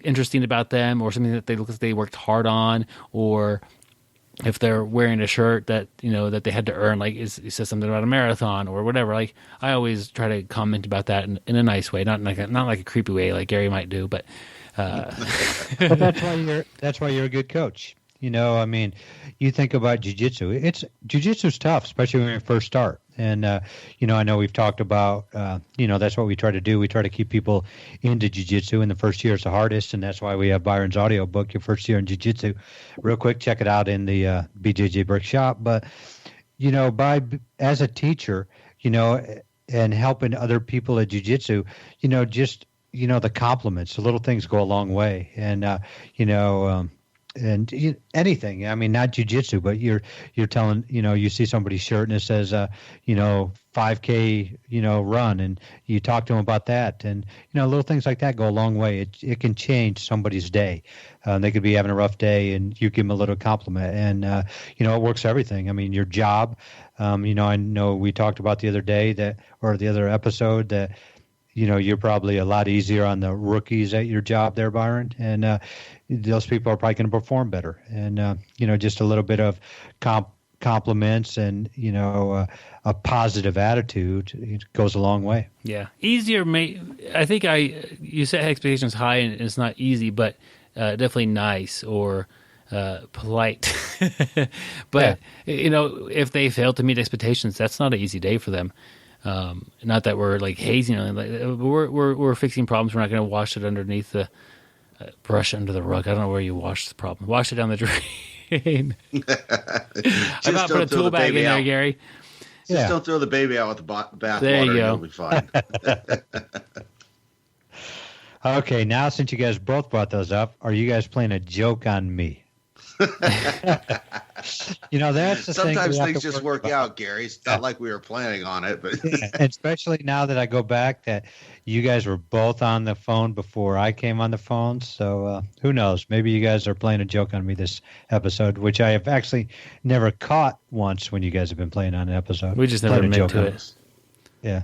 interesting about them, or something that they look like they worked hard on, or if they're wearing a shirt that that they had to earn, like it says something about a marathon or whatever. Like I always try to comment about that in a nice way, not like a creepy way like Gary might do, but. Well, that's why you're a good coach. You think about jiu-jitsu. Jiu-jitsu's tough, especially when you first start. And I know we've talked about that's what we try to do. We try to keep people into jiu-jitsu, and the first year is the hardest, and that's why we have Byron's audio book, Your First Year in Jiu-Jitsu. Real quick, check it out in the BjjBrick shop. But as a teacher, and helping other people at jiu-jitsu, the compliments, the little things go a long way. And anything. I mean, not jujitsu, but you're telling, you see somebody's shirt and it says, 5K, run, and you talk to them about that. And, little things like that go a long way. It can change somebody's day. They could be having a rough day and you give them a little compliment, and, it works everything. I mean, your job, I know we talked about the other day or the other episode that, you're probably a lot easier on the rookies at your job there, Byron. And those people are probably going to perform better. And, just a little bit of compliments and, a positive attitude, it goes a long way. Yeah. Easier, I think you set expectations high and it's not easy, but definitely nice or polite. But, if they fail to meet expectations, that's not an easy day for them. Not that we're like hazing them. We're fixing problems. We're not going to wash it underneath the brush under the rug. I don't know where you wash the problem. Wash it down the drain. I about put a tool bag in there, Gary. Just don't throw the baby out with the bathwater. There you go. You'll be fine. Okay, now since you guys both brought those up, are you guys playing a joke on me? That's the Sometimes things just work out, Gary. It's not like we were planning on it, but especially now that I go back that you guys were both on the phone before I came on the phone. So who knows? Maybe you guys are playing a joke on me this episode, which I have actually never caught once when you guys have been playing on an episode. We just never admit to it. Yeah.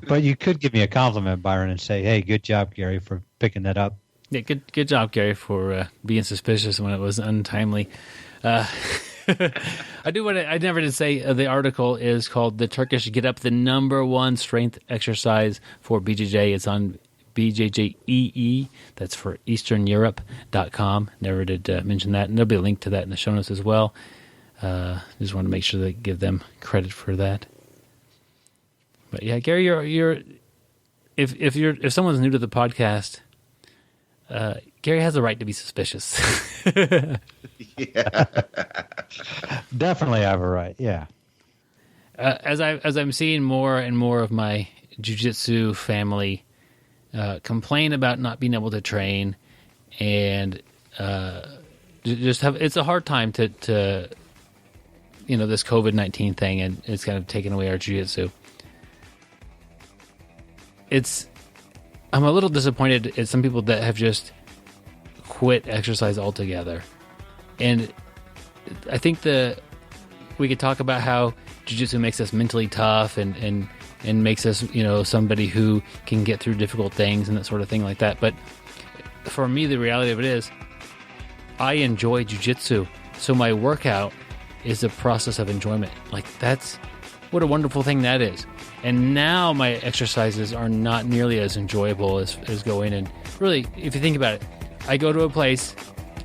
But you could give me a compliment, Byron, and say, hey, good job, Gary, for picking that up. Yeah, good job, Gary, for being suspicious when it was untimely. I never did say the article is called "The Turkish Get Up," the #1 strength exercise for BJJ. It's on BjjEE. That's for EasternEurope.com. Never did mention that. And there'll be a link to that in the show notes as well. Just want to make sure that give them credit for that. But yeah, Gary, if someone's new to the podcast, Gary has a right to be suspicious. Yeah. Definitely have a right. Yeah. As I'm seeing more and more of my jiu-jitsu family complain about not being able to train, and it's a hard time to this COVID-19 thing, and it's kind of taken away our jiu-jitsu. I'm a little disappointed at some people that have just quit exercise altogether. And I think we could talk about how jiu-jitsu makes us mentally tough and makes us, somebody who can get through difficult things and that sort of thing like that. But for me, the reality of it is I enjoy jiu-jitsu. So my workout is a process of enjoyment. Like, that's what a wonderful thing that is. And now my exercises are not nearly as enjoyable as going. And really, if you think about it, I go to a place,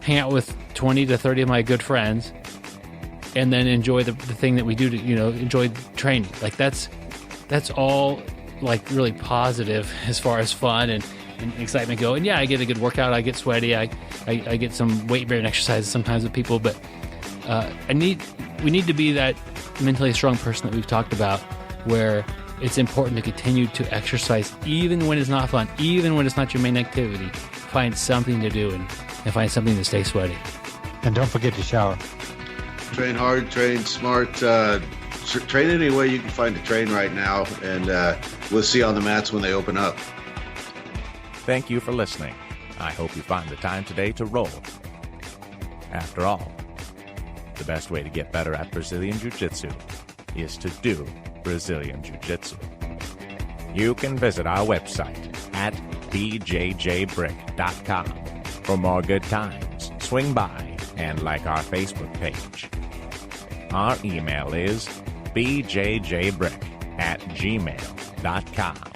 hang out with 20 to 30 of my good friends, and then enjoy the thing that we do to, enjoy training. Like, that's all, like, really positive as far as fun and excitement go. And yeah, I get a good workout. I get sweaty. I get some weight-bearing exercises sometimes with people. But we need to be that mentally strong person that we've talked about, where it's important to continue to exercise even when it's not fun, even when it's not your main activity. Find something to do and find something to stay sweaty. And don't forget to shower. Train hard, train smart, train any way you can find to train right now, and we'll see you on the mats when they open up. Thank you for listening. I hope you find the time today to roll. After all, the best way to get better at Brazilian Jiu-Jitsu is to do Brazilian Jiu-Jitsu. You can visit our website at BjjBrick.com for more good times. Swing by and like our Facebook page. Our email is BjjBrick@gmail.com.